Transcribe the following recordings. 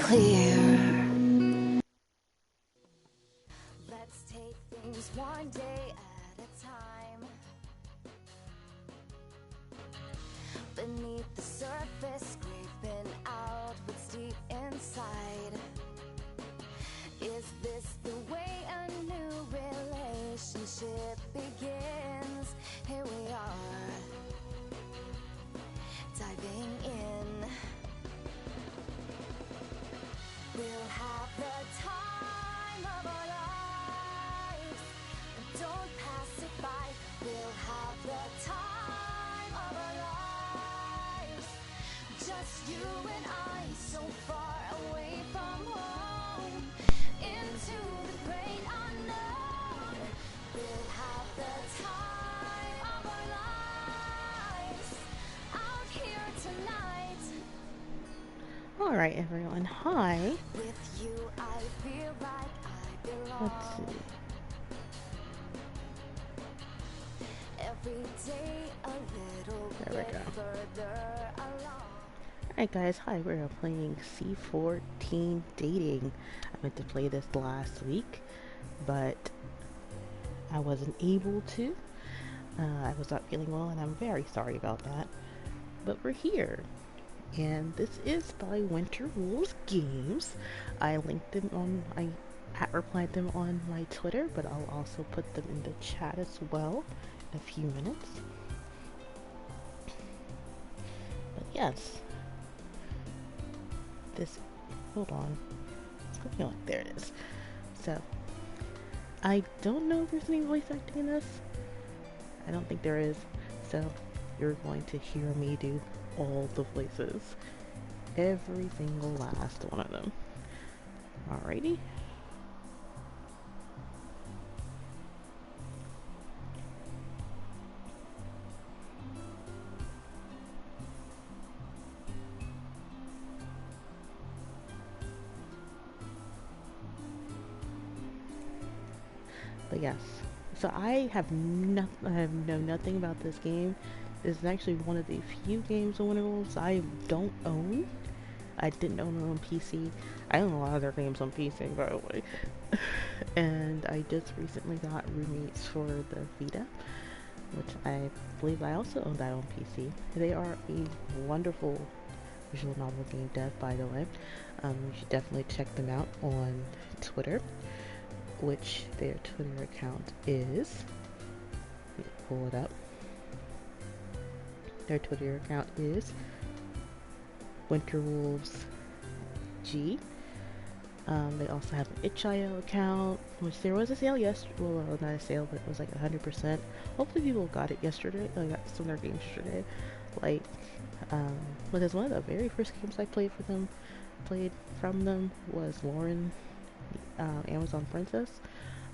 clear. Let's take things one day at a time. Beneath the surface, scraping out what's deep inside. Is this the way a new relationship begins? Here we are, diving in. We'll have the time of our lives. Don't pass it by. We'll have the time of our lives. Just you and I, so far away from home, into the great unknown. We'll have the time of our lives out here tonight. Alright everyone, hi. With you, I feel like I belong. Let's see. Every day a little There we bit go. further along. Alright guys, hi, we're playing C14 Dating. I meant to play this last week, but I wasn't able to. I was not feeling well and I'm very sorry about that. But we're here. And this is by Winter Wolves Games. I linked them on, I replied them on my Twitter, but I'll also put them in the chat as well in a few minutes. But yes, this, hold on, it's going on, there it is. So, I don't know if there's any voice acting in this. I don't think there is, so you're going to hear me do all the voices. Every single last one of them. Alrighty. But yes, so I have know nothing about this game. This is actually one of the few games on Winter Wolves I don't own. I didn't own it on PC. I own a lot of their games on PC, by the way. And I just recently got roommates for the Vita, which I believe I also own that on PC. They are a wonderful visual novel game dev, by the way. You should definitely check them out on Twitter, which their Twitter account is. Let me pull it up. Their Twitter account is Winterwolves G. They also have an itch.io account, which there was a sale yesterday. Well, not a sale, but it was like 100%. Hopefully people got it yesterday. I got some of their games yesterday. Like, because one of the very first games I played from them was Lauren, Amazon Princess.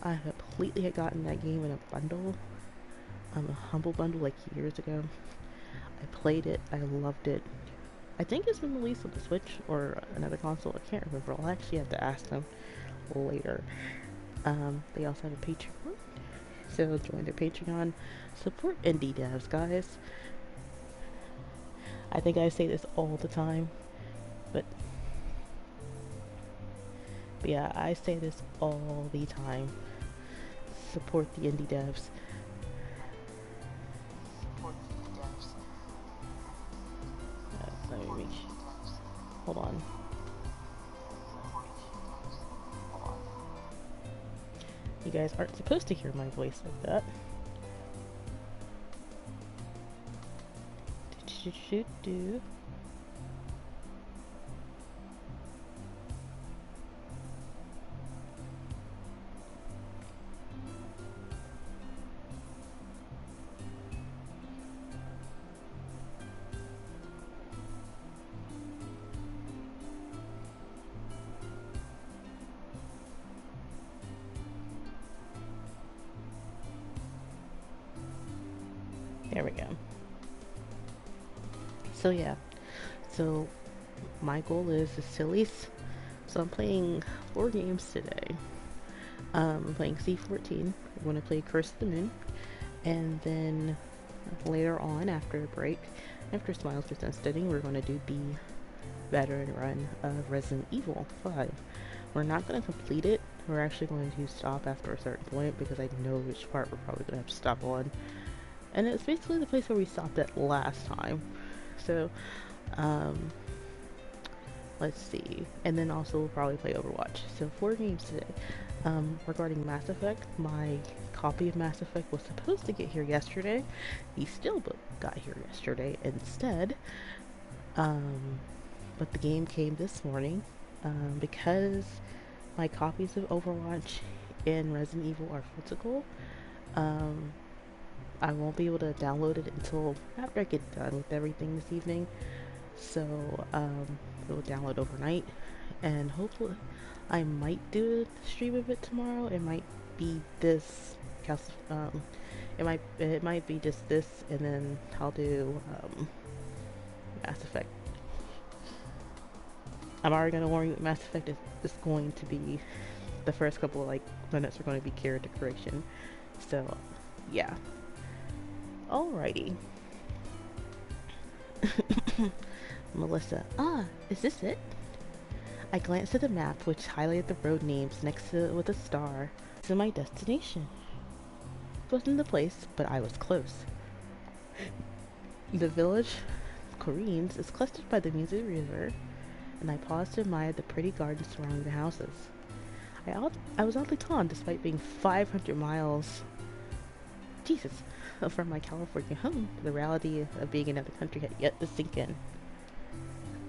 I completely had gotten that game in a bundle, a humble bundle, like years ago. I played it. I loved it. I think it's been released on the Switch or another console. I can't remember. I'll actually have to ask them later. They also have a Patreon, so join their Patreon. Support indie devs, guys. I think I say this all the time, but yeah, I say this all the time. Support the indie devs. Let me make sure. Hold on. You guys aren't supposed to hear my voice like that. Do. There we go. So yeah, so my goal is to release. So I'm playing 4 games today. I'm playing C14. I'm going to play Curse of the Moon, and then later on, after a break, after Smiles Presents Studying, we're going to do veteran run of Resident Evil 5. We're not going to complete it. We're actually going to stop after a certain point because I know which part we're probably going to have to stop on. And it's basically the place where we stopped at last time. So, um, let's see. And then also we'll probably play Overwatch. So 4 games today. Regarding Mass Effect, my copy of Mass Effect was supposed to get here yesterday. The Steelbook got here yesterday instead. But the game came this morning. Because my copies of Overwatch and Resident Evil are physical, I won't be able to download it until after I get done with everything this evening. So, it will download overnight, and hopefully, I might do a stream of it tomorrow. It might be this, it might be just this, and then I'll do Mass Effect. I'm already gonna warn you, Mass Effect is going to be the first couple of minutes are going to be character creation. So, yeah. Alrighty. Melissa. Is this it? I glanced at the map, which highlighted the road names next to it with a star. This is my destination. It wasn't the place, but I was close. The village, Corrines, is clustered by the Music River, and I paused to admire the pretty gardens surrounding the houses. I was oddly calm despite being 500 miles, Jesus, from my California home. The reality of being in another country had yet to sink in.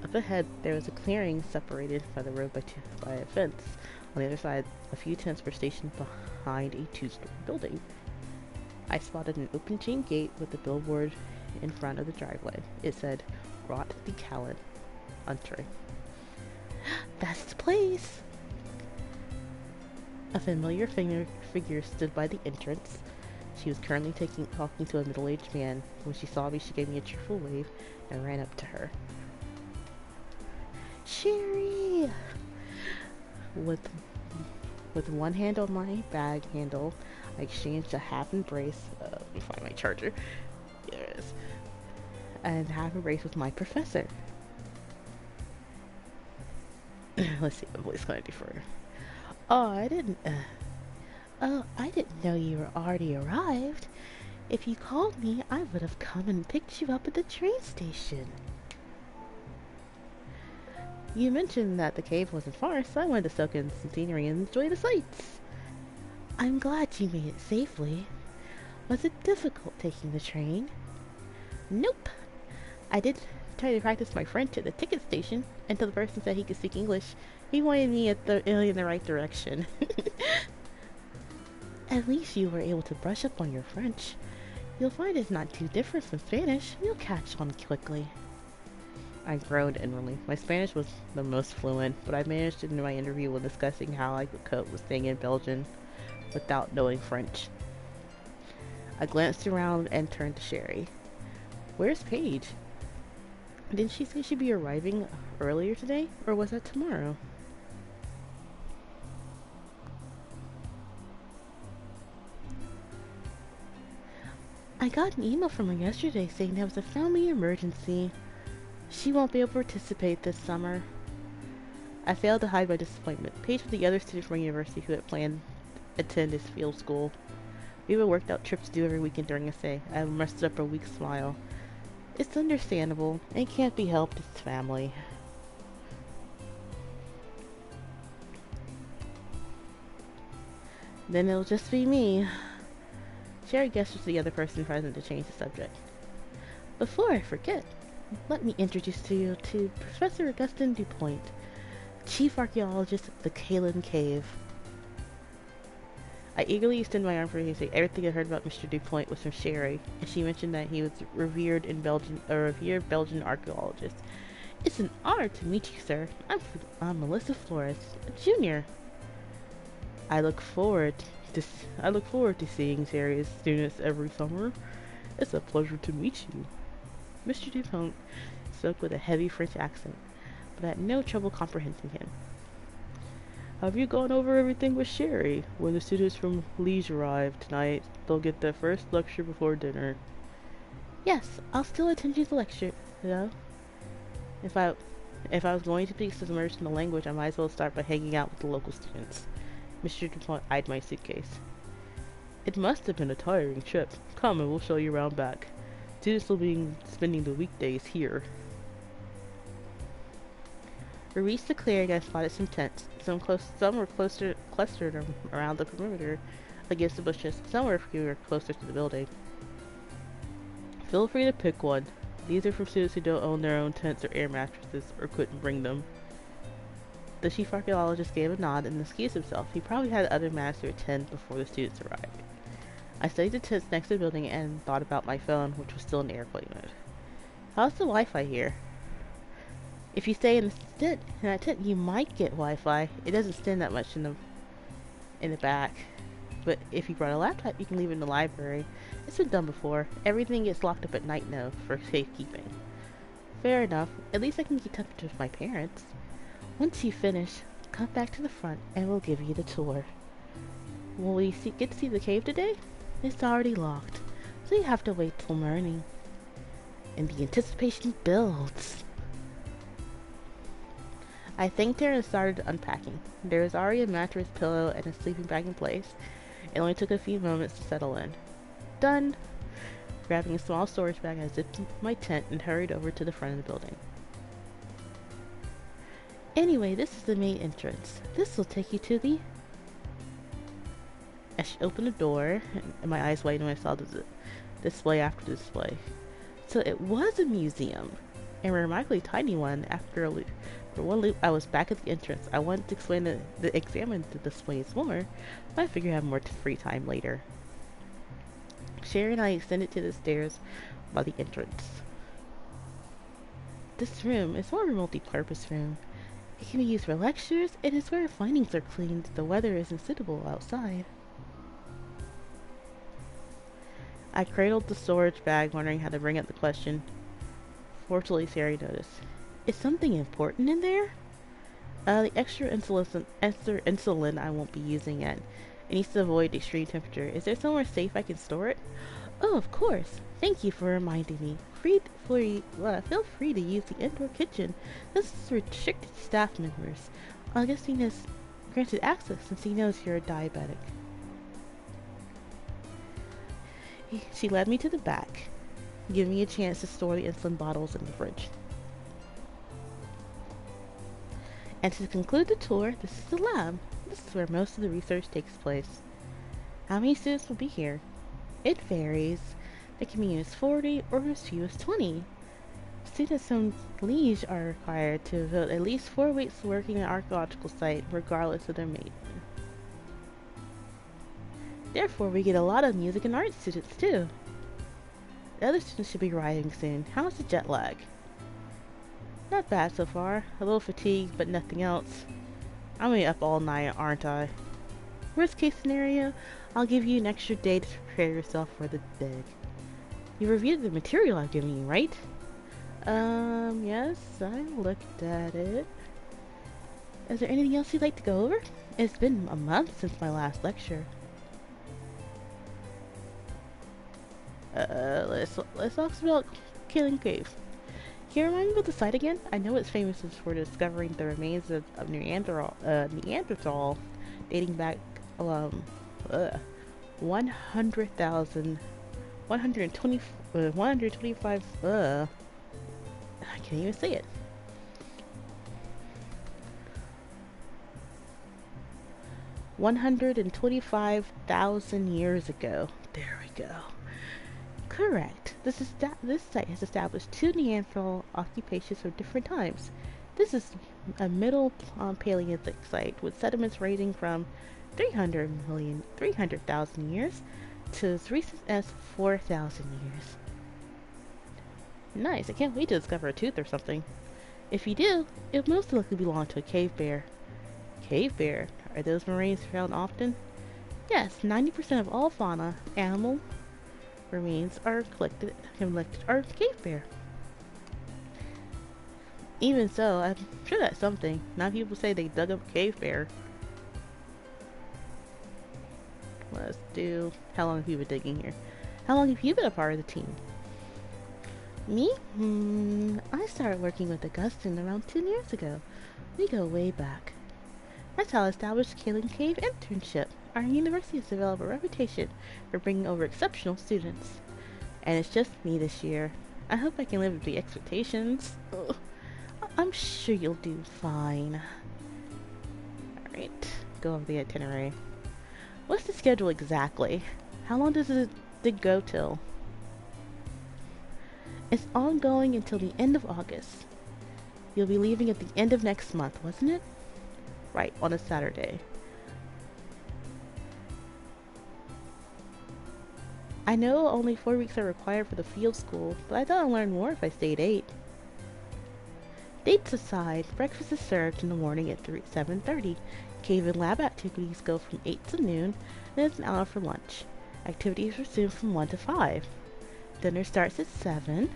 Up ahead, there was a clearing separated by the road by a fence. On the other side, a few tents were stationed behind a 2-story building. I spotted an open chain gate with a billboard in front of the driveway. It said, Rot the Callan, Entree. That's the place! A familiar figure stood by the entrance. She was currently talking to a middle-aged man. When she saw me, she gave me a cheerful wave and ran up to her. Sherry! With one hand on my bag handle, I exchanged a half embrace. Let me find my charger. Yes. And half embrace with my professor. Let's see what Blake's gonna do for her. I didn't know you were already arrived. If you called me, I would have come and picked you up at the train station. You mentioned that the cave wasn't far, so I wanted to soak in some scenery and enjoy the sights. I'm glad you made it safely. Was it difficult taking the train? Nope. I did try to practice my French at the ticket station until the person said he could speak English. He pointed me in the right direction. At least you were able to brush up on your French. You'll find it's not too different from Spanish. You'll catch on quickly. I groaned inwardly. My Spanish was the most fluent, but I managed in my interview when discussing how I could cope with staying in Belgium without knowing French. I glanced around and turned to Sherry. Where's Paige? Didn't she say she'd be arriving earlier today, or was that tomorrow? I got an email from her yesterday saying there was a family emergency. She won't be able to participate this summer. I failed to hide my disappointment. Paige was the other student from university who had planned to attend his field school. We had worked out trips to do every weekend during a stay. I mustered up a weak smile. It's understandable. It can't be helped. It's family. Then it'll just be me. Sherry gestures to the other person present to change the subject. Before I forget, let me introduce to you to Professor Augustin DuPont, Chief Archaeologist of the Callan Cave. I eagerly extended my arm for her to say everything I heard about Mr. DuPont was from Sherry, and she mentioned that he was a revered Belgian archaeologist. It's an honor to meet you, sir. I'm Melissa Flores, a junior. I look forward to seeing Sherry's students every summer. It's a pleasure to meet you. Mr. DuPont spoke with a heavy French accent, but I had no trouble comprehending him. Have you gone over everything with Sherry? When the students from Liege arrive tonight, they'll get their first lecture before dinner. Yes, I'll still attend you the lecture, though. If I was going to be submerged in the language, I might as well start by hanging out with the local students. Mr. DuPont eyed my suitcase. It must have been a tiring trip. Come and we'll show you around back. Students will be spending the weekdays here. We reached the clearing and spotted some tents. Some were clustered around the perimeter against the bushes. Some were fewer closer to the building. Feel free to pick one. These are for students who don't own their own tents or air mattresses or couldn't bring them. The chief archaeologist gave a nod and excused himself. He probably had other matters to attend before the students arrived. I studied the tents next to the building and thought about my phone, which was still in airplane mode. How's the Wi-Fi here? If you stay in that tent, you might get Wi-Fi. It doesn't stand that much in the back. But if you brought a laptop, you can leave it in the library. It's been done before. Everything gets locked up at night now for safekeeping. Fair enough. At least I can keep touch with my parents. Once you finish, come back to the front and we'll give you the tour. Will we get to see the cave today? It's already locked, so you have to wait till morning. And the anticipation builds. I thanked her and started unpacking. There was already a mattress, pillow, and a sleeping bag in place. It only took a few moments to settle in. Done! Grabbing a small storage bag, I zipped my tent and hurried over to the front of the building. Anyway, this is the main entrance. This will take you to the... As she opened the door, and my eyes widened when I saw the display after display. So it was a museum, and a remarkably tiny one. After one loop, I was back at the entrance. I wanted to examine the displays more, but I figured I'd have more free time later. Sherry and I ascended to the stairs by the entrance. This room is more of a multi-purpose room. It can be used for lectures, and it's where findings are cleaned. The weather isn't suitable outside. I cradled the storage bag, wondering how to bring up the question. Fortunately, Sherry noticed. Is something important in there? The extra insulin I won't be using yet. It needs to avoid extreme temperature. Is there somewhere safe I can store it? Oh, of course. Thank you for reminding me. Feel free to use the indoor kitchen. This is restricted to staff members. Augustine has granted access since he knows you're a diabetic. She led me to the back, giving me a chance to store the insulin bottles in the fridge. And to conclude the tour, this is the lab. This is where most of the research takes place. How many students will be here? It varies. There can be as 40 or as few as 20. Students from Liege are required to devote at least 4 weeks working at an archaeological site, regardless of their major. Therefore, we get a lot of music and art students, too. The other students should be arriving soon. How's the jet lag? Not bad so far. A little fatigued, but nothing else. I'm gonna be up all night, aren't I? Worst case scenario, I'll give you an extra day to prepare yourself for the day. You reviewed the material I've given you, right? Yes, I looked at it. Is there anything else you'd like to go over? It's been a month since my last lecture. Let's talk about Killing Cave. Can you remind me of the site again? I know it's famous for discovering the remains of Neanderthal dating back 125 I can't even say it. 125,000 years ago. There we go. Correct. This site has established 2 Neanderthal occupations from different times. This is a middle Paleolithic site with sediments ranging from 300,000 years to as recent as 4,000 years. Nice. I can't wait to discover a tooth or something. If you do, it most likely belong to a cave bear. Cave bear? Are those remains found often? Yes, 90% of all fauna, animal remains are collected are cave bear. Even so, I'm sure that's something. Now people say they dug up a cave bear. Let's do... How long have you been digging here? How long have you been a part of the team? Me? I started working with Augustine around 2 years ago. We go way back. That's how I established Kaling Cave Internship. Our university has developed a reputation for bringing over exceptional students. And it's just me this year. I hope I can live up to the expectations. Ugh. I'm sure you'll do fine. Alright, go over the itinerary. What's the schedule exactly? How long does it go till? It's ongoing until the end of August. You'll be leaving at the end of next month, wasn't it? Right, on a Saturday. I know only 4 weeks are required for the field school, but I thought I'd learn more if I stayed 8. Dates aside, breakfast is served in the morning at 7:30. Cave and lab activities go from 8 to noon, and there's an hour for lunch. Activities resume from 1 to 5. Dinner starts at 7.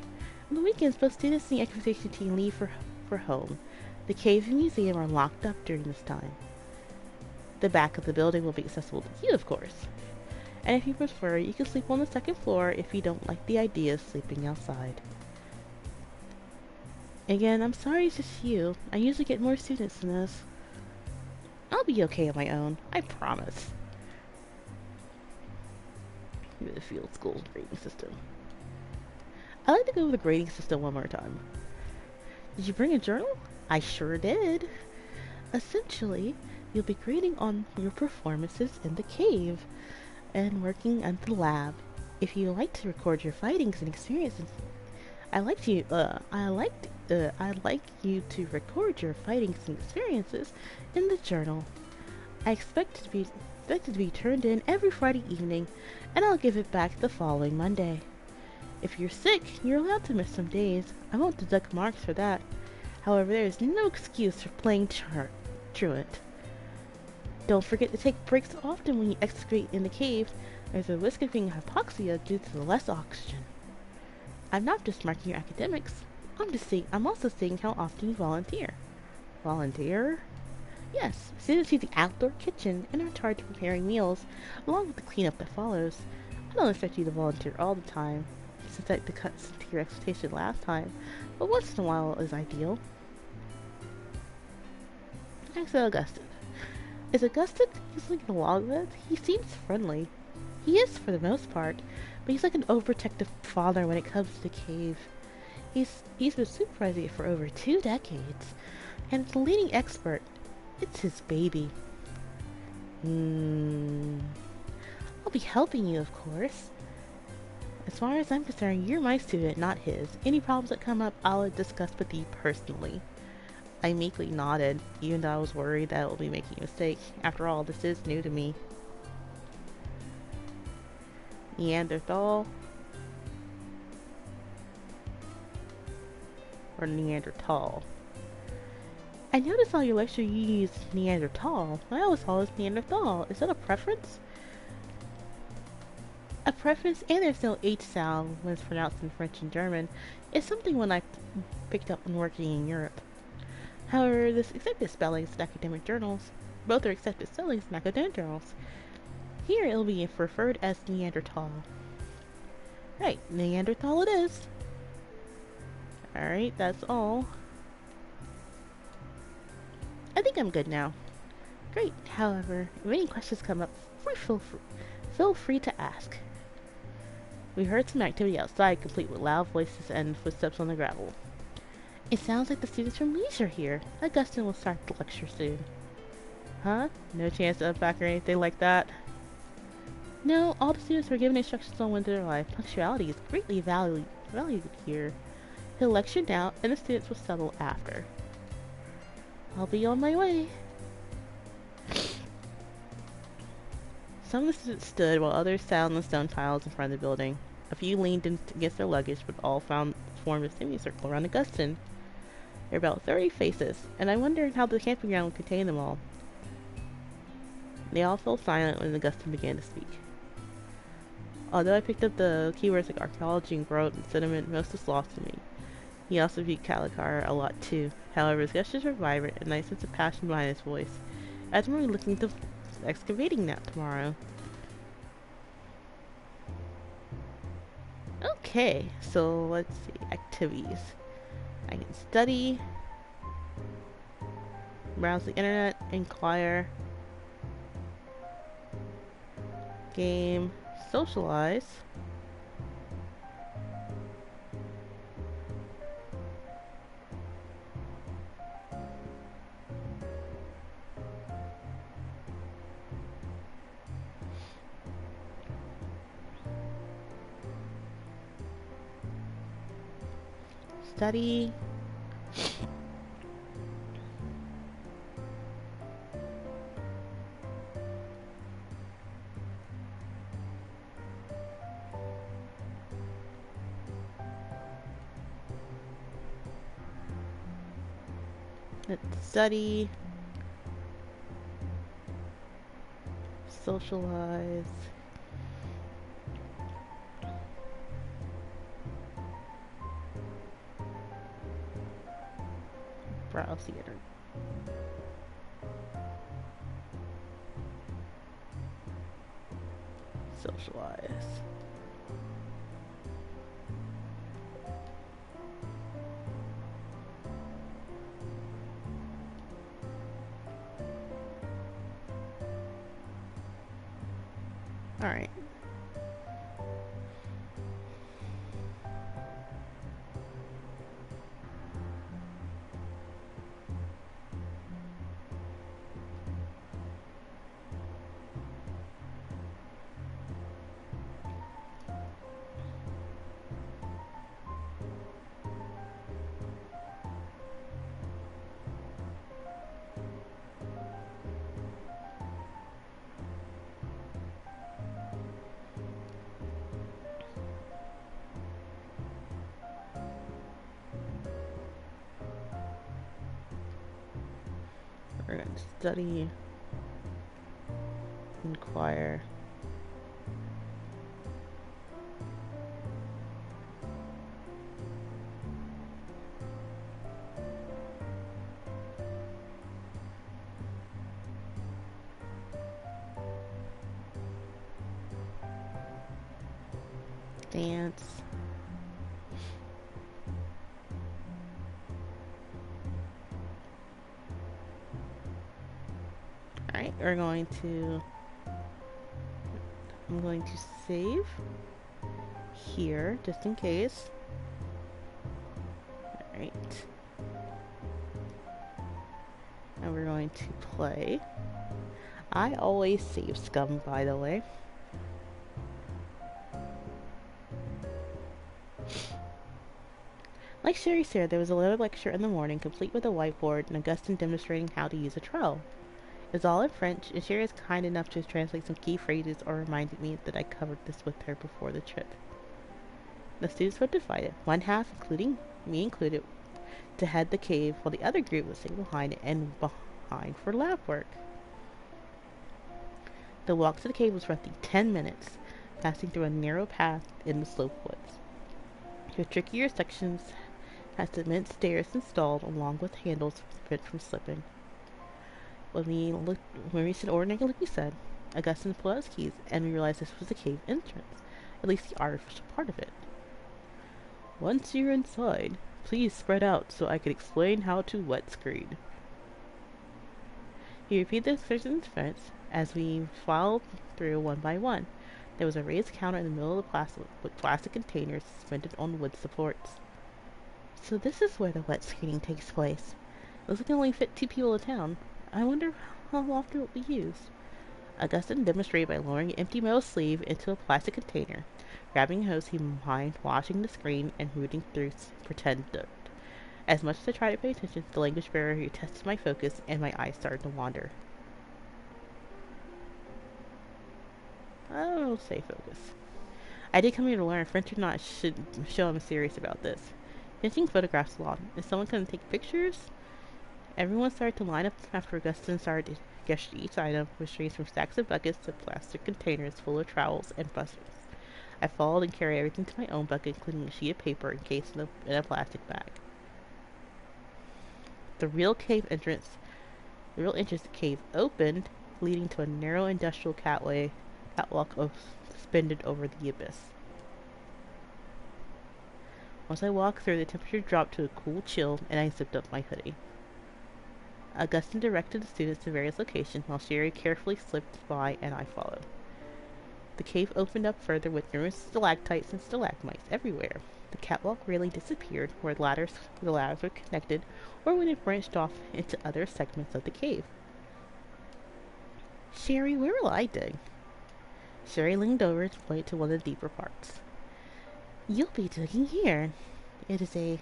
On the weekends, both students and the exposition team leave for home. The cave and museum are locked up during this time. The back of the building will be accessible to you, of course. And if you prefer, you can sleep on the second floor if you don't like the idea of sleeping outside. Again, I'm sorry it's just you. I usually get more students than this. I'll be okay on my own. I promise. The field school's grading system. I'd like to go over the grading system one more time. Did you bring a journal? I sure did. Essentially, you'll be grading on your performances in the cave and working at the lab. If you like to record your findings and experiences, I'd like you to record your findings and experiences in the journal. I expect it to be turned in every Friday evening, and I'll give it back the following Monday. If you're sick, you're allowed to miss some days. I won't deduct marks for that. However, there is no excuse for playing truant. Don't forget to take breaks often when you excavate in the cave. There's a risk of being hypoxia due to the less oxygen. I'm not just marking your academics. I'm also seeing how often you volunteer. Volunteer? Yes, students use the outdoor kitchen and are in charge of preparing meals, along with the cleanup that follows. I don't expect you to volunteer all the time, since I had to cut to your expectation last time, but once in a while is ideal. Thanks to Augustine. Is Augustine easily get along with? He seems friendly. He is for the most part, but he's like an overprotective father when it comes to the cave. He's been supervising it for over 2 decades, and it's a leading expert. It's his baby. I'll be helping you, of course. As far as I'm concerned, you're my student, not his. Any problems that come up, I'll discuss with you personally. I meekly nodded, even though I was worried that I would be making a mistake. After all, this is new to me. Neanderthal? Or Neanderthal? I noticed on your lecture you used Neanderthal. I always thought it was Neanderthal. Is that a preference? A preference, and there's no H sound when it's pronounced in French and German. It's something when I picked up when working in Europe. However, there's accepted spellings in academic journals. Both are accepted spellings in academic journals. Here it'll be referred as Neanderthal. Right, Neanderthal it is. Alright, that's all. I think I'm good now. Great, however, if any questions come up, feel free to ask. We heard some activity outside, complete with loud voices and footsteps on the gravel. It sounds like the students from Leisure here. Augustine will start the lecture soon. Huh? No chance to unpack or anything like that? No, all the students were given instructions on when to arrive. Punctuality is greatly valued here. He'll lecture now, and the students will settle after. I'll be on my way. Some of the students stood while others sat on the stone tiles in front of the building. A few leaned against their luggage, but all formed a semicircle around Augustine. There were about 30 faces, and I wondered how the camping ground would contain them all. They all fell silent when Augustine began to speak. Although I picked up the keywords like archaeology and growth and sediment, most was lost to me. He also viewed Calicar a lot too. However, his gestures were vibrant, and I sensed a passion behind his voice. As we're looking to excavating that tomorrow. Okay, so let's see. Activities. I can study, browse the internet, inquire, game, socialize, study, let's study, socialize, browse the internet, socialize. Alright. We're going to study, inquire, dance, alright, I'm going to save here, just in case. Alright. And we're going to play. I always save Scum, by the way. Like Sherry said, there was a little lecture in the morning, complete with a whiteboard and Augustine demonstrating how to use a trowel. It was all in French, and Sherry was kind enough to translate some key phrases or reminded me that I covered this with her before the trip. The students were divided, one half, including me included, to head the cave, while the other group was sitting behind for lab work. The walk to the cave was roughly 10 minutes, passing through a narrow path in the slope woods. The trickier sections had cement stairs installed along with handles to prevent from slipping. When we said ordinary like we said, Augustine pulled out his keys and we realized this was the cave entrance, at least the artificial part of it. Once you're inside, please spread out so I can explain how to wet screen. He repeated the instructions in French as we filed through one by one. There was a raised counter in the middle of the plaza with plastic containers suspended on wood supports. So this is where the wet screening takes place. It looks like it only fit 2 people in town. I wonder how often it will be used. Augustine demonstrated by lowering an empty metal sleeve into a plastic container, grabbing a hose he behind, washing the screen, and rooting through pretend dirt. As much as I tried to pay attention, the language barrier tested my focus, and my eyes started to wander. I don't know, say focus. I did come here to learn. French or not, should show I'm serious about this. Finishing photographs along. Is someone going to take pictures? Everyone started to line up after Augustine started to gesture each item, which ranged from stacks of buckets to plastic containers full of trowels and buses. I followed and carried everything to my own bucket, including a sheet of paper encased in a plastic bag. The real entrance to the cave opened, leading to a narrow industrial catwalk suspended over the abyss. Once I walked through, the temperature dropped to a cool chill, and I zipped up my hoodie. Augustine directed the students to various locations, while Sherry carefully slipped by, and I followed. The cave opened up further with numerous stalactites and stalagmites everywhere. The catwalk railing disappeared where the ladders were connected, or when it branched off into other segments of the cave. Sherry, where will I dig? Sherry leaned over to point to one of the deeper parts. You'll be digging here. It is a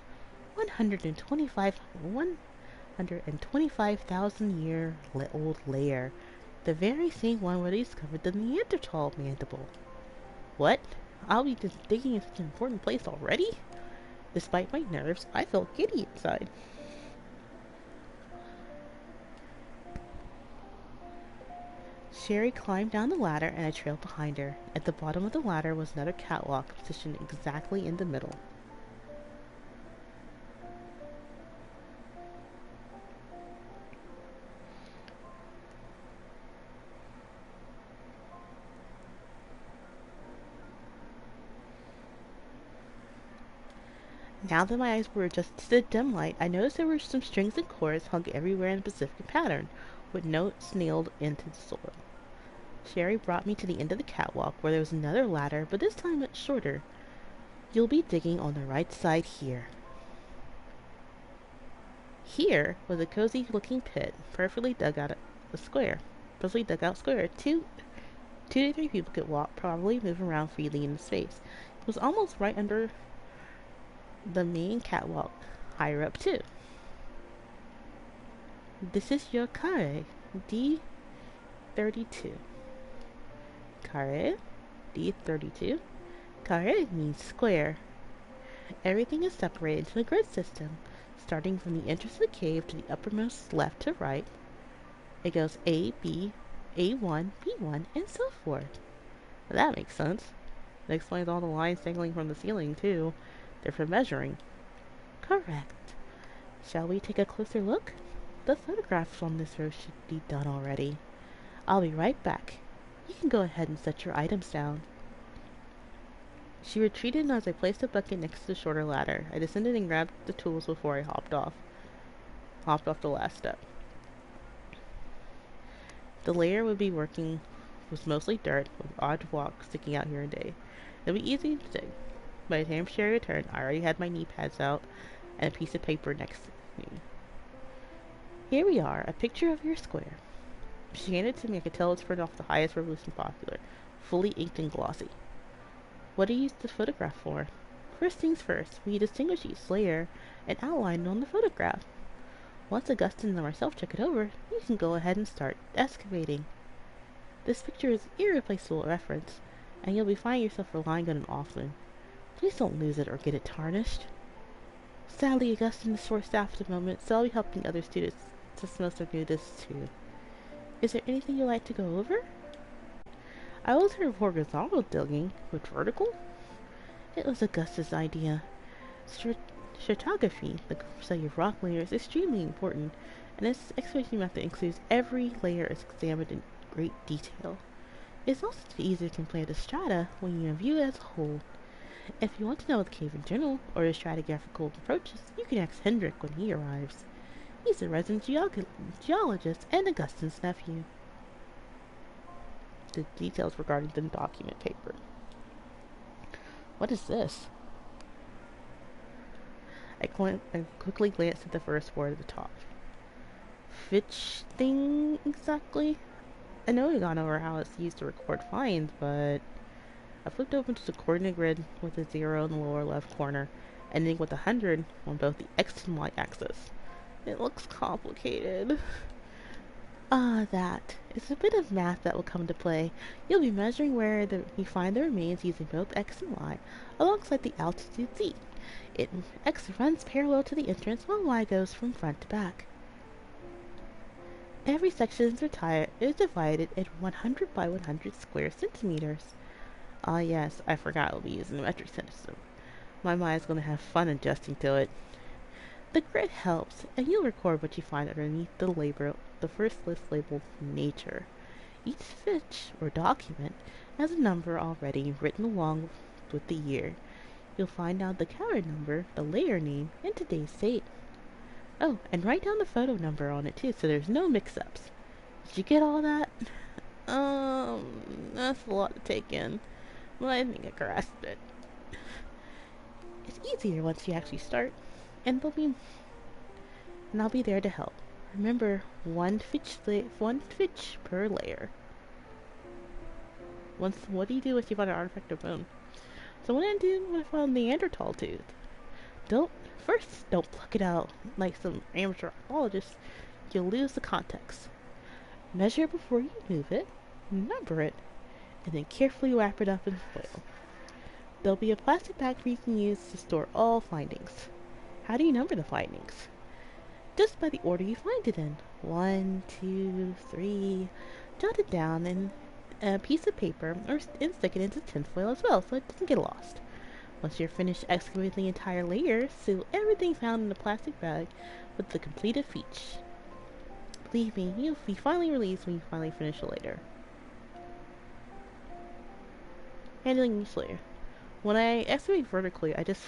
125,000 year old layer, the very same one where they discovered the Neanderthal mandible. What? I'll be just digging in such an important place already? Despite my nerves, I felt giddy inside. Sherry climbed down the ladder and I trailed behind her. At the bottom of the ladder was another catwalk positioned exactly in the middle. Now that my eyes were adjusted to the dim light, I noticed there were some strings and cords hung everywhere in a specific pattern, with notes nailed into the soil. Sherry brought me to the end of the catwalk, where there was another ladder, but this time much shorter. You'll be digging on the right side here. Here was a cozy-looking pit, perfectly dug out square. Two to three people could walk, probably move around freely in the space. It was almost right under the main catwalk, higher up too. This is your carré, D32. Carré, D32. Carré means square. Everything is separated into a grid system, starting from the entrance of the cave to the uppermost left to right. It goes A, B, A1, B1, and so forth. Well, that makes sense. That explains all the lines dangling from the ceiling, too. They're for measuring. Correct. Shall we take a closer look? The photographs on this row should be done already. I'll be right back. You can go ahead and set your items down. She retreated as I placed a bucket next to the shorter ladder. I descended and grabbed the tools before I hopped off the last step. The layer would be working was mostly dirt, with odd rocks sticking out here and there. It would be easy to dig. By the time Sherry returned, I already had my knee pads out and a piece of paper next to me. Here we are, a picture of your square. She handed it to me. I could tell it's printed off the highest resolution popular, fully inked and glossy. What do you use the photograph for? First things first, we distinguish each layer and outline it on the photograph. Once Augustine and myself check it over, you can go ahead and start excavating. This picture is an irreplaceable reference, and you'll be finding yourself relying on it often. Please don't lose it or get it tarnished. Sadly, Augustine is short-staffed at the moment, so I'll be helping other students this semester do this too. Is there anything you'd like to go over? I was here for horizontal digging, but vertical? It was Augustine's idea. Stratigraphy, the study of rock layers, is extremely important, and this excavation method includes every layer is examined in great detail. It's also easier to compare the strata when you view it as a whole. If you want to know the cave in general, or the stratigraphical approaches, you can ask Hendrik when he arrives. He's a resident geologist and Augustine's nephew. The details regarding the document paper. What is this? I quickly glanced at the first word at the top. Fitch thing exactly? I know we've gone over how it's used to record finds, but I flipped open to the coordinate grid with a 0 in the lower left corner, ending with 100 on both the X and Y axis. It looks complicated. That. It's a bit of math that will come into play. You'll be measuring where you find the remains using both X and Y, alongside the altitude Z. X runs parallel to the entrance, while Y goes from front to back. Every section is divided in 100 by 100 square centimeters. Ah yes, I forgot we'll be using the metric system. My mind's gonna have fun adjusting to it. The grid helps, and you'll record what you find underneath the first list labeled Nature. Each fiche, or document, has a number already written along with the year. You'll find out the counter number, the layer name, and today's date. Oh, and write down the photo number on it too, so there's no mix-ups. Did you get all that? That's a lot to take in. Well, I think I grasped it. It's easier once you actually start, and I'll be there to help. Remember, one fitch per layer. What do you do if you find an artifact of bone? So what did I do when I found Neanderthal tooth? Don't pluck it out like some amateur archaeologist. You'll lose the context. Measure it before you move it, number it, and then carefully wrap it up in foil. There'll be a plastic bag you can use to store all findings. How do you number the findings? Just by the order you find it in. 1, 2, 3. Jot it down in a piece of paper and stick it into tinfoil as well so it doesn't get lost. Once you're finished excavating the entire layer, seal everything found in the plastic bag with the completed feature. Believe me, you'll be finally released when you finally finish the layer. Handling each layer. When I excavate vertically, I just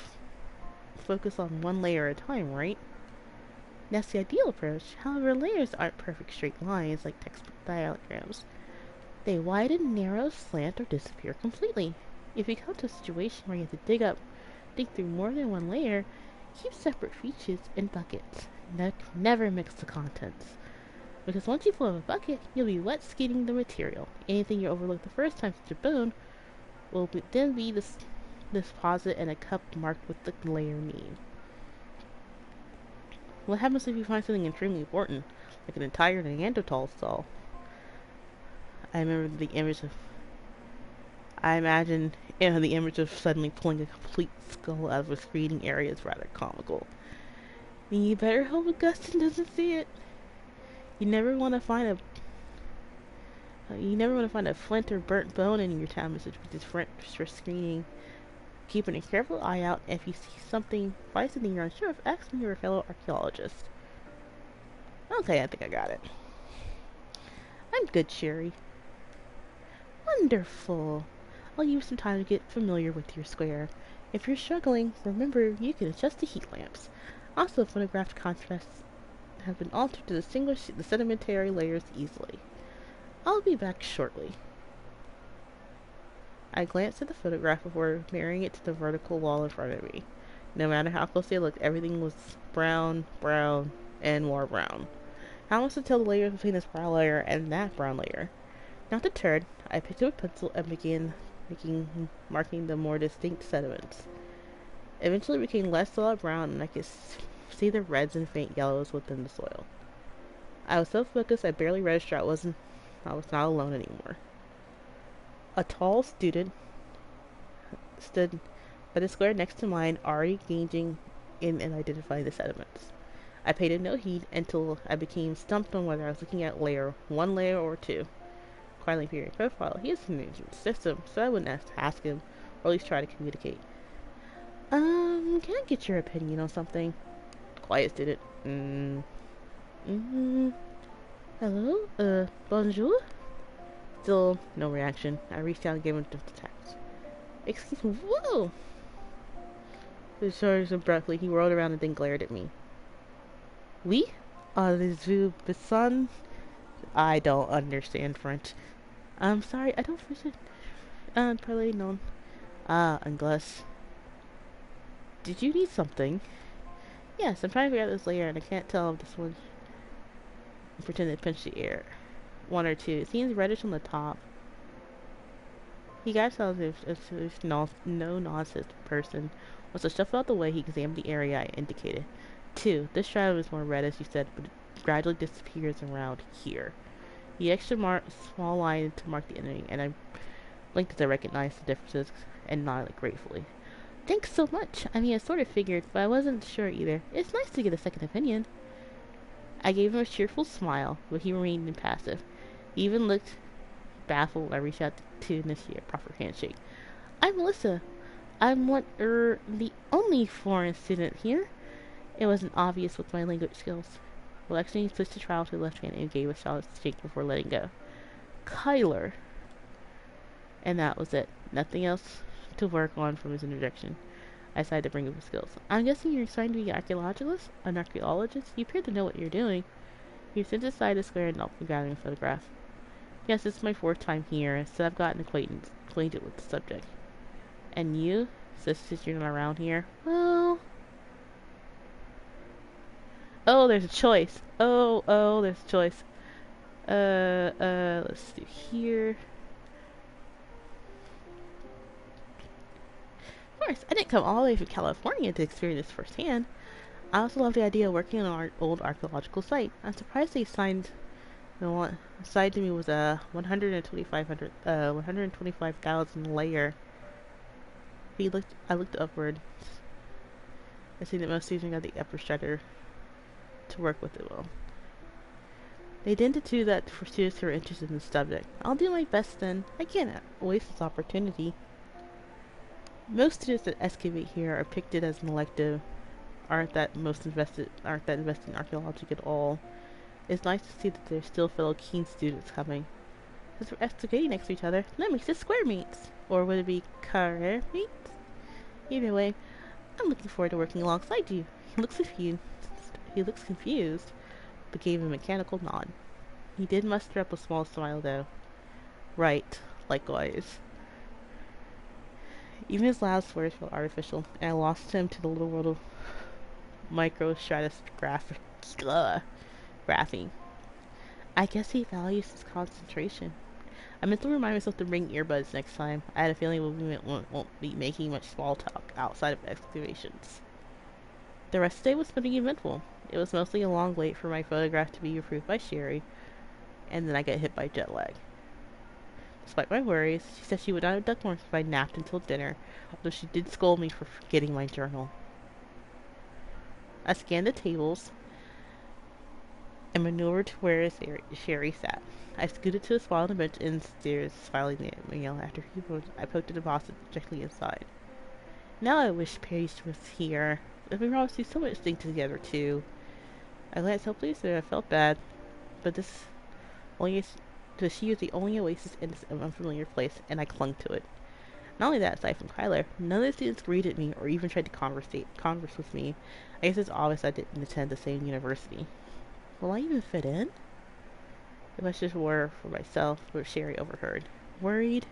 focus on one layer at a time, right? That's the ideal approach. However, layers aren't perfect straight lines like textbook diagrams. They widen, narrow, slant, or disappear completely. If you come to a situation where you have to dig through more than one layer, keep separate features in buckets. Never mix the contents. Because once you fill up a bucket, you'll be wet skidding the material. Anything you overlook the first time, such a bone, will then be this deposit in a cup marked with the layer name. What happens if you find something extremely important, like an entire Neanderthal skull? I imagine the image of suddenly pulling a complete skull out of a screening area is rather comical. You better hope Augustine doesn't see it. You never want to find a flint or burnt bone in your town message, which is for screening. Keeping a careful eye out. If you find something you're unsure of, ask me, your fellow archaeologist. Okay, I think I got it. I'm good, Sherry. Wonderful. I'll use some time to get familiar with your square. If you're struggling, remember you can adjust the heat lamps. Also, photographed contrasts have been altered to distinguish the sedimentary layers easily. I'll be back shortly. I glanced at the photograph before marrying it to the vertical wall in front of me. No matter how closely I looked, everything was brown, and more brown. How was to tell the layers between this brown layer and that brown layer? Not deterred, I picked up a pencil and began marking the more distinct sediments. Eventually it became less solid brown, and I could see the reds and faint yellows within the soil. I was so focused I barely registered I was not alone anymore. A tall student stood by the square next to mine, already gauging in and identifying the sediments. I paid it no heed until I became stumped on whether I was looking at one layer or two. Quietly peering profile, he is familiar with the system, so I wouldn't ask him, or at least try to communicate. Can I get your opinion on something? Quiet student. Hello? Bonjour? Still no reaction. I reached out and gave him the text. Excuse me, whoa! He started abruptly. He whirled around and then glared at me. Oui? Allez-vous besoin? I don't understand French. I'm sorry, I don't parler non. Anglais. Did you need something? Yes, I'm trying to figure out this layer and I can't tell if this one pretend to pinch the air. One or two. It seems reddish on the top. He got himself as if no nonsense person was to shuffle out the way. He examined the area I indicated. 2. This shadow is more red, as you said, but it gradually disappears around here. The extra small line to mark the ending, and I blinked as I recognized the differences and nodded gratefully. Thanks so much. I mean, I sort of figured, but I wasn't sure either. It's nice to get a second opinion. I gave him a cheerful smile, but he remained impassive. He even looked baffled when I reached out to initiate a proper handshake. I'm Melissa. I'm the only foreign student here. It wasn't obvious with my language skills. Alexei switched the trowel to the left hand and gave a solid shake before letting go. Kyler. And that was it. Nothing else to work on from his introduction. I decided to bring up the skills. I'm guessing you're trying to be an archaeologist? An archaeologist? You appear to know what you're doing. You sit aside a square and knelt and gathering a photograph. Yes, it's my fourth time here, so I've gotten acquainted with the subject. And you? Since you're not around here? Well... Oh, there's a choice. There's a choice. Let's do here. Of course, I didn't come all the way from California to experience this firsthand. I also love the idea of working on an old archaeological site. I'm surprised they signed the one assigned to me was a 125,000 layer. I looked upward. I see that most students got the upper shredder to work with it well. They didn't do that for students who are interested in the subject. I'll do my best then. I can't waste this opportunity. Most students that excavate here are picked it as an elective, aren't that invested in archaeology at all. It's nice to see that there's still fellow keen students coming. Since we're excavating next to each other, that makes it square meets. Or would it be career meets? Either way, I'm looking forward to working alongside you. He looks confused, but gave a mechanical nod. He did muster up a small smile though. Right, likewise. Even his loud words felt artificial, and I lost him to the little world of graphing. I guess he values his concentration. I meant to remind myself to bring earbuds next time. I had a feeling we won't be making much small talk outside of excavations. The rest of the day was pretty eventful. It was mostly a long wait for my photograph to be approved by Sherry, and then I got hit by jet lag. Despite my worries, she said she would not have done more if I napped until dinner, although she did scold me for forgetting my journal. I scanned the tables and maneuvered to where Sherry sat. I scooted to a spot on the bench and stared, smiling at Miguel after I poked a deposit directly inside. Now I wish Paige was here. We could always do so much things together too. I glanced helpless and I felt bad, but she was the only oasis in this unfamiliar place, and I clung to it. Not only that, aside from Kyler, none of the students greeted me or even tried to converse with me. I guess it's obvious I didn't attend the same university. Will I even fit in? If I just were for myself, but Sherry overheard. Worried?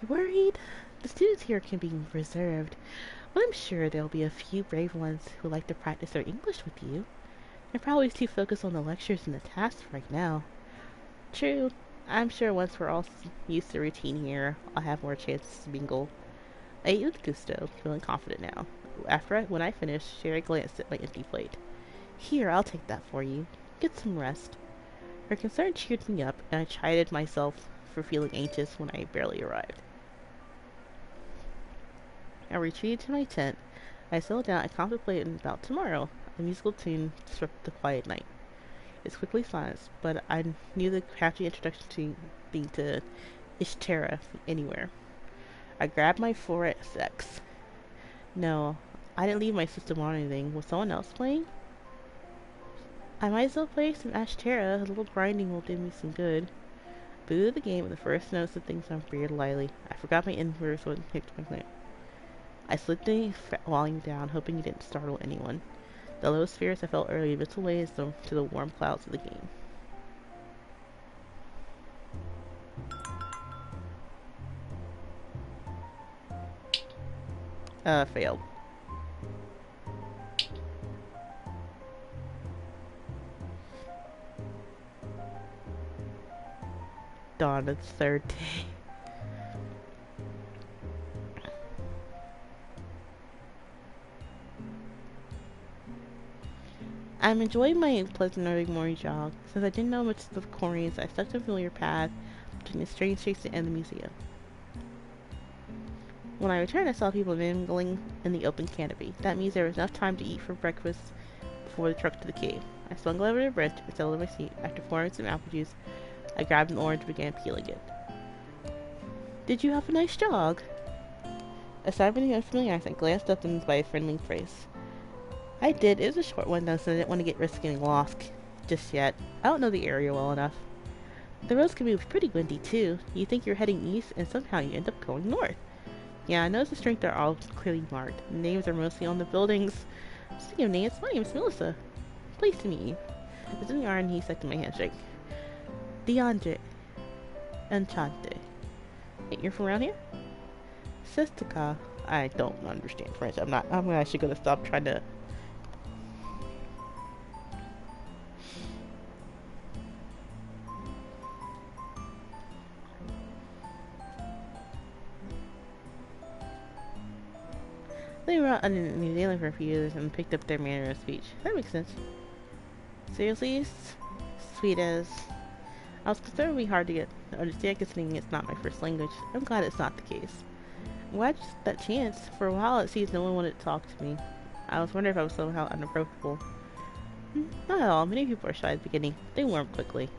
You worried? The students here can be reserved, but I'm sure there'll be a few brave ones who like to practice their English with you. They're probably too focused on the lectures and the tasks right now. True, I'm sure once we're all used to the routine here, I'll have more chances to mingle. I ate with gusto, feeling confident now. When I finished, Sherry glanced at my empty plate. Here, I'll take that for you. Get some rest. Her concern cheered me up, and I chided myself for feeling anxious when I barely arrived. I retreated to my tent. I settled down and contemplated about tomorrow. A musical tune disrupted the quiet night. It's quickly silenced, but I knew the catchy introduction to being to Ishtara from anywhere. I grabbed my 4X. No, I didn't leave my system on anything. Was someone else playing? I might as well play some Ashtara. A little grinding will do me some good. Booted the game with the first notes of things on Beard Lily. I forgot my inverse when it picked my clamp. I slid the volume down, hoping it didn't startle anyone. The low spirits I felt earlier drifted away to the warm clouds of the game. Failed. Dawn, it's third day. I'm enjoying my pleasant early morning jog. Since I didn't know much of the Koreans, I stuck to a familiar path between the strange streets and the museum. When I returned, I saw people mingling in the open canopy. That means there was enough time to eat for breakfast before the truck to the cave. I swung over to the bench and settled in my seat. After pouring some apple juice, I grabbed an orange and began peeling it. Did you have a nice jog? Aside from the unfamiliar accent, I glanced up by a friendly phrase. I did. It was a short one though, so I didn't want to get risk getting lost just yet. I don't know the area well enough. The roads can be pretty windy too. You think you're heading east and somehow you end up going north. Yeah, I noticed the strengths are all clearly marked. Names are mostly on the buildings. Speaking of names, my name is Melissa. Pleased to meet you. It's in the R and he accepted my handshake. DeAndre. Enchante. Hey, you're from around here? Sestica. I don't understand French. I'm actually gonna stop trying to. They were out in New Zealand for a few years and picked up their manner of speech. That makes sense. Seriously? Sweet as. I was concerned it would be hard to get understand considering it's not my first language. I'm glad it's not the case. I'm glad I just that chance. For a while it seems no one wanted to talk to me. I was wondering if I was somehow unapproachable. Not at all. Many people are shy at the beginning. They warm quickly.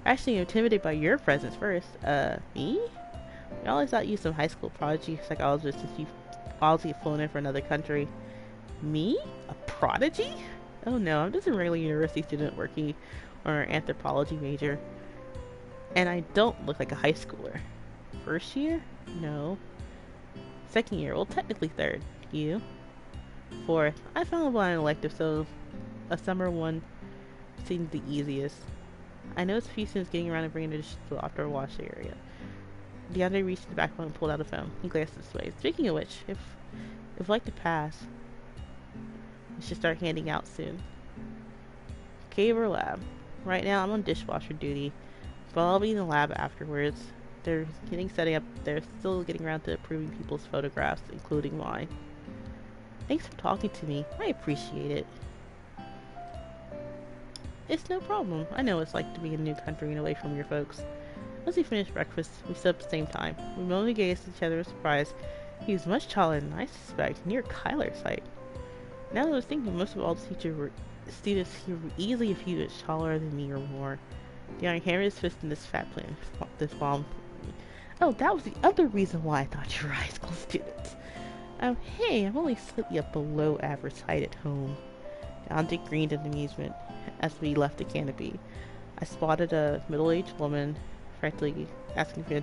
Actually, I'm intimidated by your presence first. Me? I always thought you some high school prodigy psychologist since you obviously flown in for another country. Me? A prodigy? Oh no, I'm just a regular university student working on an anthropology major. And I don't look like a high schooler. First year? No. Second year? Well, technically third. You? Fourth. I found a blind elective, so a summer one seemed the easiest. I noticed a few students getting around and bringing the dishes to the outdoor wash area. DeAndre reached the back and pulled out a phone. He glanced this way. Speaking of which, if you'd like to pass, we should start handing out soon. Cave or lab? Right now, I'm on dishwasher duty, but I'll be in the lab afterwards. They're setting up. They're still getting around to approving people's photographs, including mine. Thanks for talking to me. I appreciate it. It's no problem. I know what it's like to be in a new country and away from your folks. Once we finished breakfast, we stood up at the same time. We only gazed at each other in surprise. He was much taller than I suspect, near Kyler's height. Now that I was thinking, most of all the students here were easily a few inches taller than me or more. Young hammered his fist in this fat plant, this palm. Oh, that was the other reason why I thought you were high school students. Hey, I'm only slightly up below average height at home. Dante grinned in amusement as we left the canopy. I spotted a middle-aged woman frantically asking for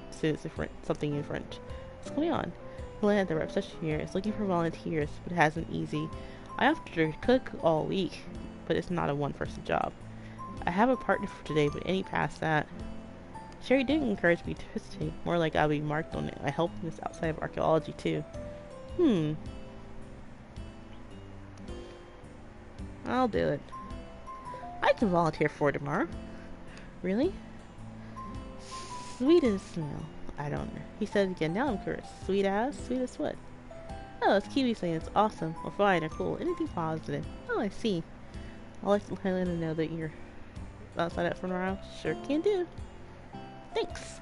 something in French. What's going on? Helena, the reception here, is looking for volunteers, but it hasn't easy. I offered her to cook all week, but it's not a one-person job. I have a partner for today, but any past that. Sherry didn't encourage me to participate. More like I'll be marked on it. I help in this outside of archaeology too. I'll do it. I can volunteer for tomorrow. Really? Sweet as smell. I don't know. He said it again. Now I'm curious. Sweet as? Sweet as what? Oh, it's Kiwi saying it's awesome, or fine, or cool. Anything positive. Oh, I see. I'll let Helena know that you're outside up for tomorrow. Sure can do. Thanks.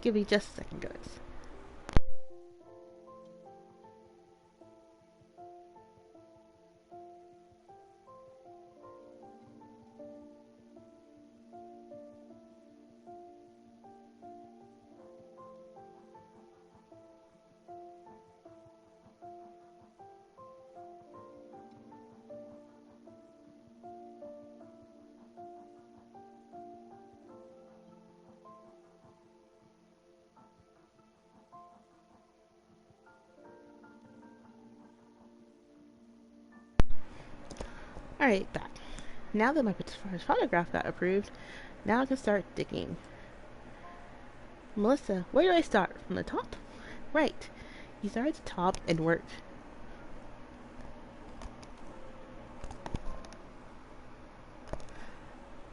Give me just a second, guys. Alright, back. Now that my first photograph got approved, now I can start digging. Melissa, where do I start? From the top? Right. You start at the top and work.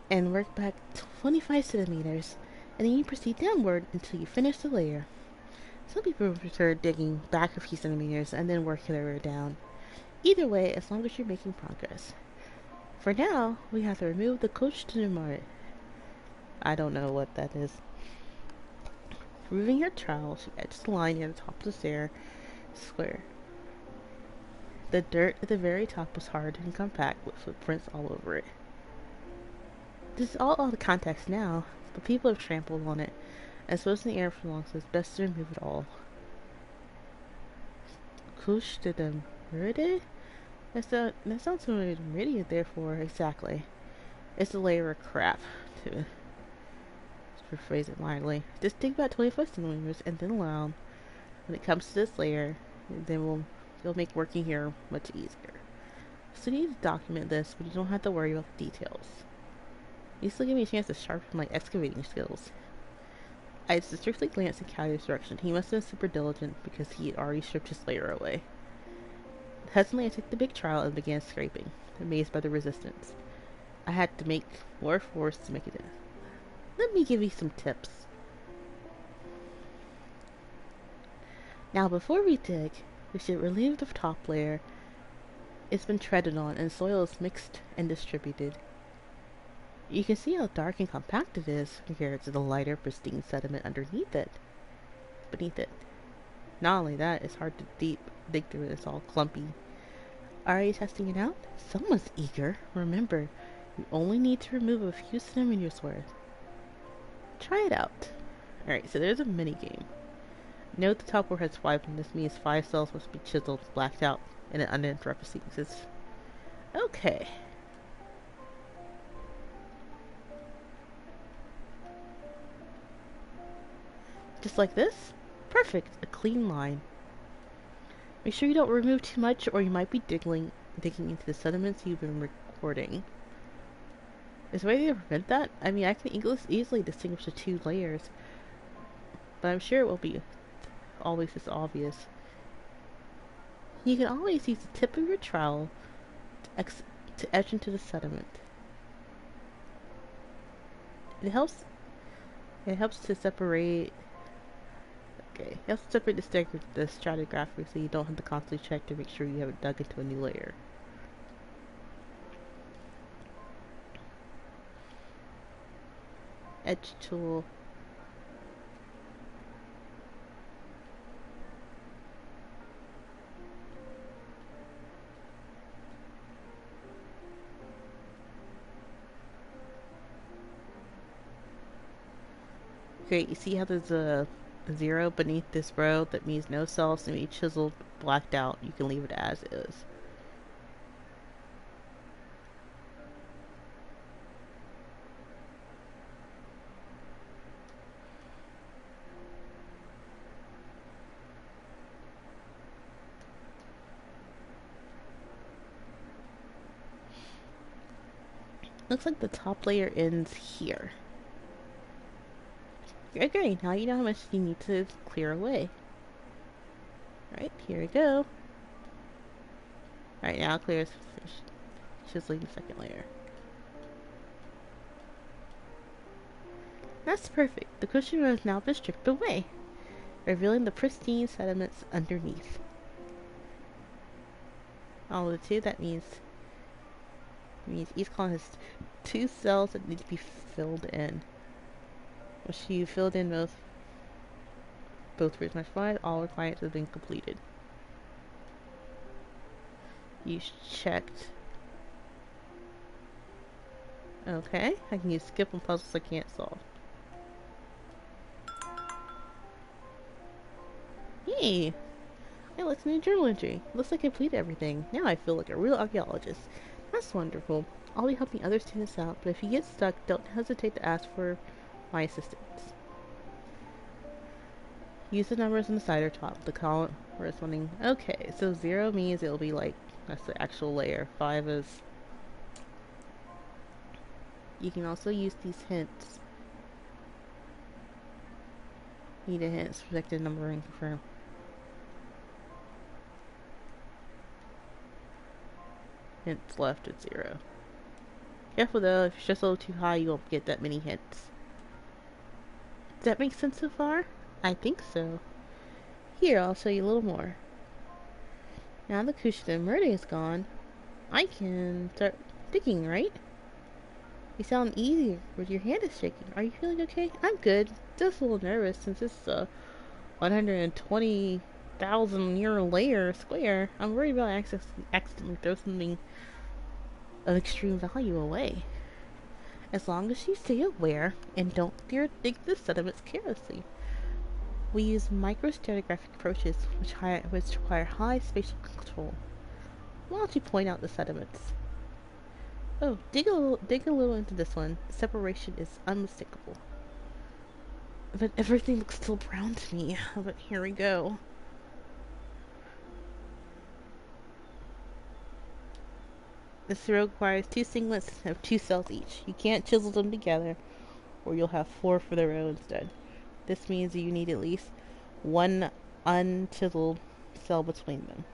And work back 25 centimeters. And then you proceed downward until you finish the layer. Some people prefer digging back a few centimeters and then work their way down. Either way, as long as you're making progress. For now, we have to remove the coach to the mark. I don't know what that is. Removing your trowel, she edges the line near the top of the stair square. The dirt at the very top was hard and compact with footprints all over it. This is all out of context now, but people have trampled on it, and suppose in the air for long, so it's best to remove it all. Couche de the murder? That sounds familiar, therefore, exactly. It's a layer of crap, too. rephrase it mildly. Just dig about 25 centimeters and then around. When it comes to this layer, then it'll make working here much easier. So you need to document this, but you don't have to worry about the details. It still give me a chance to sharpen my excavating skills. I just strictly glanced in Callier's direction. He must have been super diligent because he had already stripped his layer away. Hesitantly, I took the big trowel and began scraping, amazed by the resistance. I had to make more force to make it in. Let me give you some tips. Now, before we dig, we should remove the top layer. It's been treaded on and soil is mixed and distributed. You can see how dark and compact it is compared to the lighter, pristine sediment beneath it. Not only that, it's hard to dig through it. It's all clumpy. Are you testing it out? Someone's eager. Remember, you only need to remove a few centimeters worth. Try it out. Alright, so there's a mini game. Note the top row has 5, and this means 5 cells must be chiseled, blacked out, in an uninterrupted sequence. Okay. Just like this? Perfect. A clean line. Make sure you don't remove too much or you might be digging into the sediments you've been recording. Is there a way to prevent that? I mean, I can easily distinguish the 2 layers, but I'm sure it will be always as obvious. You can always use the tip of your trowel to etch into the sediment. It helps to separate. Okay, it helps to separate the stratigraphy so you don't have to constantly check to make sure you haven't dug into a new layer. Etch tool. Okay, you see how there's a 0 beneath this row? That means no cells to be chiseled, blacked out. You can leave it as is. Looks like the top layer ends here. Okay, now you know how much you need to clear away. Alright, here we go. Alright, now clear is finished. Chiseling the second layer. That's perfect. The cushion has now been stripped away, revealing the pristine sediments underneath. All the 2, that means each column has 2 cells that need to be filled in. Which you filled in both reasons. All requirements have been completed. You checked. Okay, I can use skip on puzzles I can't solve. Hey! I looked in the journal entry. Looks like I completed everything. Now I feel like a real archaeologist. That's wonderful. I'll be helping other students out, but if you get stuck, don't hesitate to ask for my assistance. Use the numbers on the side or top. The column corresponding. Okay, so 0 means it'll be like, that's the actual layer. 5 is. You can also use these hints. Need a hint, selected number and confirm. Hints left at 0. Careful though, if it's just a little too high, you won't get that many hints. Does that make sense so far? I think so. Here, I'll show you a little more. Now the cushion murder is gone, I can start digging, right? You sound easier, but your hand is shaking. Are you feeling okay? I'm good. Just a little nervous since it's a 120,000 year layer square. I'm worried about accidentally throw something of extreme value away. As long as you stay aware and don't dig the sediments carelessly. We use microstratigraphic approaches which require high spatial control. Why don't you point out the sediments? Oh, dig a little into this one. The separation is unmistakable. But everything looks still brown to me. But here we go. This row requires two singlets of 2 cells each. You can't chisel them together, or you'll have 4 for the row instead. This means you need at least one unchiseled cell between them.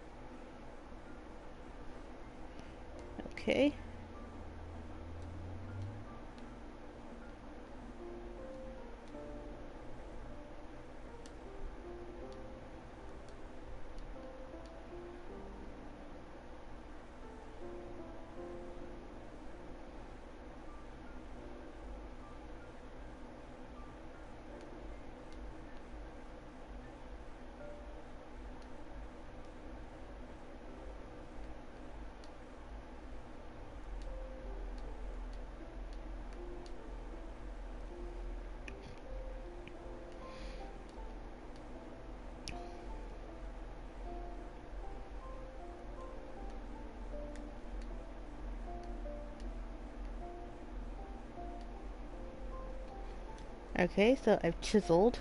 Okay. Okay, so I've chiseled.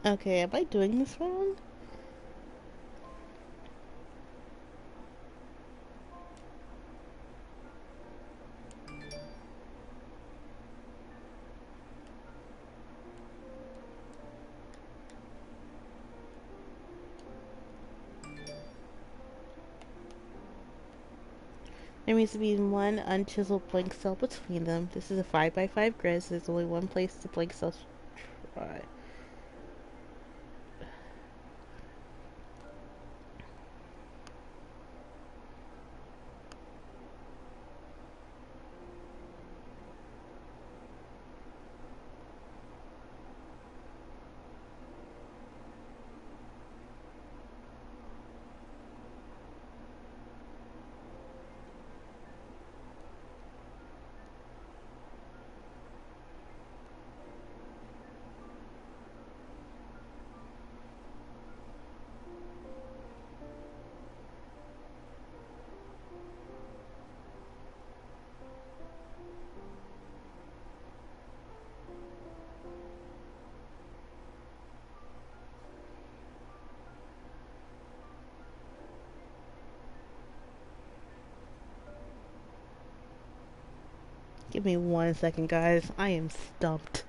Okay, am I doing this wrong? There needs to be one unchiseled blank cell between them. This is a 5x5 grid, so there's only one place the blank cells try. Give me 1 second, guys. I am stumped.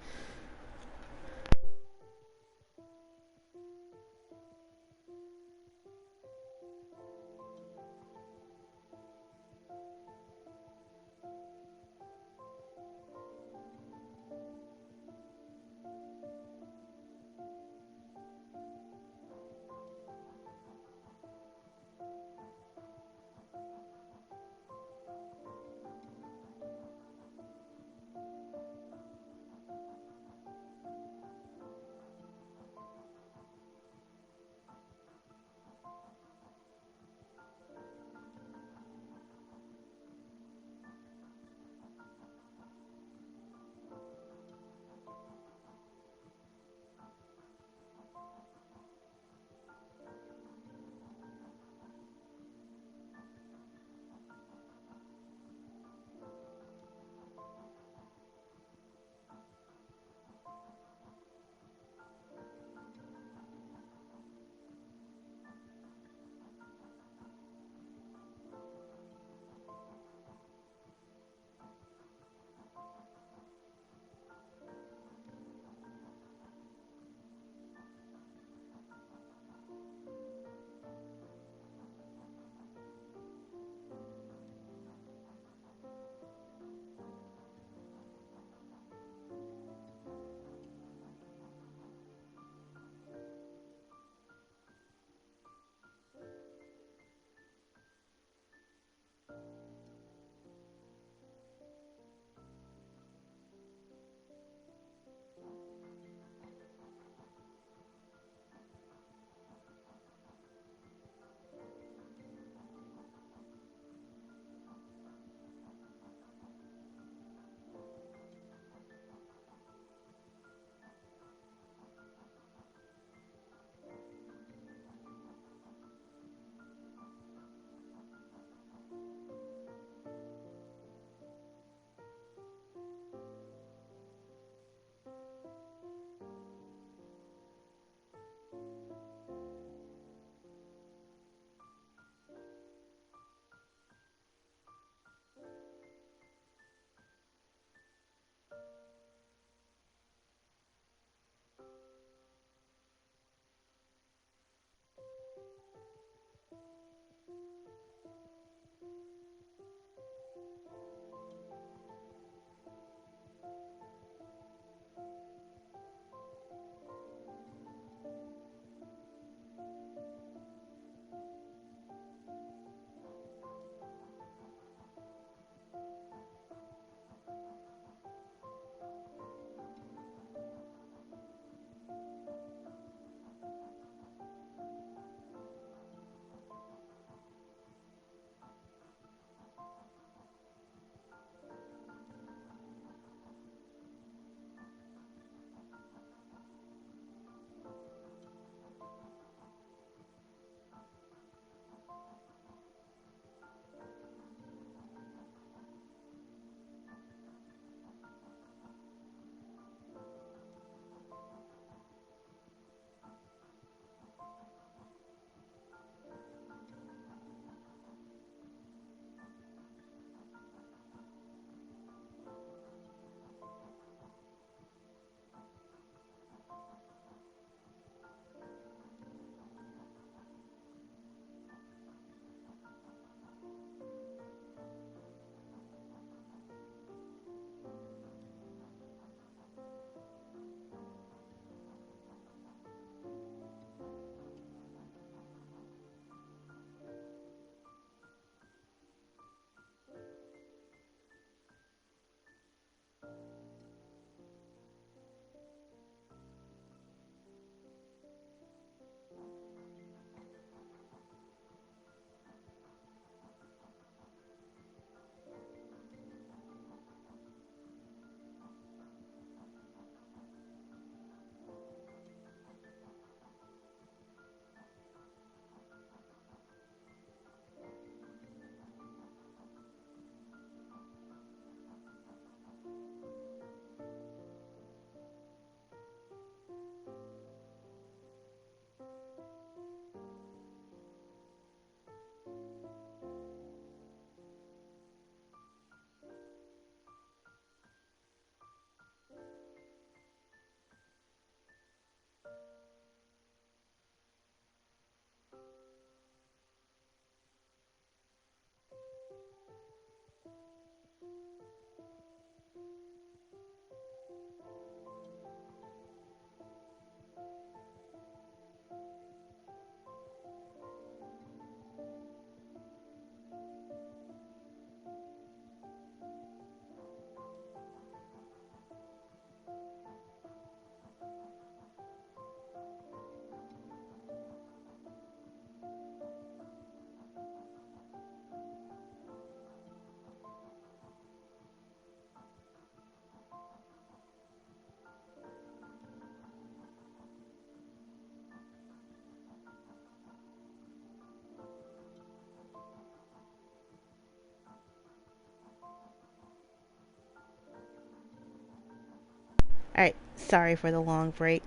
Sorry for the long break.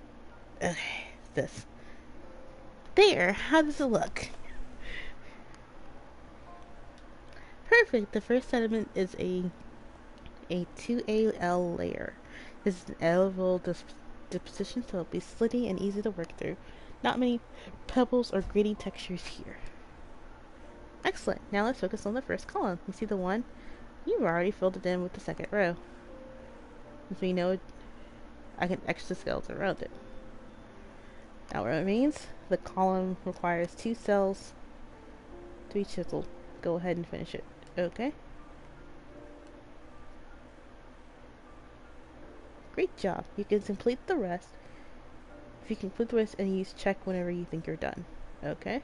Okay, this. There, how does it look? Perfect. The first sediment is a 2AL layer. This is an elemental deposition, so it'll be slitty and easy to work through. Not many pebbles or gritty textures here. Excellent. Now let's focus on the first column. You see the one? You've already filled it in with the second row. As we know, I can extra skeleton around it. Now what it means, the column requires 2 cells to be chiseled. Go ahead and finish it. Okay? Great job. You can complete the rest. If you complete the rest and use check whenever you think you're done. Okay?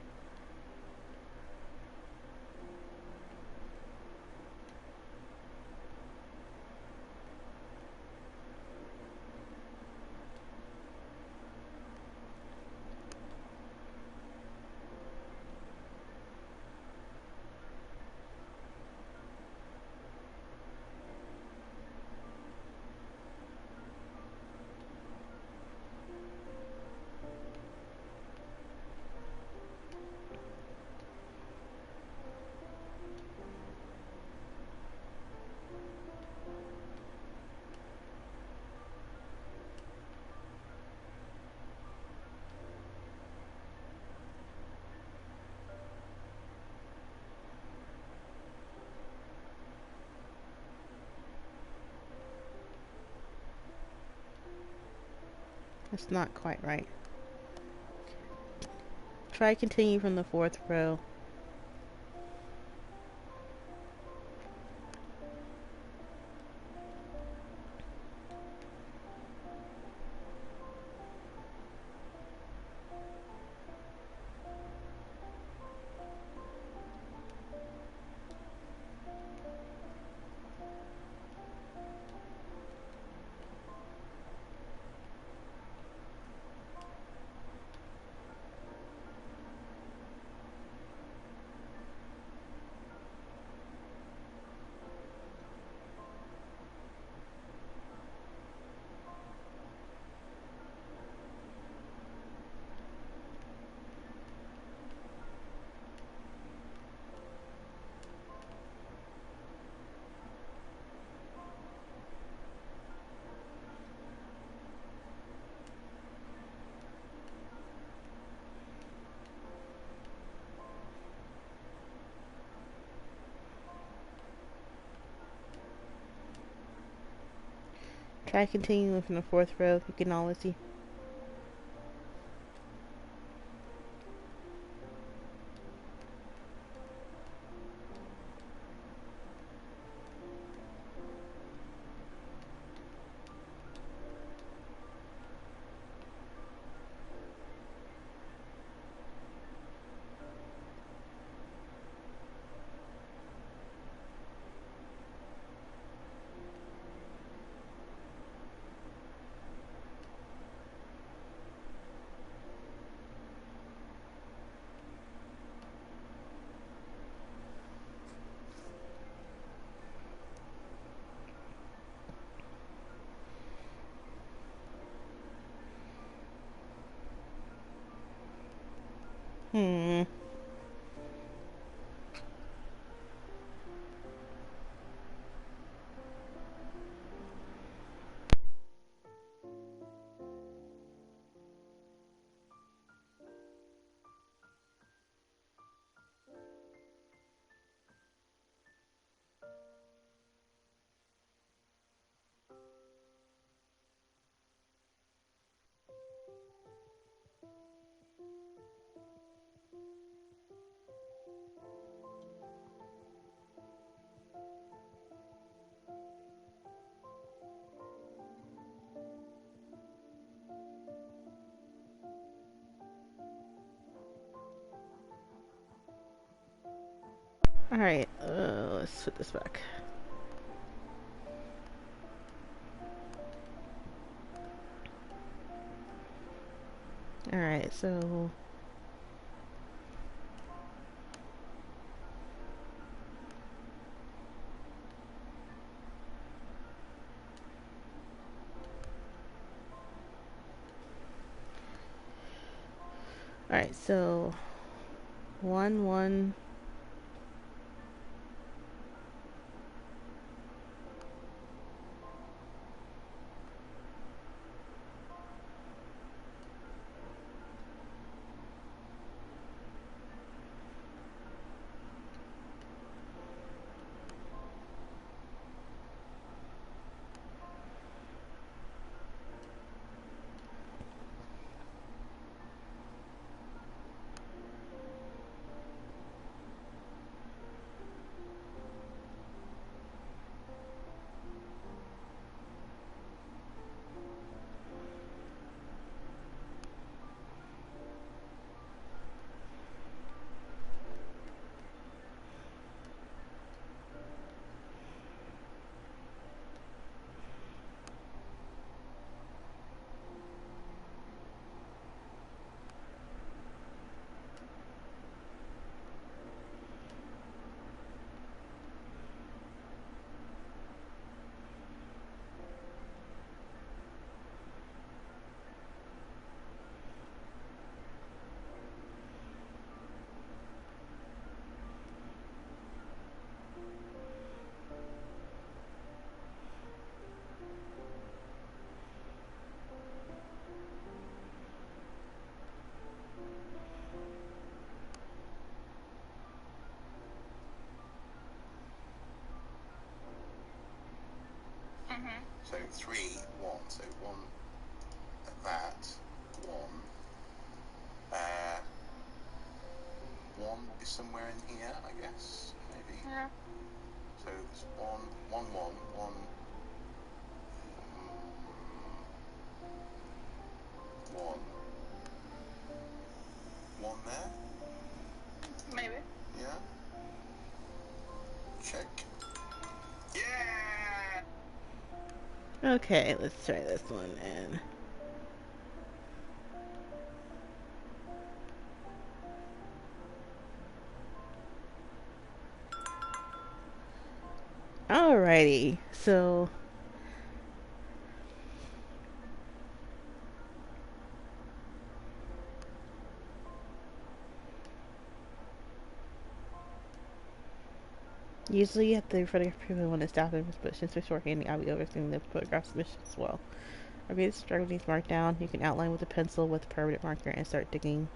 That's not quite right. Try continue from the 4th row. Try continuing from the 4th row. You can always see. Hmm. Alright, let's put this back. Alright, so Alright, so 1-1. So 3, 1. So 1 that, 1. 1 is somewhere in here, I guess, maybe. Yeah. So there's 1, 1, 1, 1. 1. 1 there? Maybe. Yeah. Check. Yeah! Okay, let's try this one and alrighty, so usually at the photograph people want to stop them, but since we're shorthanding, I'll be overseeing the photograph submission as well. Okay, this struggle needs marked down. You can outline with a pencil with a permanent marker and start digging.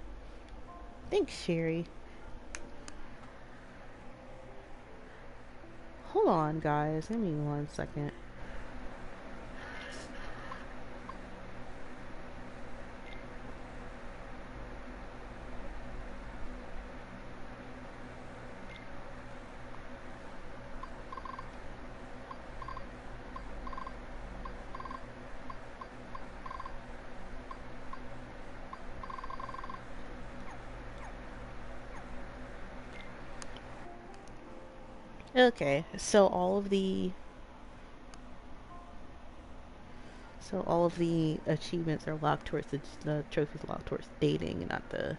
Thanks, Sherry. Hold on, guys. Give me 1 second. Okay, so all of the achievements are locked towards the trophies locked towards dating, not the.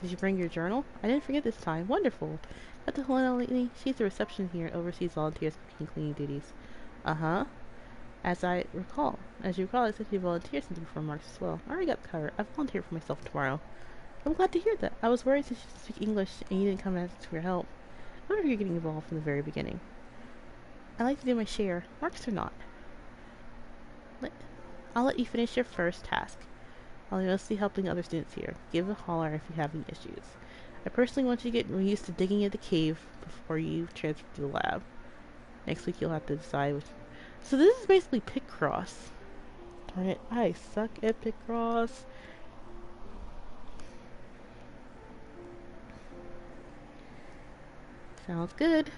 Did you bring your journal? I didn't forget this time. Wonderful. Got the Helena lately? She's the reception here and oversees volunteers' cooking and cleaning duties. Uh-huh. As you recall, I sent you volunteers since before March as well. I already got the cover. I volunteer for myself tomorrow. I'm glad to hear that. I was worried since you speak English and you didn't come ask for help. I wonder if you're getting involved from the very beginning. I like to do my share, marks or not. I'll let you finish your first task. I'll be mostly helping other students here. Give a holler if you have any issues. I personally want you to get used to digging in the cave before you transfer to the lab. Next week you'll have to decide which. So this is basically Picross. Darn it, I suck at Picross. Sounds good.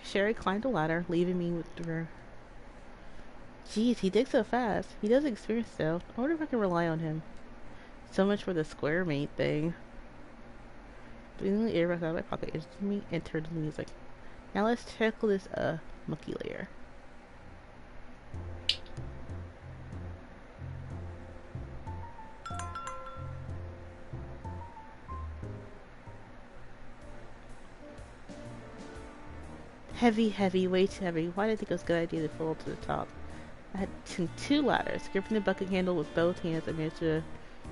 Sherry climbed the ladder, leaving me with her. Geez, he digs so fast. He does experience though. I wonder if I can rely on him. So much for the square mate thing. Breathing the air out of my pocket into me and turned to the music. Now let's tackle this monkey layer. Heavy, heavy, way too heavy. Why did I think it was a good idea to fill up to the top? I had two ladders. Gripping the bucket handle with both hands, I managed to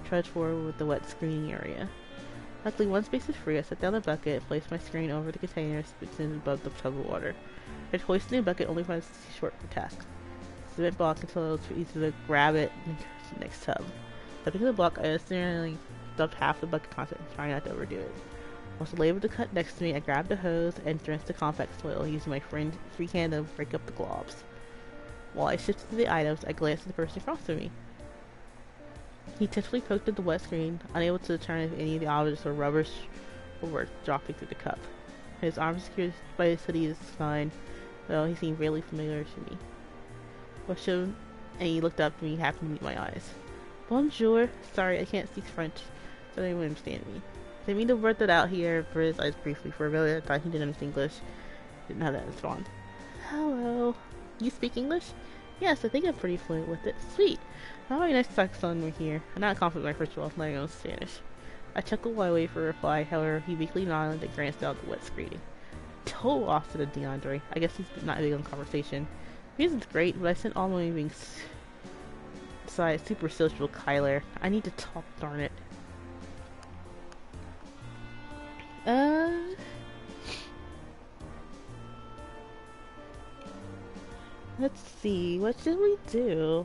trudge forward with the wet screening area. Luckily, one space was free. I set down the bucket and placed my screen over the container suspended above the tub of water. I hoisted the bucket only when I was short for task. Cement block until it was easy to grab it and the next tub. Stepping to the block, I accidentally dumped half the bucket content, trying not to overdo it. Once the label to cut next to me, I grabbed a hose and drenched the compact soil, using my free hand to break up the globs. While I shifted to the items, I glanced at the person across from me. He typically poked at the wet screen, unable to determine if any of the objects or rubbish were dropping through the cup. His arm secured by his hoodie is fine, though he seemed really familiar to me. And he looked up at me, happy to meet my eyes. Bonjour. Sorry, I can't speak French, so they won't understand me. I didn't mean to word that out here for his eyes briefly. For a minute, I thought he didn't understand English. Didn't know how to respond. Hello. You speak English? Yes, I think I'm pretty fluent with it. Sweet. How very nice to talk to someone here. I'm not confident in my French well, letting alone Spanish. I chuckled while I waited for a reply. However, he weakly nodded and glanced out the wet screening. Toe off to the DeAndre. I guess he's not big on conversation. Music's great, but I sent all my being super social Kyler. I need to talk, darn it. Let's see, what should we do?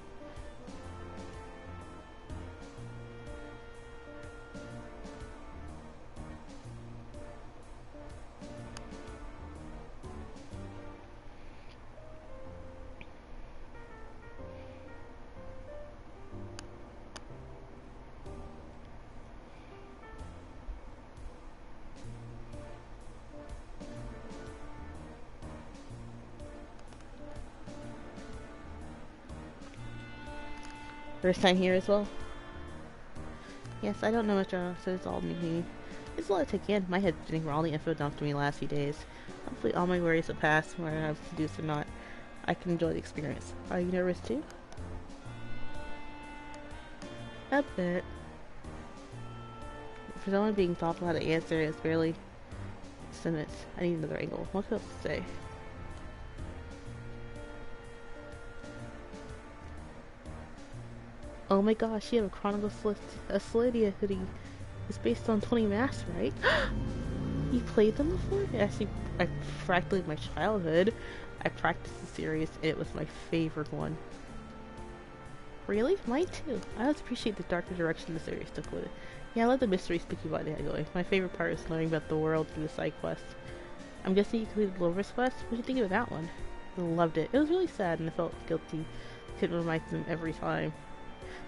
First time here as well? Yes, I don't know much so it's all me. It's a lot to take in. My head's spinning for all the info dumped to me the last few days. Hopefully all my worries will pass, whether I have seduced or not. I can enjoy the experience. Are you nervous too? A bit. For someone being thoughtful how to answer is barely sentence. I need another angle. What else to say? Oh my gosh, you have a Chronicle Sladia hoodie. It's based on 20 Masks, right? You played them before? Actually, practically my childhood. I practiced the series, and it was my favorite one. Really? Mine too. I always appreciate the darker direction the series took with it. Yeah, I love the mystery spooky vibe they had going. My favorite part is learning about the world through the side quests. I'm guessing you completed Lover's Quest? What did you think of that one? I loved it. It was really sad, and I felt guilty. Couldn't remind them every time.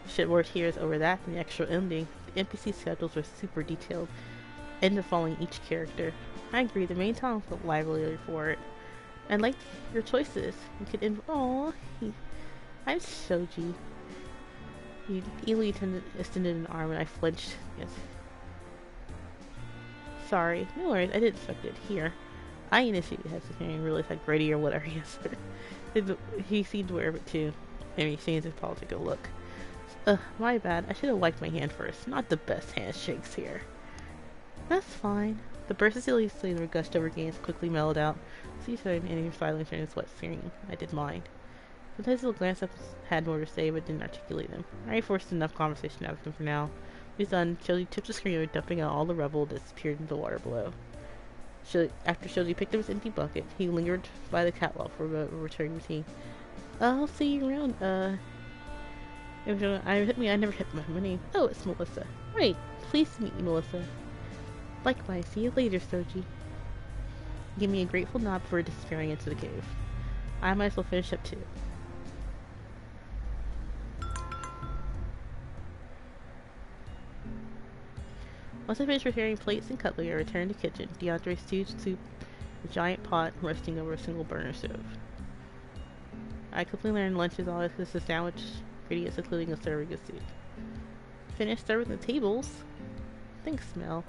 Shed more tears over that than the actual ending. The NPC schedules were super detailed, end of following each character. I agree, the main town felt livelier for it. And liked your choices. You could I'm Shoji. You easily extended an arm and I flinched. Yes. Sorry, no worries, I didn't expect it. Here. I initiated hesitating and realized how gritty or whatever he is. He seemed aware of it too. And he changed his political look. My bad. I should have wiped my hand first. Not the best handshakes here. That's fine. The burst of silly flavor gushed over Gaines quickly mellowed out. See and in silence during his wet screen. I did mind. Sometimes he'll glance up had more to say but didn't articulate them. I forced enough conversation out of him for now. He's done. Shoji tipped the screen over, dumping out all the rubble that disappeared into the water below. After Shoji picked up his empty bucket, he lingered by the catwalk for a return routine. I'll see you around, I never hit my name. Oh, it's Melissa. Right. Pleased to meet you, Melissa. Likewise. See you later, Soji. Give me a grateful nod before disappearing into the cave. I might as well finish up too. Once I finished preparing plates and cutlery, I returned to the kitchen. DeAndre stewed soup, a giant pot roasting over a single burner stove. I quickly learned lunch is always just a sandwich. Ingredients including a serving of soup. Finished serving the tables? Thanks, Mel.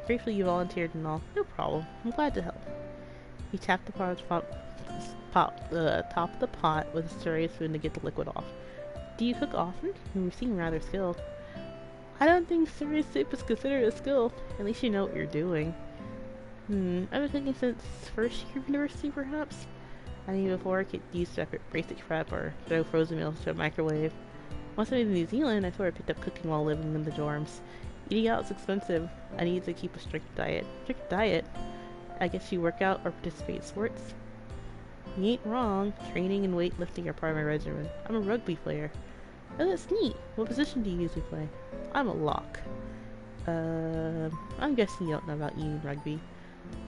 Gratefully you volunteered and all. No problem. I'm glad to help. He tapped the top of the pot with a stirring spoon to get the liquid off. Do you cook often? You seem rather skilled. I don't think stirring soup is considered a skill. At least you know what you're doing. I've been thinking since first year of university, perhaps. I mean, before I could use separate basic prep or throw frozen meals into a microwave. Once I moved to New Zealand, I sort of picked up cooking while living in the dorms. Eating out is expensive. I needed to keep a strict diet. Strict diet? I guess you work out or participate in sports? You ain't wrong. Training and weightlifting are part of my regimen. I'm a rugby player. Oh, that's neat. What position do you usually play? I'm a lock. I'm guessing you don't know about union rugby.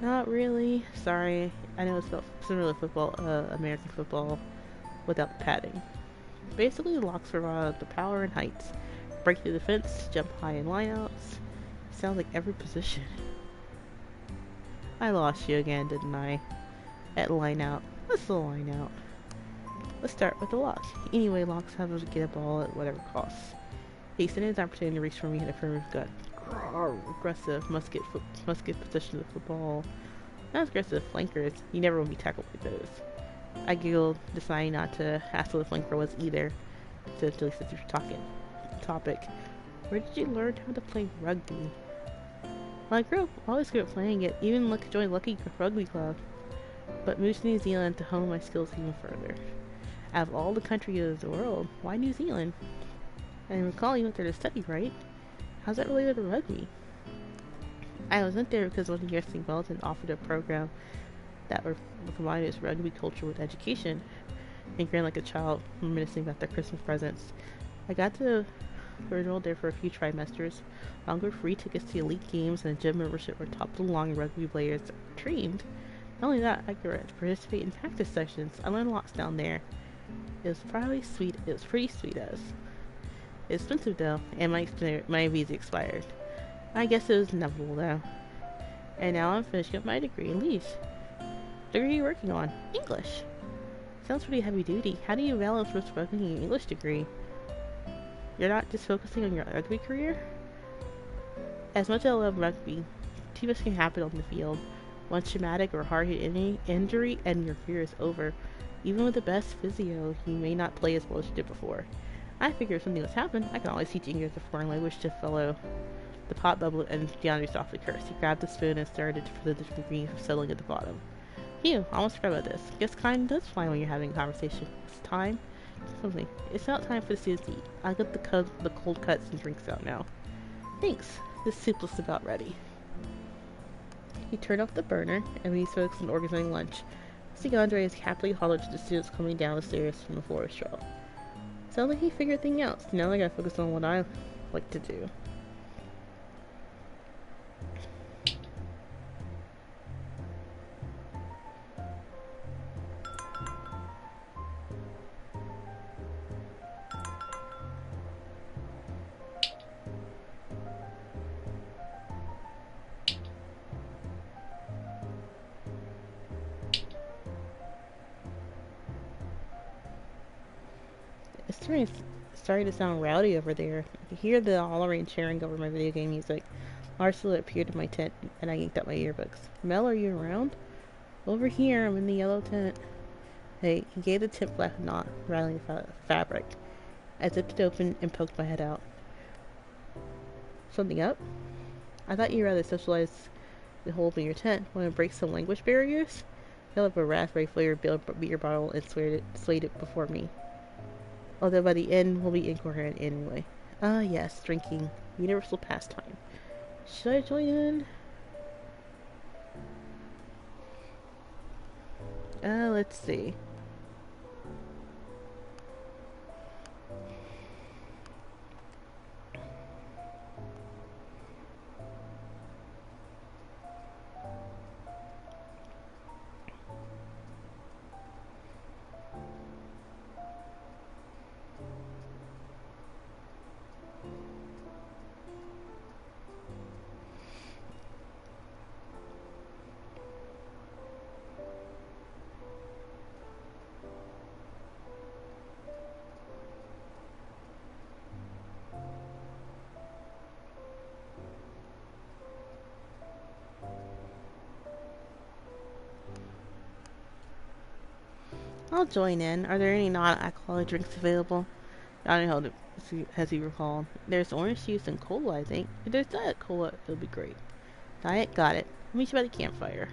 Not really. Sorry. I know it's about similar to football, American football, without the padding. Basically, locks provide the power and heights. Break through the fence, jump high in lineouts. Sounds like every position. I lost you again, didn't I? At lineout. What's the lineout? Let's start with the lock. Anyway, locks have to get a ball at whatever costs. He extended his opportunity to reach for me and affirmative gut. Aggressive, musket position of the football. Not aggressive flankers. You never want to be tackled by those. I giggled, deciding not to ask what a flanker was either. So until he said you were talking. Topic. Where did you learn how to play rugby? Well, I always grew up playing it, even joined Lucky Rugby Club. But moved to New Zealand to hone my skills even further. Out of all the countries of the world, why New Zealand? And recall you went there to study, right? How's that related to rugby? I went there because one of the University of Wellington offered a program that were combined its rugby culture with education, and grin like a child reminiscing about their Christmas presents. I got to enroll there for a few trimesters, along with free tickets to elite games and a gym membership where top-of-the-line rugby players are trained. Not only that, I could participate in practice sessions. I learned lots down there. It was pretty sweet as. It's expensive though, and my visa expired. I guess it was inevitable though. And now I'm finishing up my degree in Leeds. Degree are you working on? English. Sounds pretty heavy duty. How do you balance with working an English degree? You're not just focusing on your rugby career? As much as I love rugby, too much can happen on the field. One traumatic or hard-hit injury and your career is over. Even with the best physio, you may not play as well as you did before. I figure if something was happened, I can always teach English as a foreign language to fellow. The pot bubbled and DeAndre softly cursed. He grabbed the spoon and started for the degree settling at the bottom. Phew, almost forgot about this. Guess kind does fly when you're having a conversation. It's time. Something. It's not time for the students to eat. I'll get the cold cuts and drinks out now. Thanks. This soup looks about ready. He turned off the burner, and we focused on organizing lunch. DeAndre has happily hollered to the students coming down the stairs from the forest trail. Sounds like he figured things out, so now I gotta focus on what I like to do. It's starting to sound rowdy over there. I can hear the hollering cheering over my video game music. Marcella appeared in my tent, and I yanked out my earbuds. Mel, are you around? Over here, I'm in the yellow tent. Hey, he gave the tent flap a knot, rattling the fabric. I zipped it open and poked my head out. Something up? I thought you'd rather socialize the whole of your tent. Want to break some language barriers? Filled up a raspberry-flavored beer bottle and swayed it before me. Although by the end, we'll be incoherent anyway. Ah, yes, drinking. Universal pastime. Should I join in? Let's see. I'll join in. Are there any non-alcoholic drinks available? I don't know as you recall. There's orange juice and cola, I think. If there's diet cola, it'll be great. Diet? Got it. meet you by the campfire.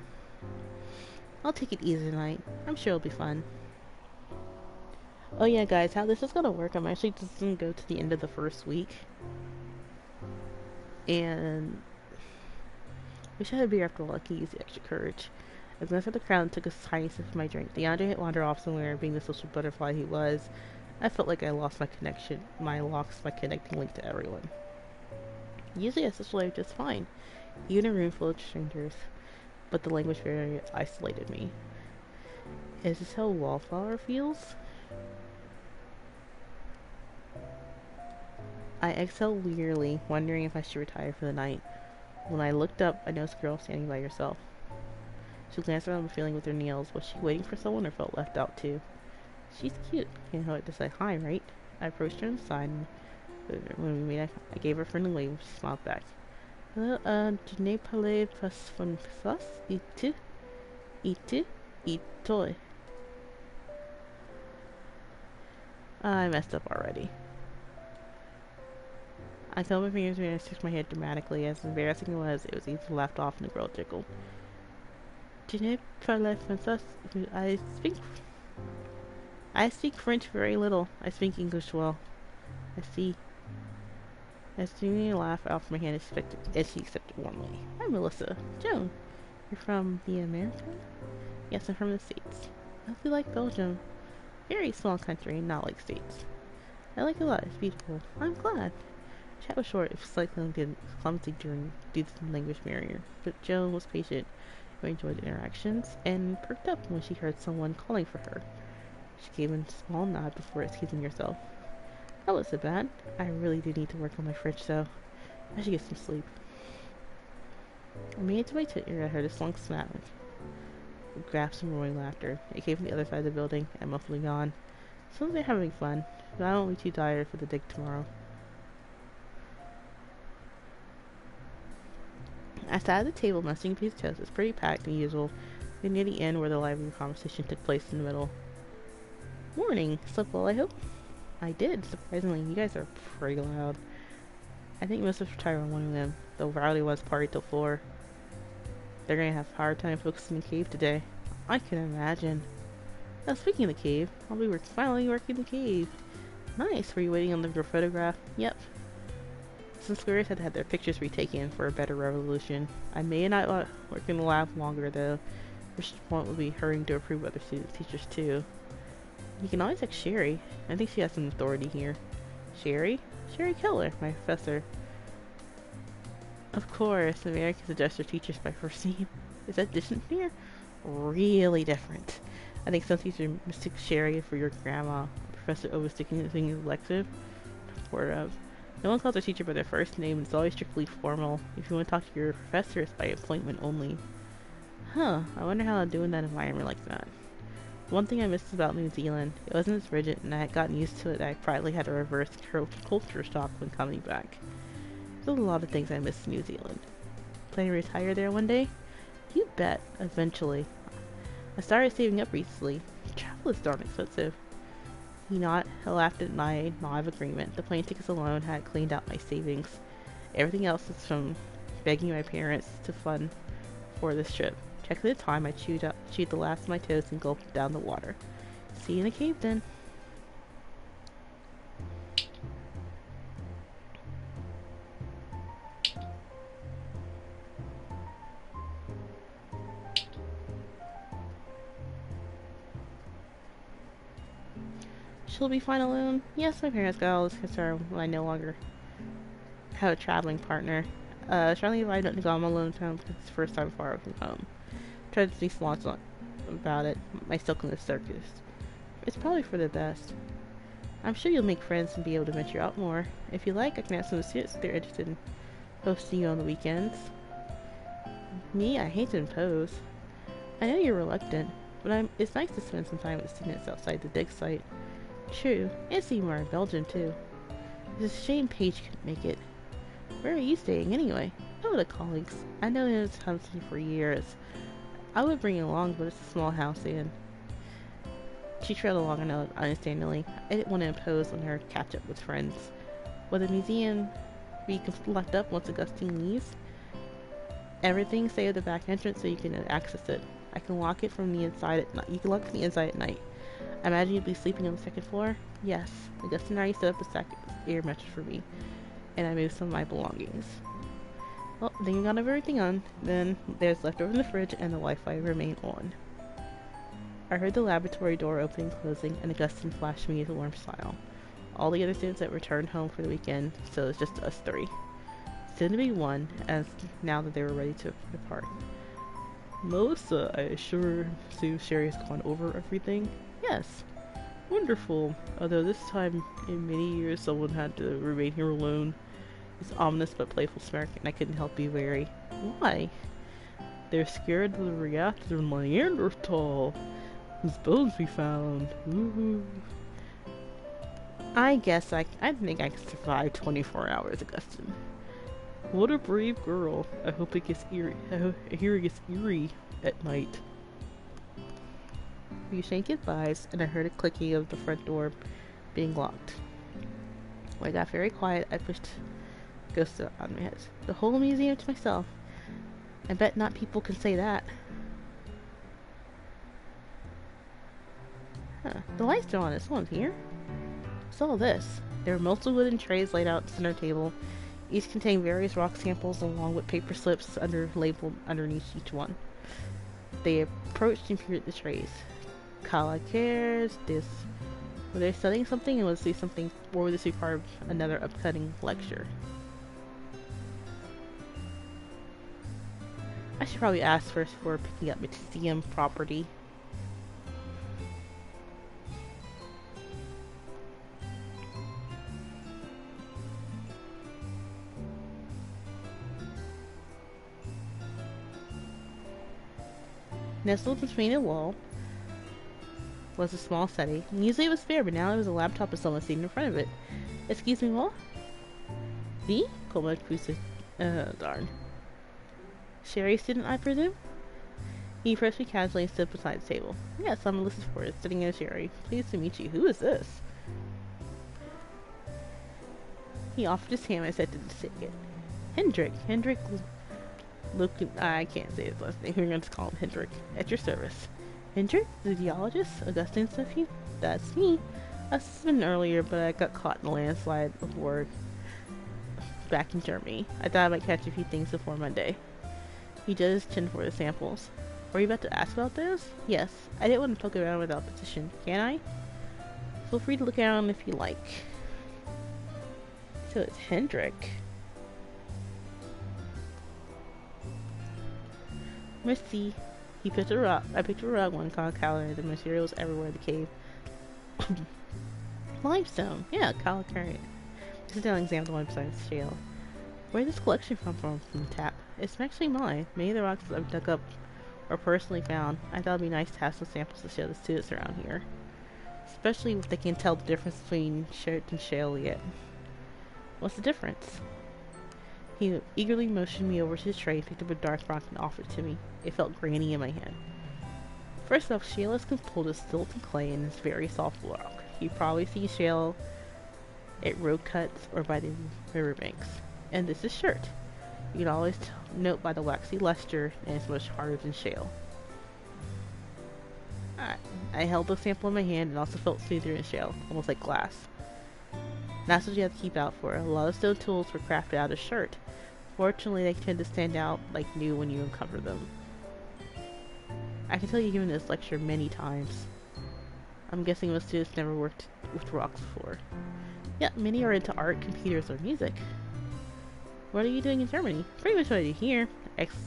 I'll take it easy tonight. I'm sure it'll be fun. Oh yeah, guys, how this is gonna work, I'm actually just gonna go to the end of the first week. And wish I had a beer after Lucky used the extra courage. I glanced at the crowd and took a tiny sip of my drink. DeAndre had wandered off somewhere, being the social butterfly he was. I felt like I lost my connecting link to everyone. Usually I socialize just fine, even in a room full of strangers, but the language barrier isolated me. Is this how Wallflower feels? I exhaled wearily, wondering if I should retire for the night. When I looked up, I noticed a girl standing by herself. She glanced around, feeling with her nails. Was she waiting for someone or felt left out too? She's cute. Can't help to say hi, right? I approached her on the side, and when we met, I gave her a friendly wave. She smiled back. Hello, je n'ai pas pas von face, itu, itoi. I messed up already. I felt my fingers and shook my head dramatically. As embarrassing as it was easy to laugh off, and the girl giggled. Je n'ai pas français. I speak French very little. I speak English well. I see. As Jimmy laughed out from my hand as she accepted warmly. I'm Melissa. Joan. You're from the America? Yes, I'm from the States. I hope you like Belgium. Very small country, not like States. I like it a lot. It's beautiful. I'm glad. Chat was short, if slightly clumsy due to the language barrier, but Joan was patient and enjoyed the interactions, and perked up when she heard someone calling for her. She gave a small nod before excusing herself. That wasn't bad. I really do need to work on my French, though. I should get some sleep. I made it to my tent area. I heard a slunk snap, gasp and roaring laughter. It came from the other side of the building, and muffled gone. Sounds like they're having fun, but I won't be too tired for the dig tomorrow. I sat at the table, munching a piece of toast. It's pretty packed as usual, and near the end where the lively conversation took place in the middle. Morning. Slept well, I hope? I did, surprisingly. You guys are pretty loud. I think most of us retired on one of them, though Riley was partied till 4. They're gonna have a hard time focusing in the cave today. I can imagine. Now, speaking of the cave, I'll be finally working the cave. Nice. Were you waiting on your photograph? Yep. Some squares had to have their pictures retaken for a better resolution. I may not work in the lab longer, though. First point will be hurrying to approve other students, teachers, too. You can always ask Sherry. I think she has some authority here. Sherry? Sherry Keller, my professor. Of course, Americans address their teachers by first name. Is that distant here? Really different. I think some teachers mistook Sherry for your grandma. Professor oversticking the thing is elective. No one calls their teacher by their first name, and it's always strictly formal. If you want to talk to your professor, it's by appointment only. Huh, I wonder how I'd do in that environment like that. One thing I missed about New Zealand, it wasn't as rigid, and I had gotten used to it that I probably had to reverse culture shock when coming back. There's a lot of things I missed in New Zealand. Plan to retire there one day? You bet, eventually. I started saving up recently. Travel is darn expensive. He laughed at my nod of agreement. The plane tickets alone had cleaned out my savings. Everything else is from begging my parents to fund for this trip. Checking the time, I chewed the last of my toast and gulped down the water. See you in the cave then. She'll be fine alone? Yes, my parents got all this concern when I no longer have a traveling partner. Charlie invited me to go on my alone time because it's the first time far from home. Tried to be smart about it, my silk in the circus. It's probably for the best. I'm sure you'll make friends and be able to venture out more. If you like, I can ask some students if they're interested in hosting you on the weekends. Me, I hate to impose. I know you're reluctant, but it's nice to spend some time with the students outside the dig site. True, and see more in Belgium too. It's a shame Paige couldn't make it. Where are you staying anyway? Oh, the colleagues. I know him as Humphrey for years. I would bring you along, but it's a small house and she trailed along understandingly. I didn't want to impose on her catch up with friends. Will the museum be locked up once Augustine leaves? Everything stay at the back entrance so you can access it. I can lock it from the inside at night. You can lock it from the inside at night. I imagine you'd be sleeping on the second floor? Yes. Augustine already set up a second air mattress for me, and I moved some of my belongings. Well, then you got everything on. Then there's leftover in the fridge, and the Wi-Fi remained on. I heard the laboratory door opening and closing, and Augustine flashed me his warm smile. All the other students had returned home for the weekend, so it's just us three. Soon to be one, as now that they were ready to depart. Melissa, I sure see Sherry has gone over everything. Yes. Wonderful. Although this time in many years someone had to remain here alone. His ominous but playful smirk, and I couldn't help be wary. Why? They're scared of the reactor Neanderthal, whose bones we found. Ooh. I guess I think I could survive 24 hours, Augustine. What a brave girl. I hope it gets eerie. I hear it gets eerie at night. We exchanged goodbyes, and I heard a clicking of the front door being locked. When I got very quiet, I pushed Ghost on my head. The whole museum to myself. I bet not people can say that. Huh. The lights are on. Is someone here? What's all this? There were multiple wooden trays laid out at the center table. Each contained various rock samples along with paper slips labeled underneath each one. They approached and peered at the trays. Kala cares this. Were they studying something, and was this something, or would this be part of another upcoming lecture? I should probably ask first before picking up museum property. Nestled between a wall was a small study. Usually it was fair, but now it was a laptop with someone sitting in front of it. Excuse me, what? Me? Coleman boosted. Darn. Sherry student, I presume? He approached me casually and stood beside the table. Yes, I'm Melissa's Ford, sitting in Sherry. Pleased to meet you. Who is this? He offered his hand and I said to shake it. Hendrik. Hendrik I can't say his last name. We're going to call him Hendrik. At your service. Hendrik, the geologist? Augustine's nephew? That's me. I was been earlier, but I got caught in a landslide before back in Germany. I thought I might catch a few things before Monday. He did his chin for the samples. Were you about to ask about those? Yes. I didn't want to poke around without petition. Can I? Feel free to look around if you like. So it's Hendrik. Mercy. He picked a rock. I picked a rock one calculated. The materials everywhere in the cave. Limestone. Yeah, calculated. This is an example of the one besides shale. Where did this collection come from the tap? It's actually mine. Many of the rocks I've dug up or personally found. I thought it'd be nice to have some samples to show the students around here. Especially if they can tell the difference between chert and shale yet. What's the difference? He eagerly motioned me over to the tray, picked up a dark rock and offered it to me. It felt grainy in my hand. First off, shale is composed of silt and clay and is very soft rock. You've probably seen shale at road cuts or by the riverbanks. And this is chert. You can always note by the waxy luster, and it's much harder than shale. I held the sample in my hand and also felt smoother than shale, almost like glass. That's what you have to keep out for. A lot of stone tools were crafted out of chert. Fortunately, they tend to stand out like new when you uncover them. I can tell you've given this lecture many times. I'm guessing most students never worked with rocks before. Yeah, many are into art, computers, or music. What are you doing in Germany? Pretty much what I do here.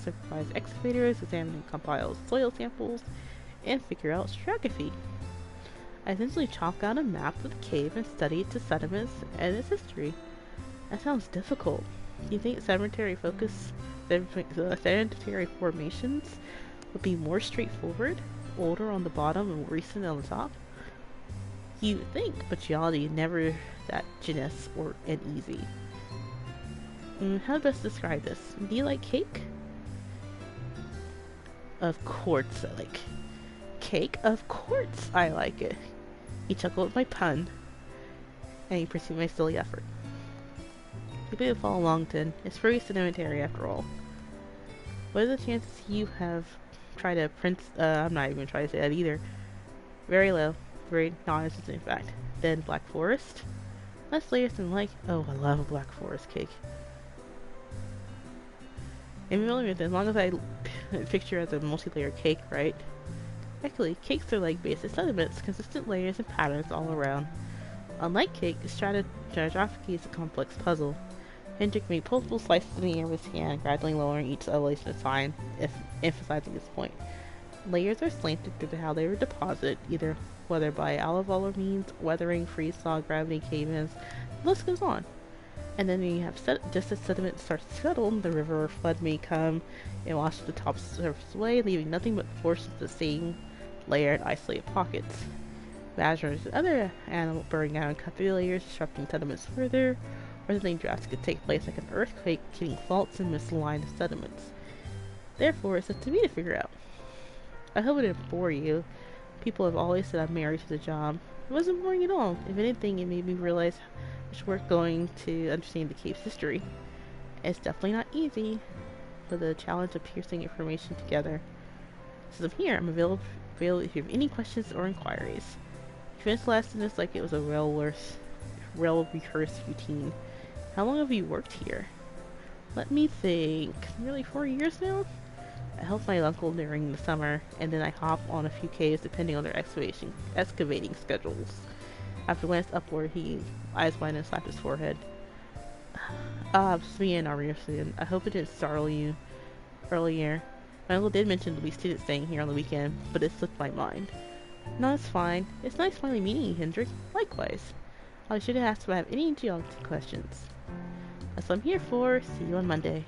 Supervise excavators, examine and compile soil samples, and figure out stratigraphy. I essentially chalk out a map of the cave and study its sediments and its history. That sounds difficult. Do you think sedimentary formations would be more straightforward, older on the bottom and more recent on the top? You would think, but geology is never that genus and easy. How to best describe this? Do you like cake? Of course I like cake. Of course I like it. He chuckled at my pun, and he pursued my silly effort. You better follow along, Tin. It's pretty sedimentary after all. What are the chances you have tried to print? I'm not even trying to say that either. Very low. Very non-existent, in fact. Then Black Forest. Less layers than like. Oh, I love a Black Forest cake. And really, as long as I picture it as a multi-layer cake, right? Actually, cakes are like basic sediments, consistent layers and patterns all around. Unlike cake, stratigraphy is a complex puzzle. Hendrik made multiple slices in the air with his hand, gradually lowering each elevation at a time, emphasizing his point. Layers are slanted due to how they were deposited, either whether by olive means, weathering, freeze-thaw, gravity, cave-ins, the list goes on. And then you have just as sediment starts to settle, the river or flood may come and wash the top surface away, leaving nothing but portions of the same layered, isolated pockets. Badgers and other animals burrowing out and cut through the layers, disrupting sediments further, or something drastic could take place like an earthquake, hitting faults and misaligned sediments. Therefore, it's up to me to figure out. I hope it didn't bore you. People have always said I'm married to the job. It wasn't boring at all. If anything, it made me realize how much work going to understand the cave's history. It's definitely not easy, but the challenge of piecing information together. Since I'm here, I'm available if you have any questions or inquiries. You finished the last sentence like it was a rehearsed routine. How long have you worked here? Let me think. Nearly 4 years now? I helped my uncle during the summer, and then I hop on a few caves depending on their excavating schedules. After glanced upward, he eyes wide and slapped his forehead. Just me and Arius. I hope it didn't startle you earlier. My uncle did mention to be students staying here on the weekend, but it slipped my mind. No, it's fine. It's nice finally meeting you, Hendrik. Likewise. I should have asked if I have any geology questions. That's what I'm here for. See you on Monday.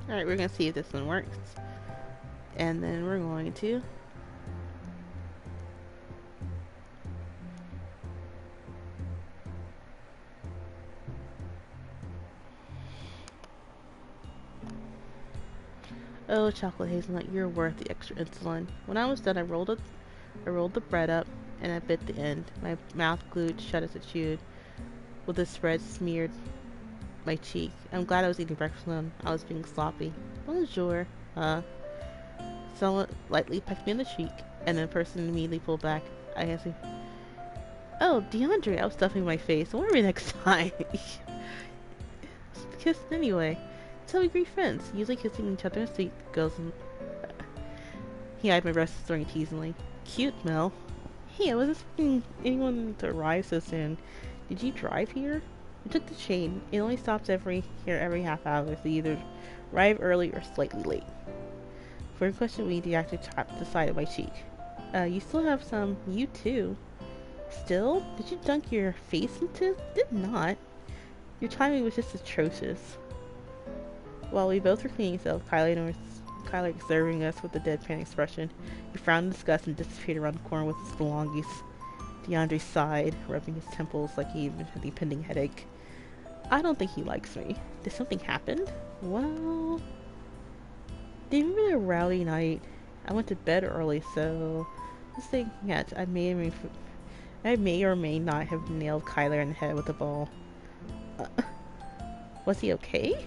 Alright, we're going to see if this one works. And then we're going to... Oh, chocolate hazelnut, you're worth the extra insulin. When I was done, I rolled the bread up, and I bit the end. My mouth glued shut as it chewed, with the spread smeared my cheek. I'm glad I was eating breakfast alone. I was being sloppy. Bonjour. Someone lightly pecked me in the cheek, and the person immediately pulled back. I answered, "Oh, DeAndre, I was stuffing my face. Don't worry next time." Kissed anyway. So we greet friends, usually kissing each other in the street. Goes and... He eyed my breast, throwing teasingly. Cute, Mel. Hey, I wasn't expecting anyone to arrive so soon. Did you drive here? I took the train. It only stops every half hour, so you either arrive early or slightly late. For a question, we actually tapped the side of my cheek. You still have some. You too. Still? Did you dunk your face into? Did not. Your timing was just atrocious. While we both were cleaning cells, Kyler observing us with a deadpan expression. He frowned in disgust and disappeared around the corner with his belongings. DeAndre sighed, rubbing his temples like he even had the impending headache. I don't think he likes me. Did something happen? Well, do you remember the rowdy night? I went to bed early, so I was thinking that I may or may not have nailed Kyler in the head with a ball. Was he okay?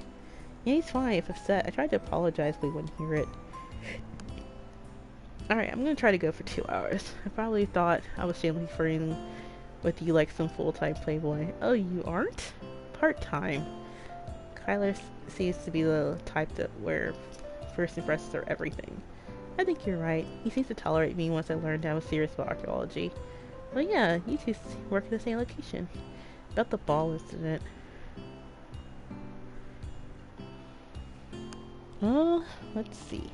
Yeah, he's fine if upset. I tried to apologize, but he wouldn't hear it. Alright, I'm gonna try to go for 2 hours. I probably thought I was shamelessly flirting with you like some full-time playboy. Oh, you aren't? Part-time. Kyler seems to be the type that where first impressions are everything. I think you're right. He seems to tolerate me once I learned I was serious about archaeology. Well, yeah, you two work at the same location. About the ball incident. Well, let's see.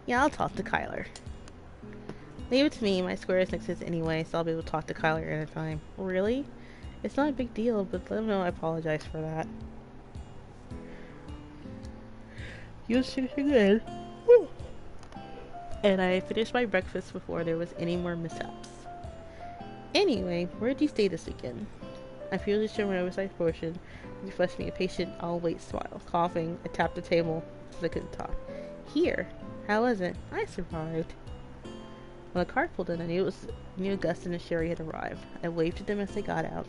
Yeah, I'll talk to Kyler. Leave it to me, my square isn't exist anyway, so I'll be able to talk to Kyler anytime. Really? It's not a big deal, but let him know I apologize for that. You should good. And I finished my breakfast before there was any more mishaps. Anyway, where did you stay this weekend? I feel show my oversized portion, which flushed me a patient, I'll wait smile. Coughing, I tapped the table because I couldn't talk. Here. How was it? I survived. When the car pulled in, I knew Augustin and Sherry had arrived. I waved to them as they got out.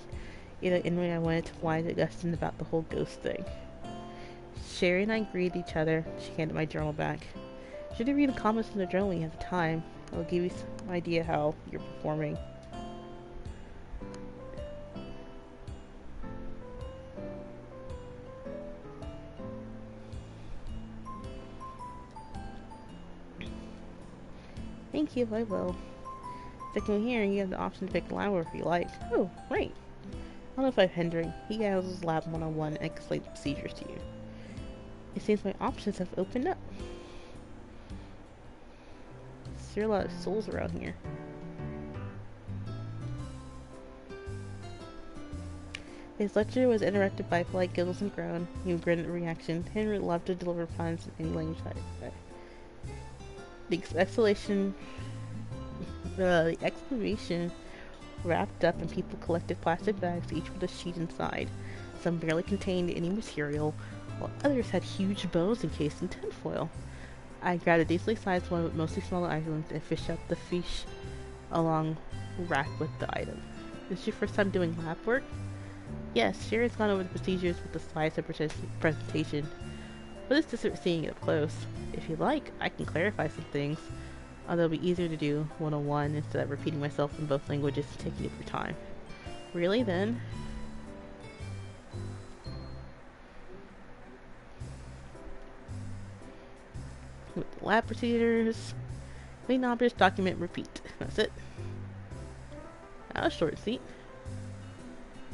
Anyway, I wanted to whine to Augustin about the whole ghost thing. Sherry and I greeted each other. She handed my journal back. Should have read the comments in the journal when you have the time. It'll give you some idea how you're performing. Thank you, I will. Sticking here, you have the option to pick the lab if you like. Oh, great. I don't know if I'm hindering. He has lab 101 and explain the procedures to you. It seems my options have opened up. There are a lot of souls around here. His lecture was interrupted by polite giggles and groan. He grinned at reaction. Henry loved to deliver puns in any language that The exclamation wrapped up and people collected plastic bags, each with a sheet inside. Some barely contained any material, while others had huge bows encased in tinfoil. I grabbed a decently sized one with mostly smaller items and fished out the fiche along rack with the item. This is your first time doing lab work? Yes, Sherry's gone over the procedures with the slides of presentation, but it's just seeing it up close. If you like, I can clarify some things, although it'll be easier to do 101 instead of repeating myself in both languages and taking up your time. Really, then? With the lab procedures, clean objects, document, repeat. That's it. That was short and sweet.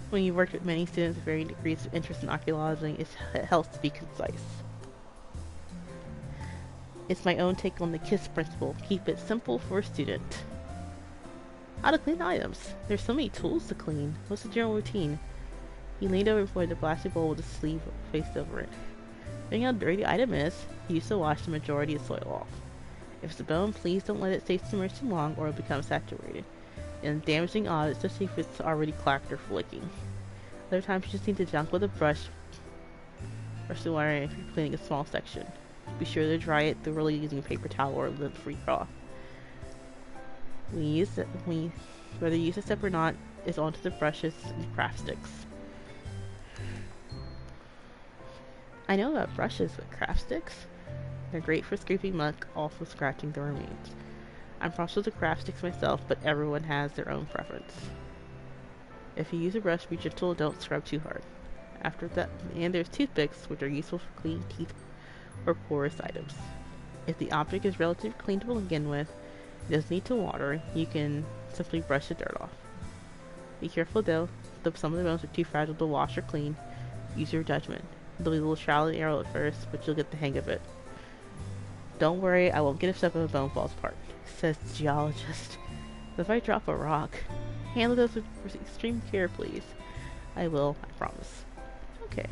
When you've worked with many students with varying degrees of interest in archaeology, it helps to be concise. It's my own take on the KISS principle. Keep it simple for a student. How to clean items. There's so many tools to clean. What's the general routine? He leaned over before the plastic bowl with a sleeve faced over it. Depending on how dirty the item is, he used to wash the majority of soil off. If it's a bone, please don't let it stay submerged too long or it'll become saturated. And damaging odds, especially if it's already cracked or flaking. Other times you just need to jump with a brush the wire if you're cleaning a small section. Be sure to dry it thoroughly using a paper towel or a lint-free cloth. Whether you use a step or not is onto the brushes and craft sticks. I know about brushes, but craft sticks? They're great for scraping muck off with scratching the remains. I'm partial to craft sticks myself, but everyone has their own preference. If you use a brush, be gentle and don't scrub too hard. After that, and there's toothpicks, which are useful for cleaning teeth or porous items. If the object is relatively clean to begin with, it doesn't need to water, you can simply brush the dirt off. Be careful though, some of the bones are too fragile to wash or clean. Use your judgment. There'll be a little trial and error at first, but you'll get the hang of it. Don't worry, I won't get upset if a bone falls apart, says the geologist. If I drop a rock, handle this with extreme care, please. I will, I promise. Okay.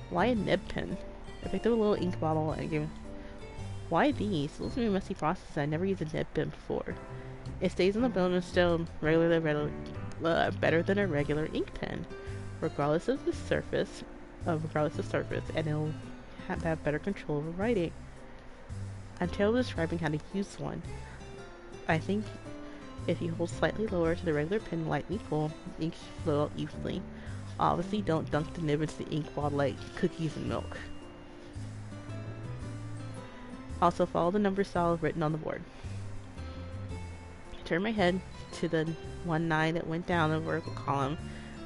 Why a nib pen? I picked up a little ink bottle and gave. Why these? It looks like a messy process. I never used a nib pen before. It stays on the bone and stone better than a regular ink pen, regardless of surface, and it'll have better control over writing. I'm terrible at describing how to use one. I think if you hold slightly lower to the regular pen, lightly pull, ink should flow out evenly. Obviously, don't dunk the nib into the ink bottle like cookies and milk. Also, follow the number style written on the board. Turn my head to the 1 9 that went down the vertical column.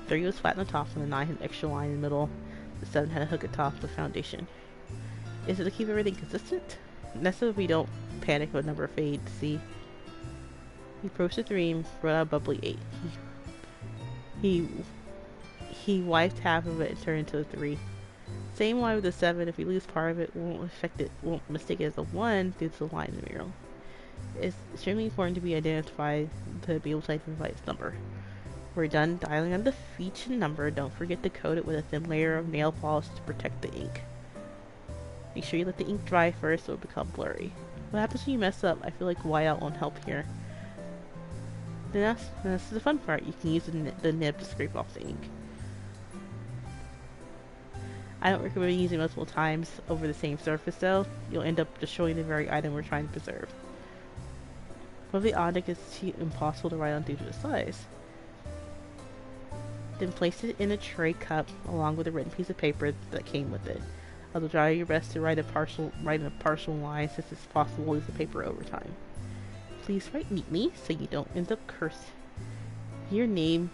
3 was flat on the top, and the 9 had an extra line in the middle. The 7 had a hook at top of the foundation. Is it to keep everything consistent? That's so we don't panic when a number fades, see? He approached the 3 and brought out a bubbly 8. He wiped half of it and turned into a 3. Same line with the 7. If you lose part of it, won't mistake it as a 1 due to the line in the mural. It's extremely important to be identified to be able to identify its number. We're done dialing on the feature number. Don't forget to coat it with a thin layer of nail polish to protect the ink. Make sure you let the ink dry first so it'll become blurry. What happens when you mess up? I feel like whiteout won't help here. Then that's the fun part. You can use the nib to scrape off the ink. I don't recommend using multiple times over the same surface though. You'll end up destroying the very item we're trying to preserve. But the object is too impossible to write on due to the size. Then place it in a tray cup along with a written piece of paper that came with it. Although try your best to write in a partial line since it's possible to lose the paper over time. Please write neatly so you don't end up cursing your name,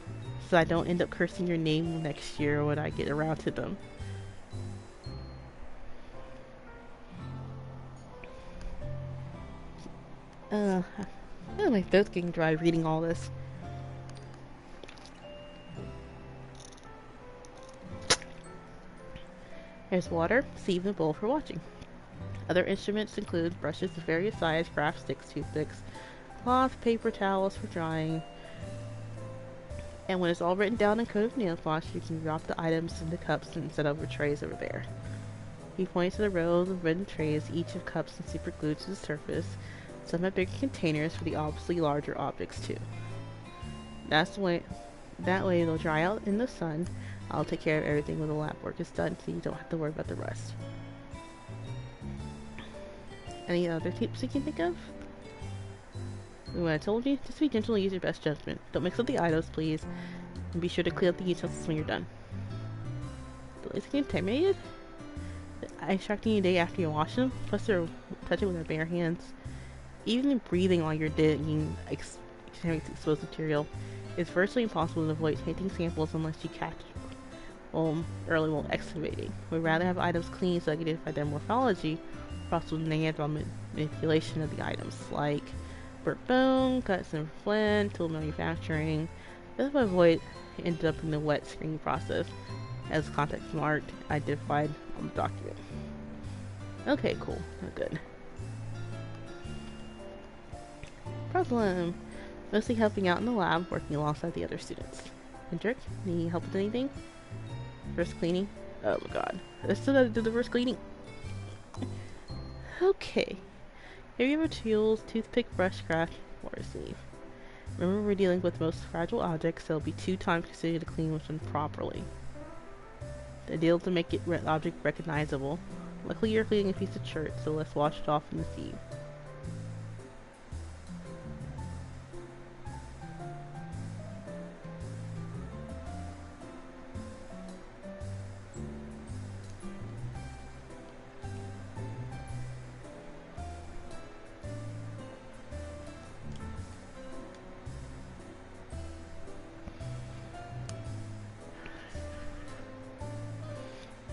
so I don't end up cursing your name next year when I get around to them. My throat's getting dry reading all this. Here's water, sieve, and bowl for watching. Other instruments include brushes of various sizes, craft sticks, toothpicks, cloth, paper towels for drying. And when it's all written down in coat of nail polish, you can drop the items into cups and set over trays over there. He points to the rows of written trays, each of cups and super glued to the surface. Some have bigger containers for the obviously larger objects too. That way they'll dry out in the sun. I'll take care of everything when the lab work is done so you don't have to worry about the rest. Any other tips you can think of? What I told you, just be gentle and use your best judgment. Don't mix up the items, please. And be sure to clean up the utensils when you're done. The laser game terminated? I extracting a day after you wash them, plus they're touching with our bare hands. Even breathing while you're digging exposed material is virtually impossible to avoid taking samples unless you catch early while excavating. We'd rather have items clean so I can identify their morphology, possible manual manipulation of the items, like burnt bone, cuts and flint, tool manufacturing. This will avoid ended up in the wet screening process, as context marked identified on the document. Okay, cool. Good. Problem. Mostly helping out in the lab, working alongside the other students. Hendrik, need help with anything? First cleaning? Oh my god. I still gotta do the first cleaning. Okay. Here you have your tools, toothpick, brush, craft, water sleeve. Remember we're dealing with most fragile objects, so it'll be 2 times considered to clean them properly. The deal to make it object recognizable. Luckily you're cleaning a piece of shirt, so let's wash it off in the sieve.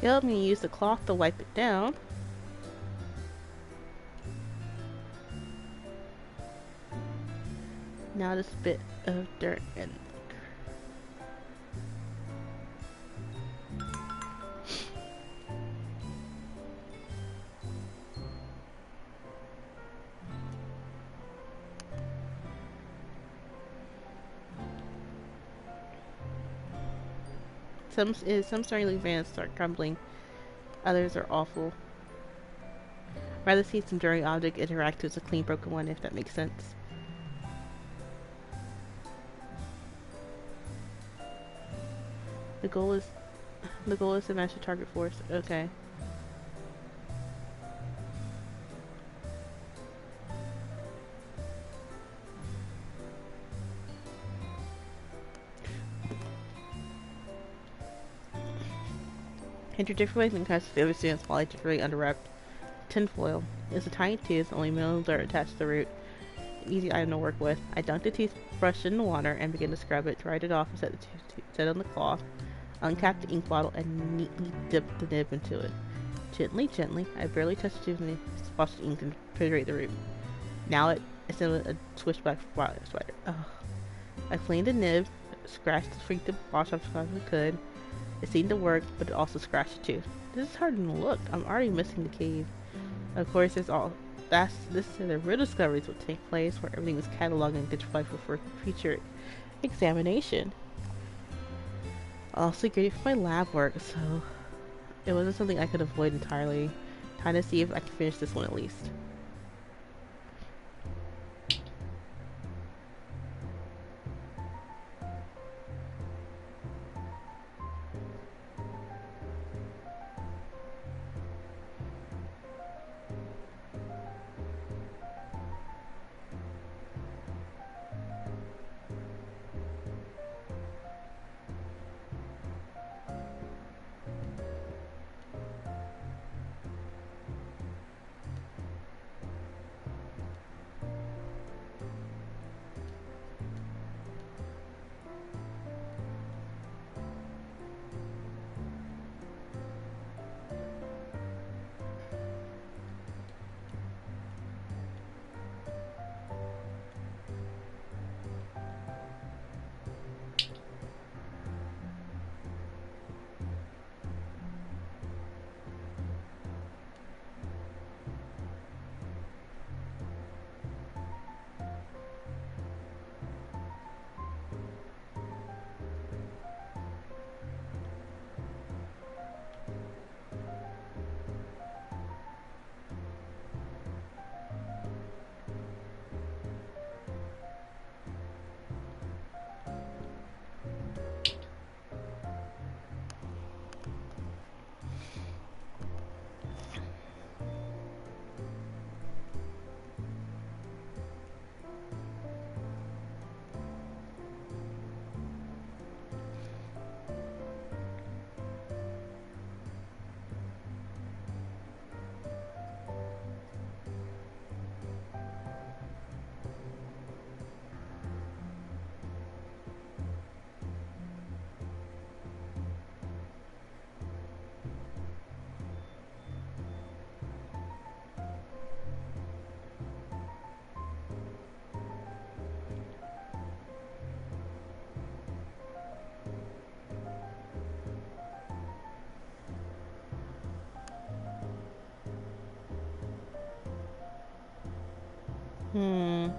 Yep, I'm going to use the cloth to wipe it down. Now this bit of dirt and Some starting advanced start crumbling. Others are awful. Rather see some dirty object interact with a clean broken one, if that makes sense. The goal is to match the target force. Okay. Enter different ways and kinds of the other students while I differently unwrapped. Tinfoil. It's a tiny tooth, only millions are attached to the root. An easy item to work with. I dunked the toothbrush in the water and began to scrub it, dried it off, and set it on the cloth. Uncapped the ink bottle and neatly dipped the nib into it. Gently, I barely touched the tube and splashed the ink and penetrated the root. Now it's in a switchback spider. Ugh. I cleaned the nib, scratched the freak to wash off as fast as I could. It seemed to work, but it also scratched the tooth. This is harder than it looked. I'm already missing the cave. Of course, this is where the real discoveries will take place, where everything is cataloged and identified for future examination. Also great for my lab work, so it wasn't something I could avoid entirely. Time to see if I can finish this one at least. Hmm.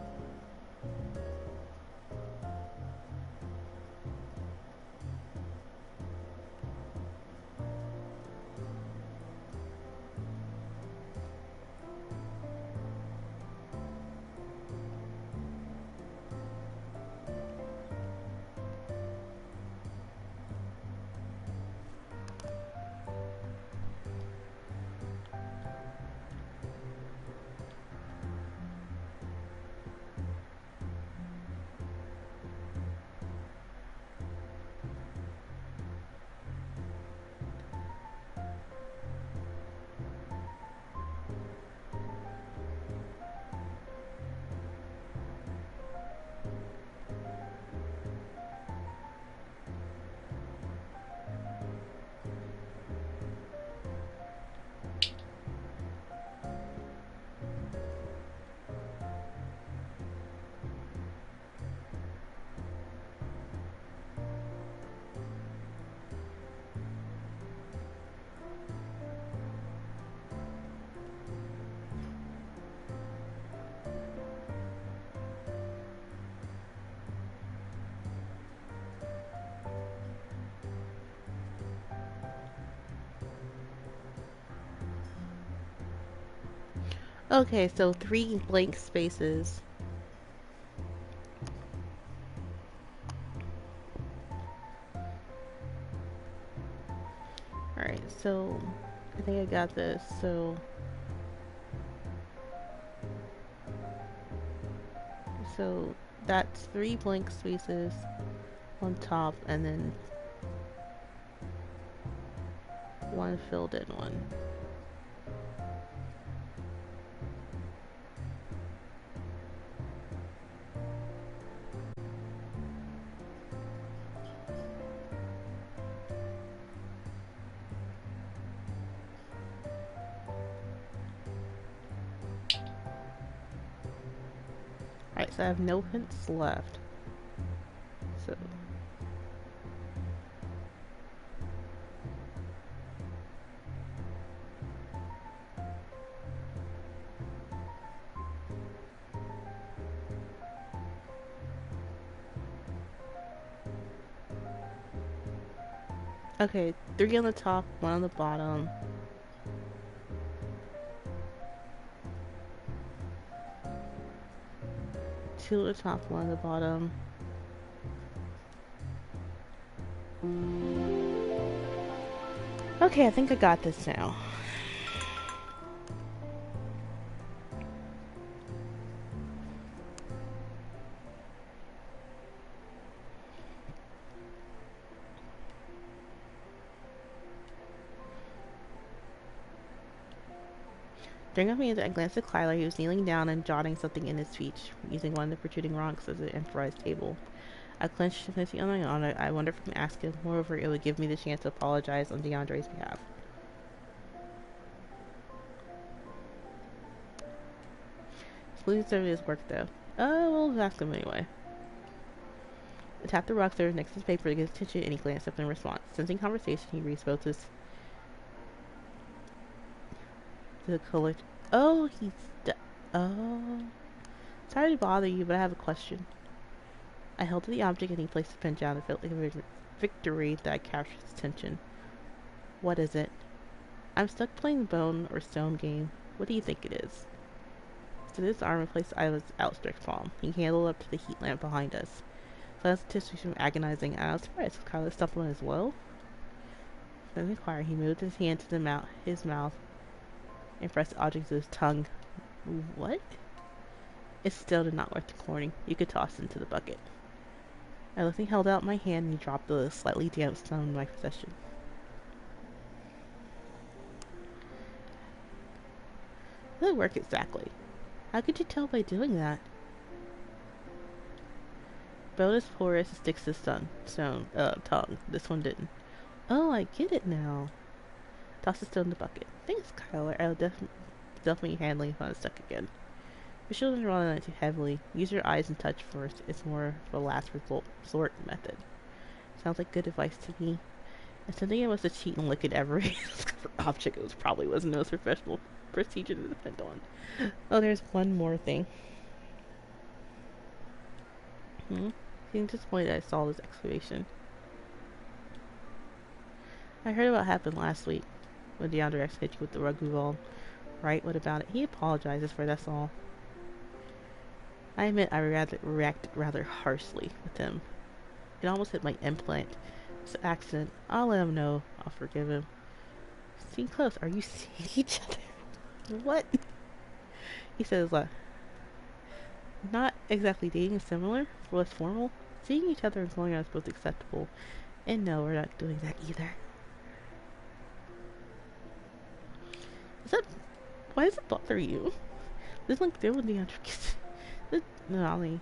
Okay, so 3 blank spaces. Alright, so I think I got this. So that's 3 blank spaces on top and then 1 filled in one. Alright, so I have no hints left. So okay, 3 on the top, 1 on the bottom. Two at the top, 1 on the bottom. Okay, I think I got this now. During a meeting, I glanced at Kyler. He was kneeling down and jotting something in his speech, using one of the protruding rocks as an improvised table. I clenched his on my honor. I wondered if I could ask him. Moreover, it would give me the chance to apologize on DeAndre's behalf. Smoothing some of his work, though. We'll ask him anyway. I tapped the rock there next to his paper to get his attention, and he glanced up in response. Sensing conversation, he re-spoke to the college. Oh, oh. Sorry to bother you, but I have a question. I held to the object, and he placed the pen down. It felt like a victory that I captured his attention. What is it? I'm stuck playing the bone or stone game. What do you think it is? To this arm replaced Isla's outstretched palm. He handled up to the heat lamp behind us. Silence tissues from agonizing. I was surprised. Was Kyler stumbling as well? From the choir, he moved his hand to his mouth, and pressed the object to his tongue. What? It still did not work the corning. You could toss it into the bucket. I looked and held out my hand, and he dropped the slightly damp stone in my possession. It didn't work exactly. How could you tell by doing that? Bone is porous and sticks to tongue. This one didn't. Oh, I get it now. Toss the stone in the bucket. Thanks, Kyler. I'll definitely handling if I'm stuck again. Your shoulders are rolling too heavily. Use your eyes and touch first. It's more of a last resort method. Sounds like good advice to me. And something I was to cheat and look at every object. It probably wasn't the most professional procedure to depend on. Oh, there's one more thing. Seemed disappointed I saw this excavation. I heard about what happened last week when DeAndre hit you with the rugby ball. Right? What about it? He apologizes for that's all. I admit I reacted rather harshly with him. It almost hit my implant. It's an accident. I'll let him know. I'll forgive him. See close. Are you seeing each other? What? He says, not exactly dating is similar, but less formal. Seeing each other and going out is both acceptable. And no, we're not doing that either. Why does it bother you? This is like there with DeAndre. No, I mean,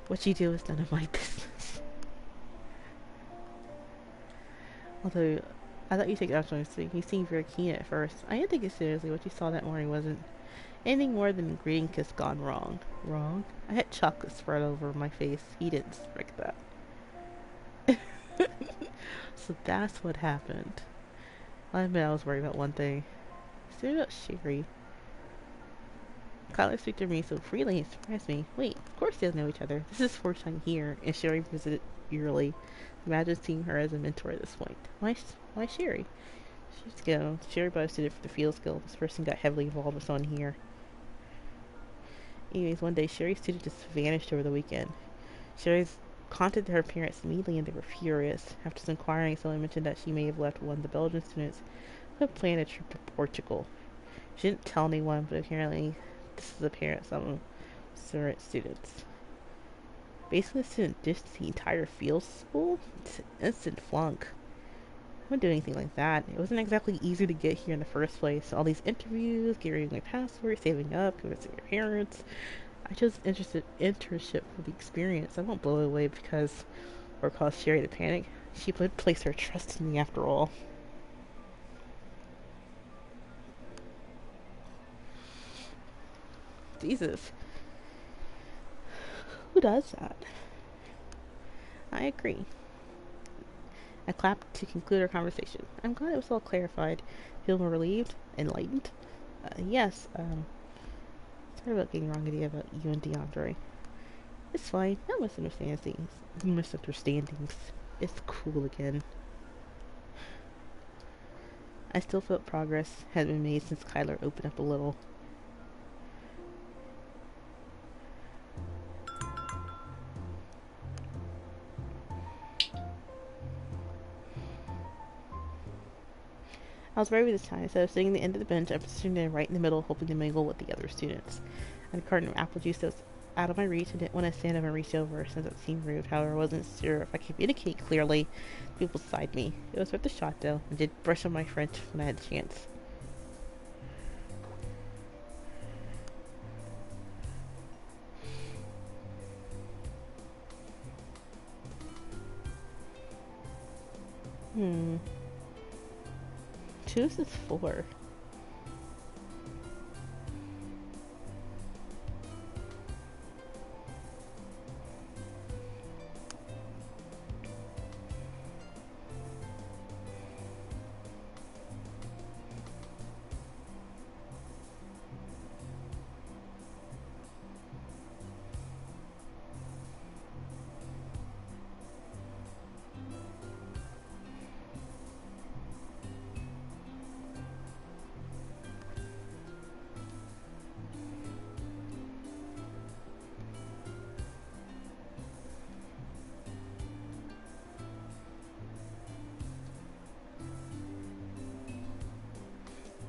what you do is none of my business. Although, I thought you take it out on his. You seemed very keen at first. I didn't take it seriously. What you saw that morning wasn't anything more than a greeting kiss gone wrong. Wrong? I had chocolate spread over my face. He didn't suspect that. So that's what happened. I admit I was worried about one thing. Say about Sherry. Kyler speak to me so freely and surprised me. Wait, of course they know each other. This is his first time here, and Sherry visited yearly. Imagine seeing her as a mentor at this point. Why Sherry? She's go. Sherry boasted it for the field skill. This person got heavily involved with someone here. Anyways, one day Sherry's student just vanished over the weekend. Sherry's contacted her parents immediately and they were furious. After some inquiring, someone mentioned that she may have left one of the Belgian students who had planned a trip to Portugal. She didn't tell anyone, but apparently this is apparent some current students. Basically, the student ditched the entire field school. It's an instant flunk. I wouldn't do anything like that. It wasn't exactly easy to get here in the first place. All these interviews, getting my passport, saving up, going to see your parents. I chose internship for the experience. I won't blow it away because or cause Sherry to panic. She would place her trust in me after all. Jesus. Who does that? I agree. I clapped to conclude our conversation. I'm glad it was all clarified. Feel more relieved? Enlightened? Yes, sorry about getting wrong idea about you and DeAndre. It's fine. No misunderstandings. Misunderstandings. It's cool again. I still felt progress had been made since Kyler opened up a little. I was ready this time, so sitting at the end of the bench, I positioned it right in the middle, hoping to mingle with the other students. I had a carton of apple juice that was out of my reach and didn't want to stand up and reach over since it seemed rude. However, I wasn't sure if I could communicate clearly to people beside me. It was worth a shot, though, and did brush on my French when I had the chance. Choose this for.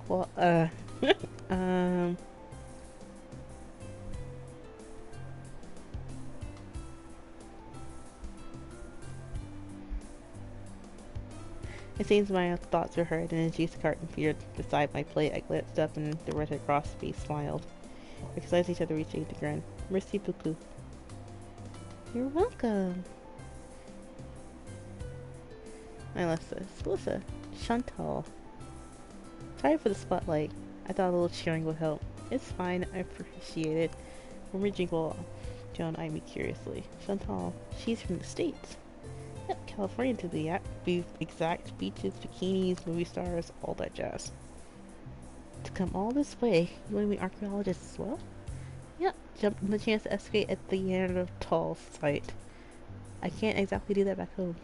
Well, um, it seems my thoughts were heard, and as juice carton appeared beside my plate, I glanced up, and the Red Cross face smiled. We excited each other, reaching to grin. Merci beaucoup. You're welcome. Melissa, Chantal. Sorry for the spotlight. I thought a little cheering would help. It's fine, I appreciate it. When we jingle, Joan eyed me curiously. Chantal, she's from the States. Yep, California to be exact. Beaches, bikinis, movie stars, all that jazz. To come all this way, you want to be archaeologists as well? Yep, jumped on the chance to excavate at the Neanderthal site. I can't exactly do that back home.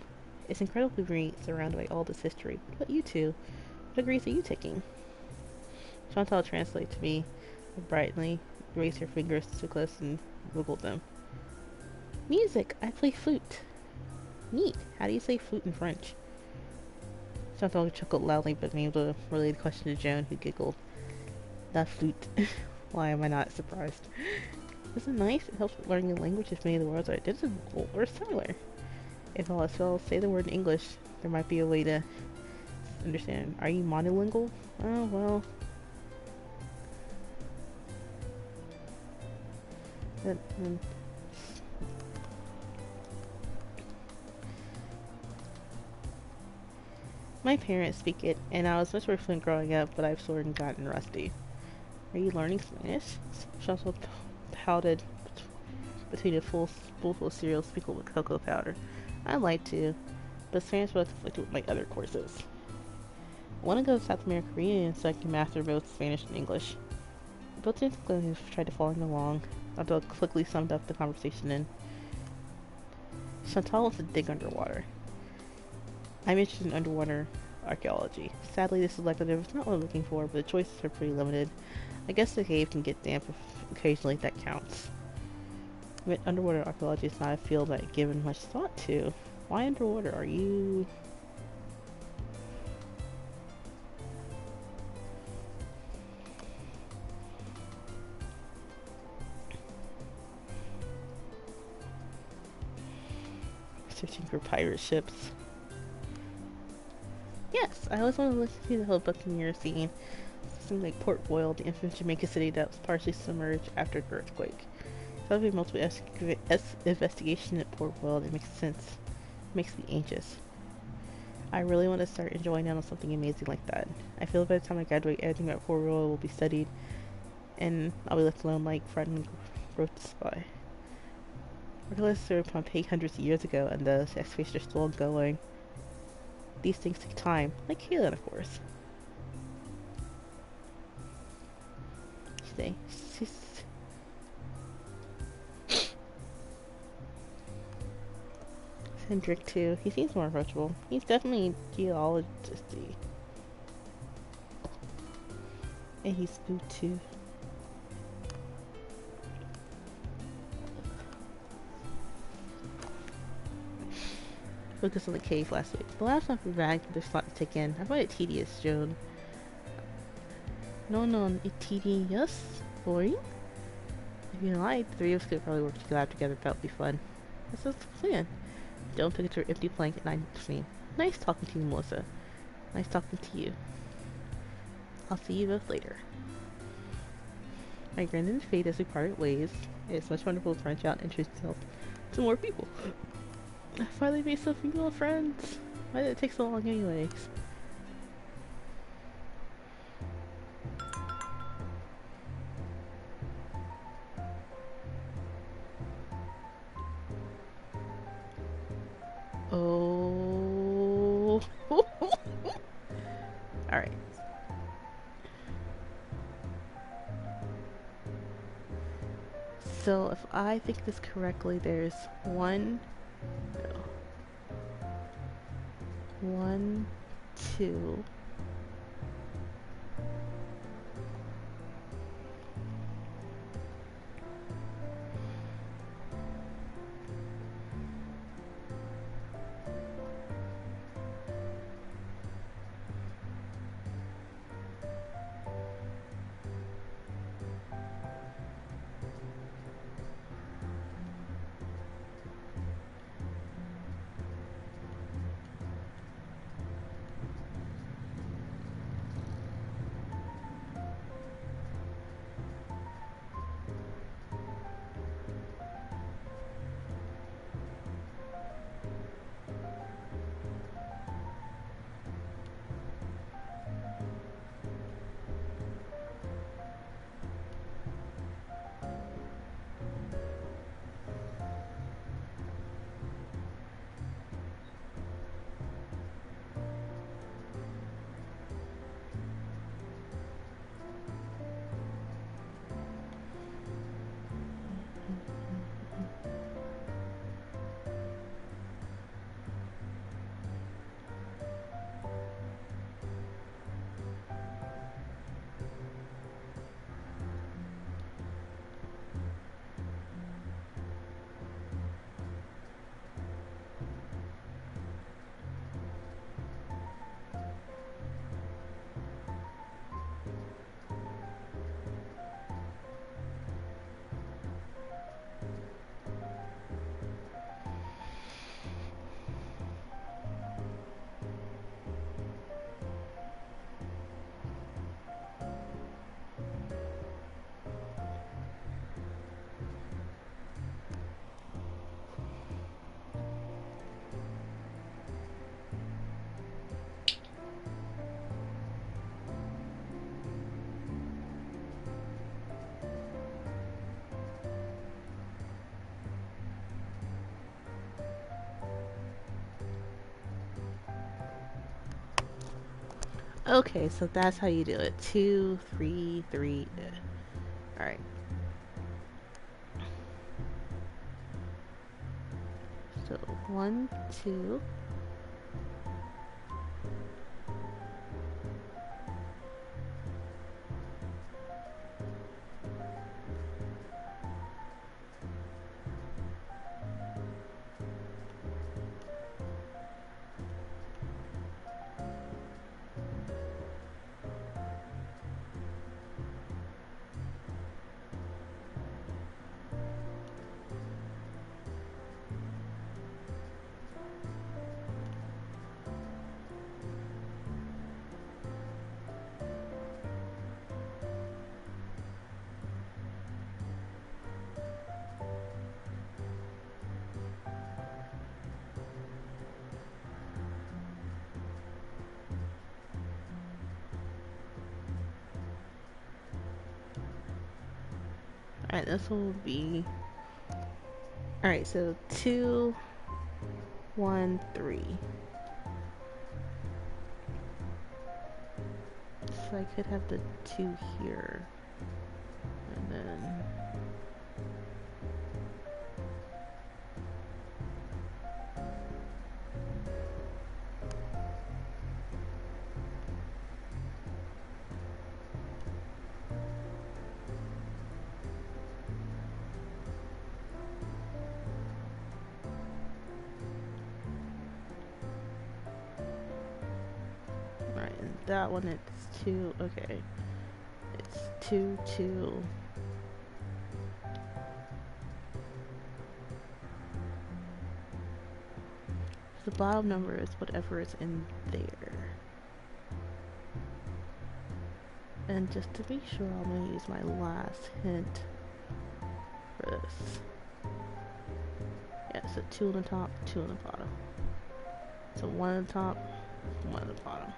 It's incredibly great, surrounded by all this history. What about you two? What degrees are you taking? Chantal translated to me brightly, raised her fingers too close and wiggled them. Music! I play flute. Neat. How do you say flute in French? Chantal chuckled loudly, but being able to relay the question to Joan, who giggled. La flute. Why am I not surprised? Isn't it nice? It helps with learning a language if many of the words are identical or similar. If all else fails, say the word in English. There might be a way to understand. Are you monolingual? Oh, well. My parents speak it, and I was much more fluent growing up, but I've sort of gotten rusty. Are you learning Spanish? Chantal pouted between a spoonful of cereal sprinkled with cocoa powder. I'd like to, but Spanish was conflicted with my other courses. I want to go to South America Korean so I can master both Spanish and English. Both gentlemen tried to follow along, although I quickly summed up the conversation in. Chantal wants to dig underwater. I'm interested in underwater archaeology. Sadly, this selective is not what I'm looking for, but the choices are pretty limited. I guess the cave can get damp if occasionally that counts. But underwater archaeology is not a field I've given much thought to. Why underwater? Are you... searching for pirate ships? Yes, I always wanted to listen to the whole Buccaneer scene. Something like Port Royal, the infamous Jamaica city that was partially submerged after an earthquake. So there'll be multiple investigation at Port Royal that makes sense. Makes me anxious. I really want to start enjoying out on something amazing like that. I feel by the time I graduate, everything about Port Royal will be studied, and I'll be left alone like Fred and wrote the spy. Regardless, were Pompeii hundreds of years ago, and the excavations are still ongoing. These things take time, like healing, of course. She's Hendrik too. He seems more approachable. He's definitely geologist-y. And he's good too. Focus on the cave last week. The last not bad, but there's a lot to take in. I find it tedious, Joan. No, tedious? Boring? If you like, the three of us could probably work together. That would be fun. That's just the plan. Don't pick at your empty plank at 9:15. Nice talking to you, Melissa. Nice talking to you. I'll see you both later. I grinned in fate as we parted ways. It's much wonderful to branch out and introduce yourself to more people. I finally made some female friends. Why did it take so long anyways? Oh. Alright. So if I think this correctly, there's one, 2. Okay, so that's how you do it. 2, 3, 3. Alright. So 1, 2. Alright, this will be... Alright, so 2, 1, 3. So I could have the 2 here. And then... Right, and that one it's 2, okay. It's 2, 2. The bottom number is whatever is in there. And just to be sure, I'm going to use my last hint for this. Yeah, so 2 on the top, 2 on the bottom. So 1 on the top, 1 on the bottom.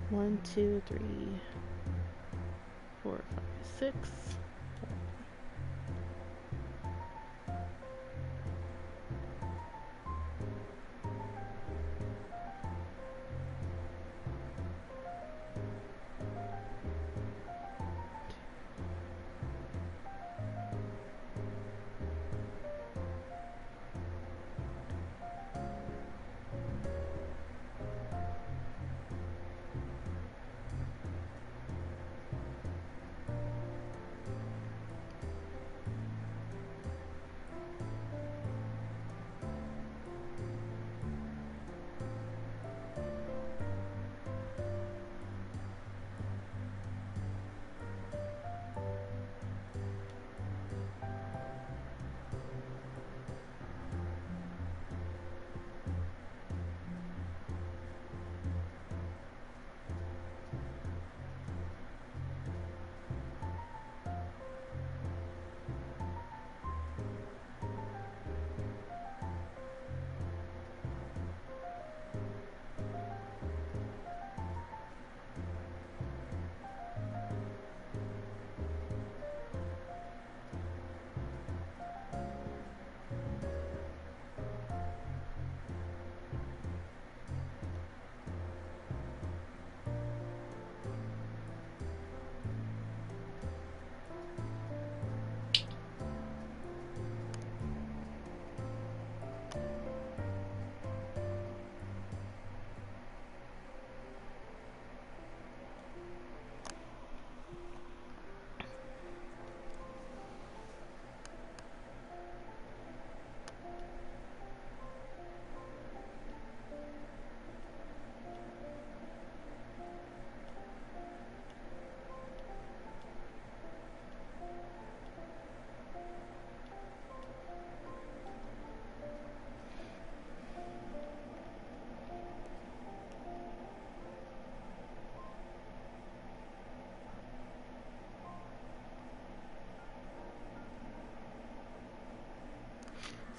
One, two, three, 4, 5, 6.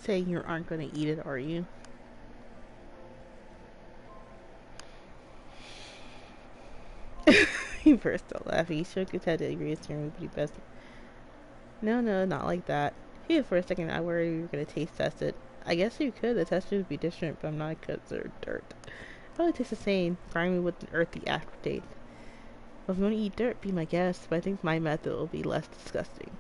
Saying you aren't going to eat it, are you? He burst out laughing. He shook his head to agree with him, but he best. No, no, not like that. He for a second I worried we were going to taste test it. I guess you could. The test would be different, but I'm not considered dirt. It probably tastes the same, grimy with an earthy aftertaste. Well, if you want to eat dirt, be my guest, but I think my method will be less disgusting.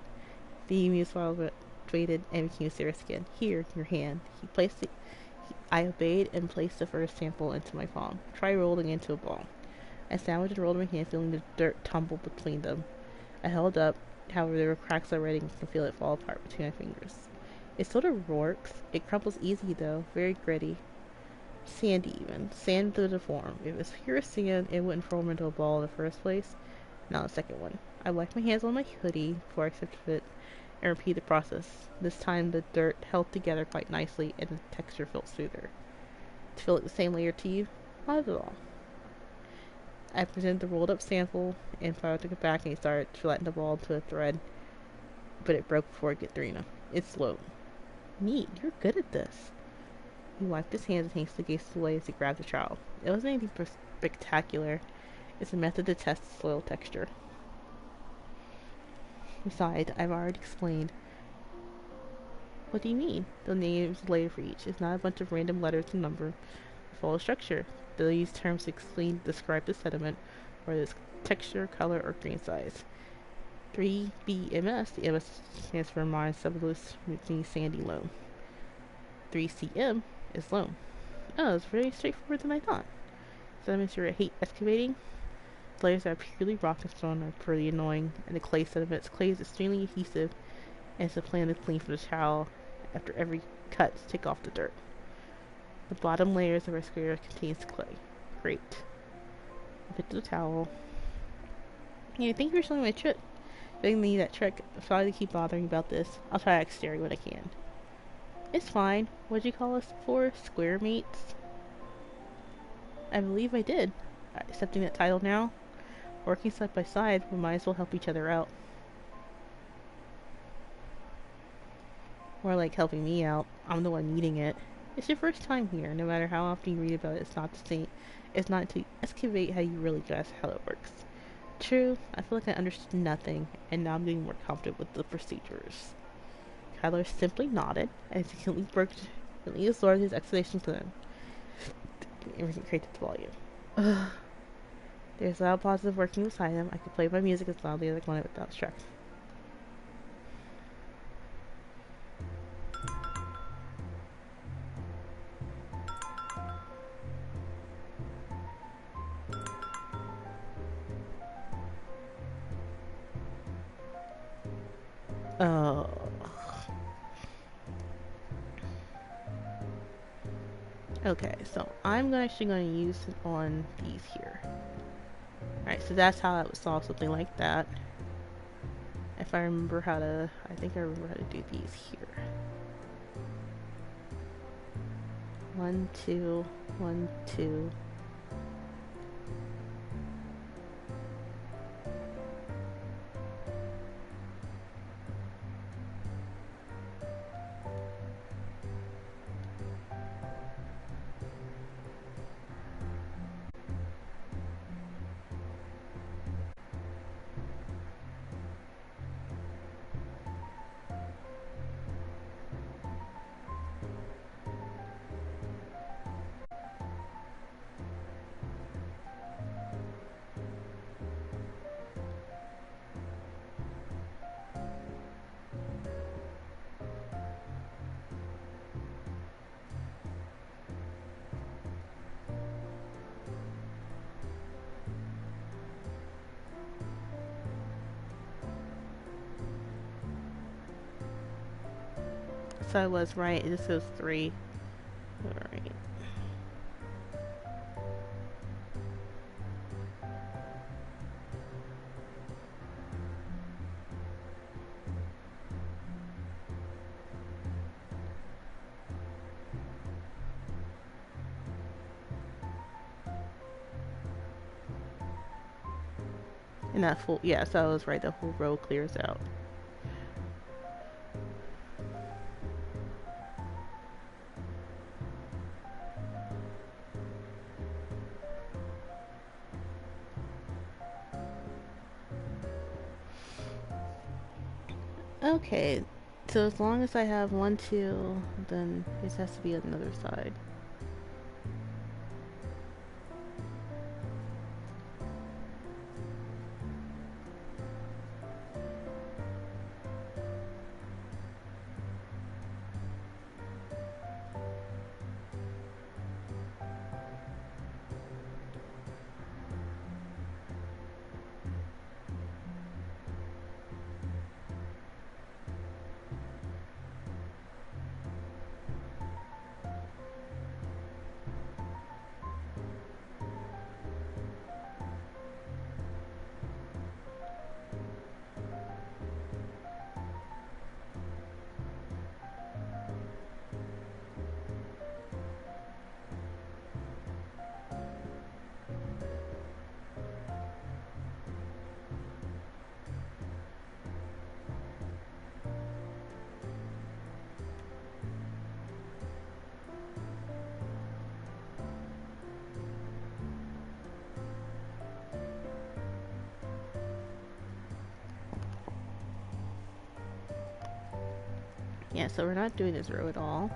The emu swallowed, waited, and became serious again. Here, your hand. He placed it. I obeyed and placed the first sample into my palm. Try rolling into a ball. I sandwiched and rolled my hand, feeling the dirt tumble between them. I held up, however there were cracks already and I could feel it fall apart between my fingers. It sort of works. It crumbles easy though, very gritty. Sandy even. Sand to the form. If it's pure sand, it wouldn't form into a ball in the first place. Now the second one. I wipe my hands on my hoodie before I accept it and repeat the process. This time the dirt held together quite nicely and the texture felt smoother. To feel like the same layer to you? Not at all. I presented the rolled up sample and Fire took it back and he started to flatten the ball into a thread, but it broke before it could through enough. It's slow. Neat, you're good at this. He wiped his hands and hastily gazed away as he grabbed the trowel. It wasn't anything spectacular. It's a method to test soil texture. Besides, I've already explained. What do you mean? The name's layer for each. It's not a bunch of random letters and numbers. Follow structure. They'll use terms to describe the sediment, or its texture, color, or grain size. 3BMS, the MS stands for mine subulus sandy loam. 3CM is loam. Oh, it's very straightforward than I thought. Sediments you hate excavating. The layers that are purely rock and stone are pretty annoying, and the clay sediments. Clay is extremely adhesive, and it's a plan to clean from the trowel after every cut to take off the dirt. The bottom layers of our square contains clay. Great. I picked up the towel. Yeah, thank you for showing my trick. Giving me that trick. I'm sorry to keep bothering about this. I'll try to act scary when I can. It's fine. What'd you call us for? Square mates? I believe I did. Accepting that title now? Working side by side, we might as well help each other out. More like helping me out. I'm the one needing it. It's your first time here. No matter how often you read about it, it's not the same. It's not to excavate how you really grasp how it works. True, I feel like I understood nothing, and now I'm getting more confident with the procedures. Kyler simply nodded, and significantly absorbed his explanation to them. Everything created the volume. Ugh. There's a loud positive working beside him. I could play my music as loudly as I wanted without distraction. Oh. Okay, so I'm actually going to use it on these here. Alright, so that's how I would solve something like that. If I remember how to, I think I remember how to do these here. 1, 2, 1, 2. So I was right, this is 3. Alright. And that full, yeah, so I was right, the whole row clears out. Okay, so as long as I have 1, 2, then this has to be on another side. Yeah, so we're not doing this row at all.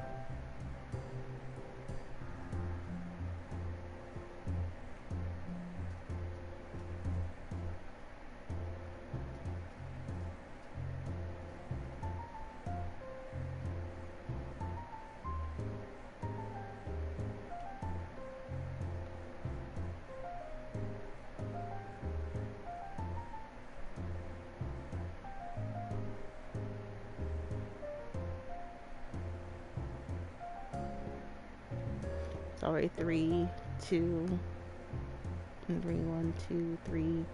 Sorry, 3, 2, 3, 1, 2, 3.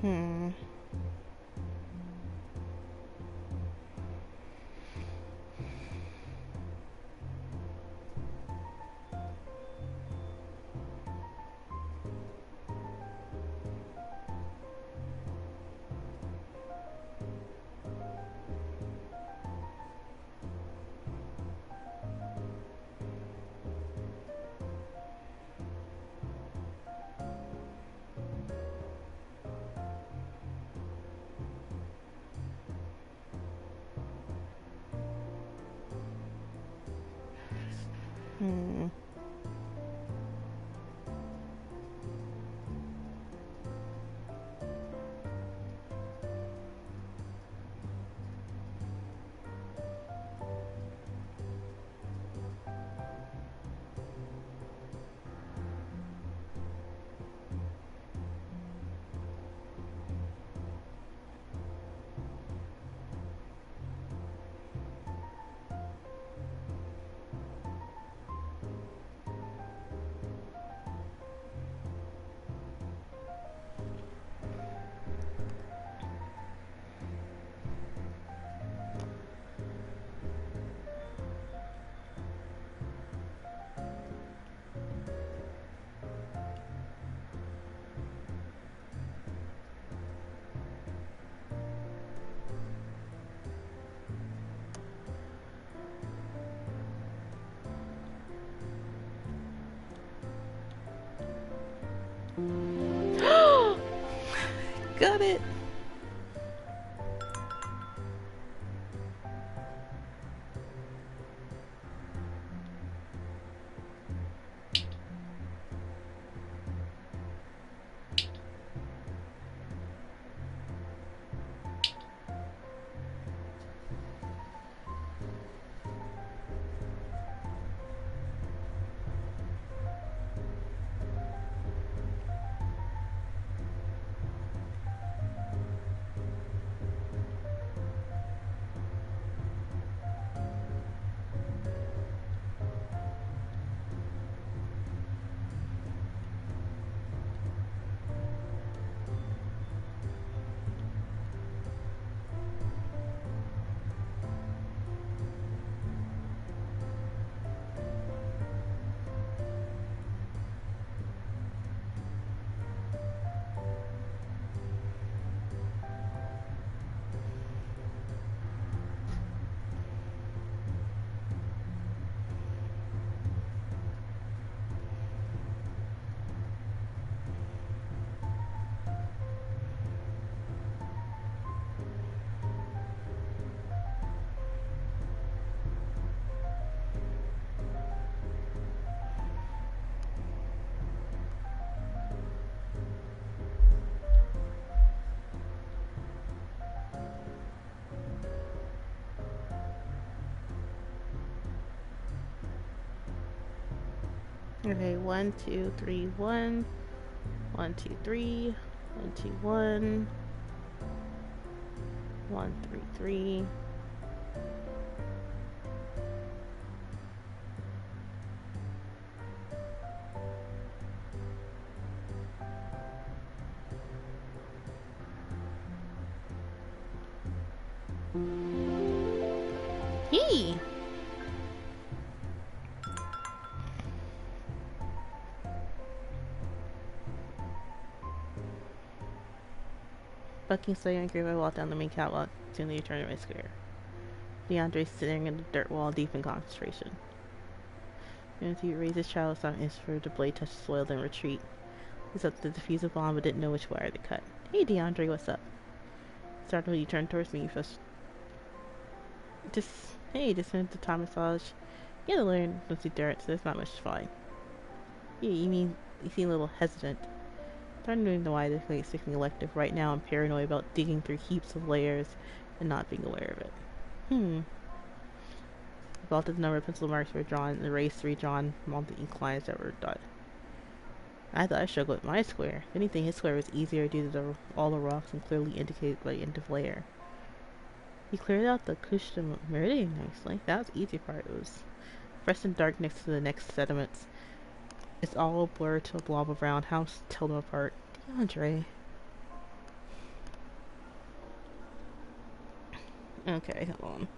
Hmm. Hmm. Got it! Okay, 1, 2, 3, 1. 1, 2, 3. 1, 2, 1. 1, 3, 3. Hey! Bucking slowly and gravely walked down the main catwalk, soon they returned to my square. DeAndre sitting in the dirt wall, deep in concentration. He raised his child's arms for the blade touched the soil, then retreat. He set to defuse a bomb but didn't know which wire to cut. Hey DeAndre, what's up? Startled, he turned towards me first. Just went to Tom massage. You gotta learn once you dirt, so there's not much to find. Yeah, you seem a little hesitant. Starting to know why this is sticking elective. Right now I'm paranoid about digging through heaps of layers and not being aware of it. About the number of pencil marks were drawn and erased, redrawn from all the ink lines that were done. I thought I struggled with my square. If anything, his square was easier due to all the rocks and clearly indicated by the end of layer. He cleared out the cushion meridian nicely. That was the easy part. It was fresh and dark next to the next sediments. It's all blurred to a blob of brown. How to tell them apart? DeAndre. Okay, hold on.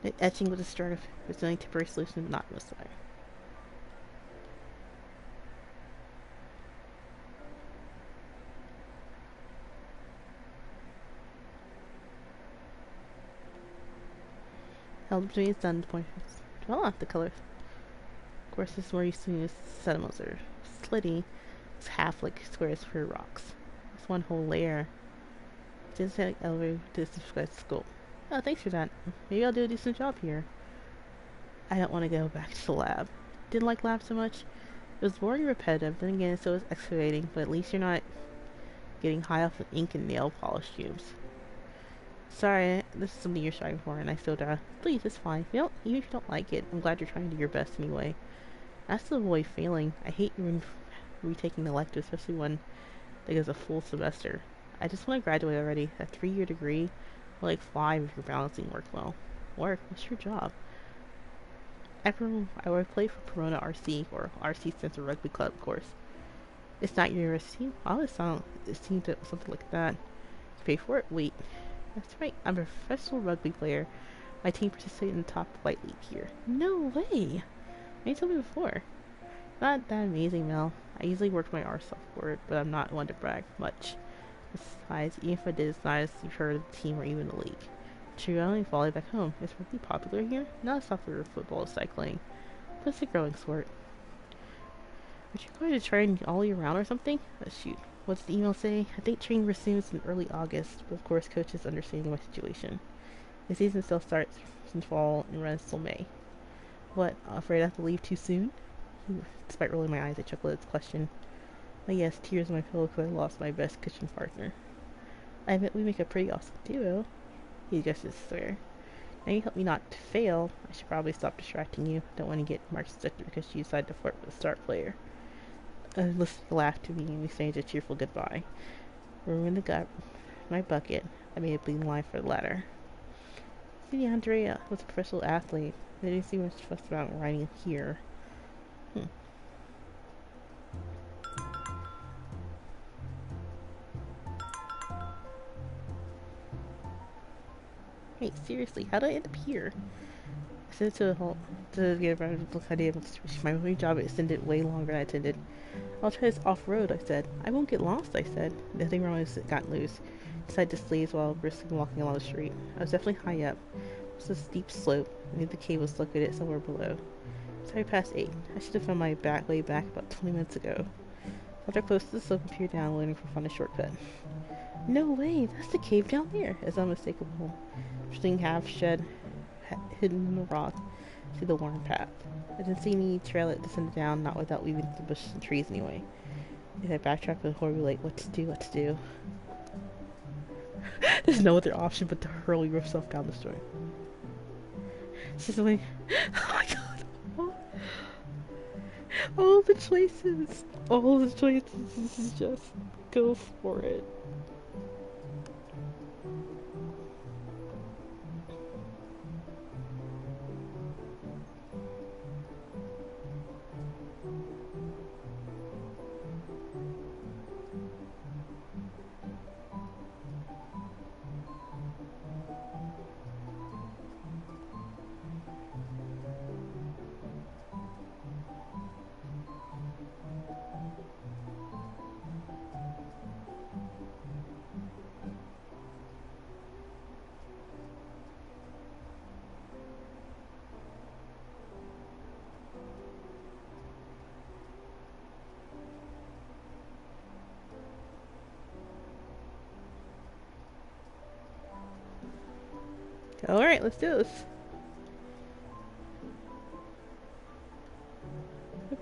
The etching with a start of resilient temporary solution, not necessary. Held between his thumb pointers. Well, the color. Of course, this is where you see his sediments are slitty. It's half like squares for rocks. It's one whole layer. Just like elevator to the scope. Oh, thanks for that. Maybe I'll do a decent job here. I don't want to go back to the lab. Didn't like lab so much. It was boring and repetitive. Then again, so was excavating. But at least you're not getting high off of ink and nail polish tubes. Sorry, this is something you're striving for, and I still die. Please, it's fine. Even if you don't like it, I'm glad you're trying to do your best anyway. That's to avoid failing. I hate retaking the elective, especially when there's a full semester. I just want to graduate already. A 3-year degree, or like 5 if you're balancing work well. Work? What's your job? I work play for Corona RC, or RC stands for Rugby Club, of course. It's not your university? I always thought it seemed to something like that. You pay for it? Wait. That's right, I'm a professional rugby player. My team participates in the top flight league here. No way! Why you told me before? Not that amazing, Mel. I usually work my arse off for it, but I'm not one to brag much. Besides, even if I did, it's not as you've heard of the team or even the league. True, I only follow back home. It's really popular here. Not as popular as football or cycling, but it's a growing sport. Are you going to train all year round or something? Oh, shoot. What's the email say? I think training resumes in early August, but of course coaches understanding my situation. The season still starts in fall and runs till May. What, afraid I have to leave too soon? Despite rolling my eyes, I chuckled at his question. Oh yes, tears on my pillow because I lost my best kitchen partner. I bet we make a pretty awesome duo. He gestures to swear. Now you help me not to fail. I should probably stop distracting you. Don't want to get Mark's sister because she decided to flirt with a star player. Listen laughed to me and we exchanged a cheerful goodbye. We're in the gut, my bucket. I made a bleeding line for the ladder. See, Andrea was a professional athlete. They didn't see much fuss about writing here. Hey, seriously, how did I end up here? I sent it to a whole to get around to look idea of the situation. My only job extended way longer than I intended. I'll try this off-road, I said. I won't get lost, I said. Nothing wrong as it got loose. Decided to sleep while briskly walking along the street. I was definitely high up. It was a steep slope. I knew the cave was located somewhere below. It's already past 8. I should have found my way back about 20 minutes ago. After close to the slope and peered down, waiting for find a shortcut. No way, that's the cave down there. It's unmistakable. Interesting half shed hidden in the rock to the worn path. I didn't see me trail it descended down, not without leaving the bushes and trees anyway. If I backtrack, I would horribly late. What to do? There's no other option but to hurl yourself down the stream. Sizzling. Oh my god. All the choices. All the choices. This is just go for it. Alright, let's do this.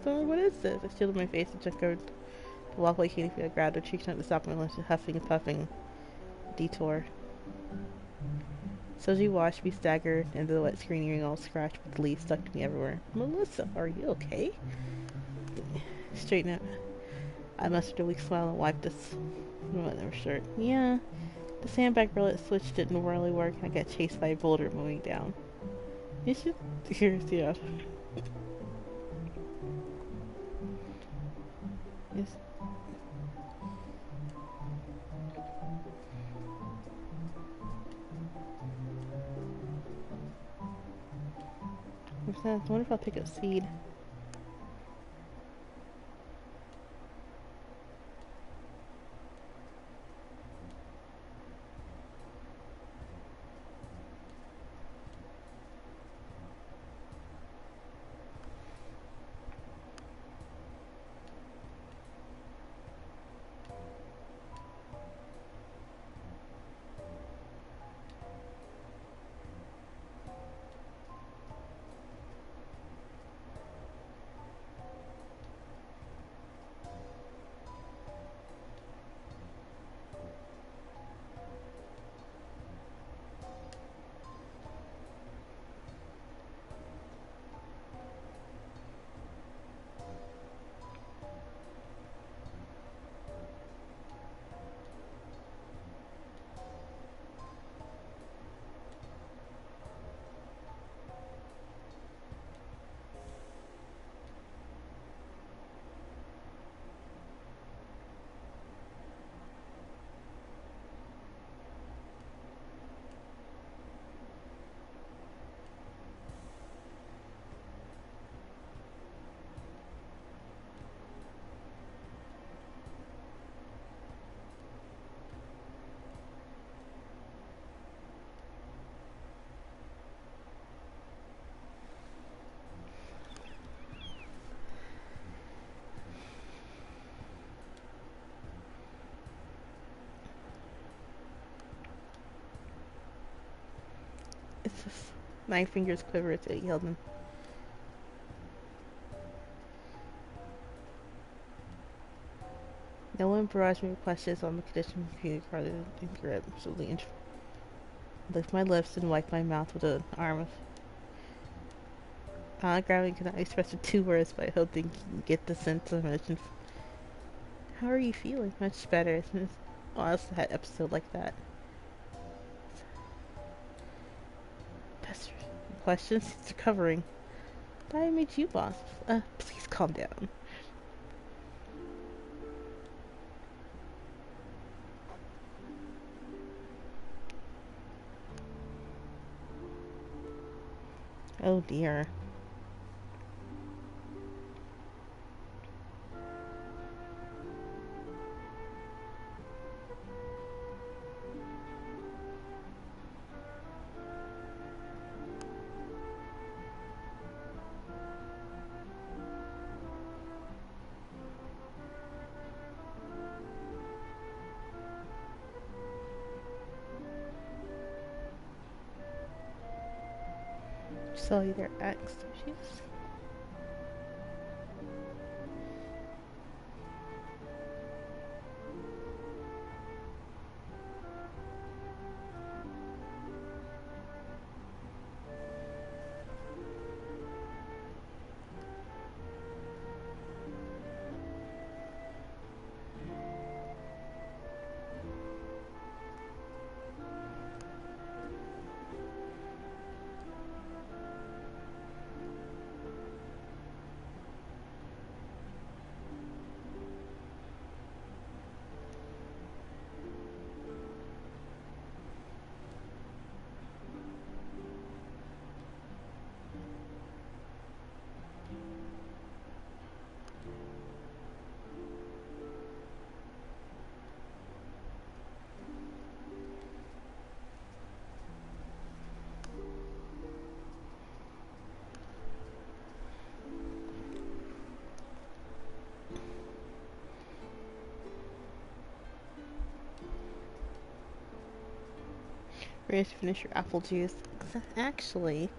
What is this? I shielded my face and checked over the walkway. Katie I grabbed a tree trunk to stop my lunch, huffing and puffing. Detour. So she watched me stagger into the wet screen earring all scratched with the leaves stuck to me everywhere. Melissa, are you okay? Straighten up. I mustered a weak smile and wiped this shirt. Yeah. The sandbag roulette switch didn't really work and I got chased by a boulder moving down. You should hear it out. Yes. What's that? I wonder if I'll pick up seed. It's just nine fingers quiver to yell them. No one barraged me with questions on the condition of community card and absolutely licked my lips and wiped my mouth with an arm of gravity cannot express in two words, but I hope they can get the sense of emotion. How are you feeling? Much better. Oh, I also had an episode like that. Best questions? It's recovering. But I made you boss. Please calm down. Oh dear. Cellular X issues. Ready to finish your apple juice? Actually,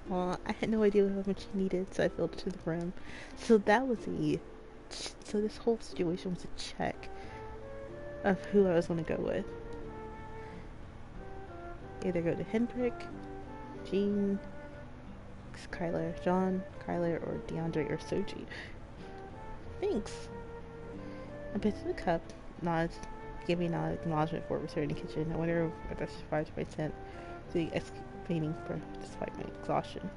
well, I had no idea how much you needed, so I filled it to the brim. So that was so this whole situation was a check of who I was going to go with. Either go to Hendrik, Jean, Kyler, John, Kyler, or DeAndre or Soji. Thanks. I picked up the cup, nods, gave me an acknowledgement for returning to the kitchen. I wonder if I survived my tent, the excavating despite my exhaustion.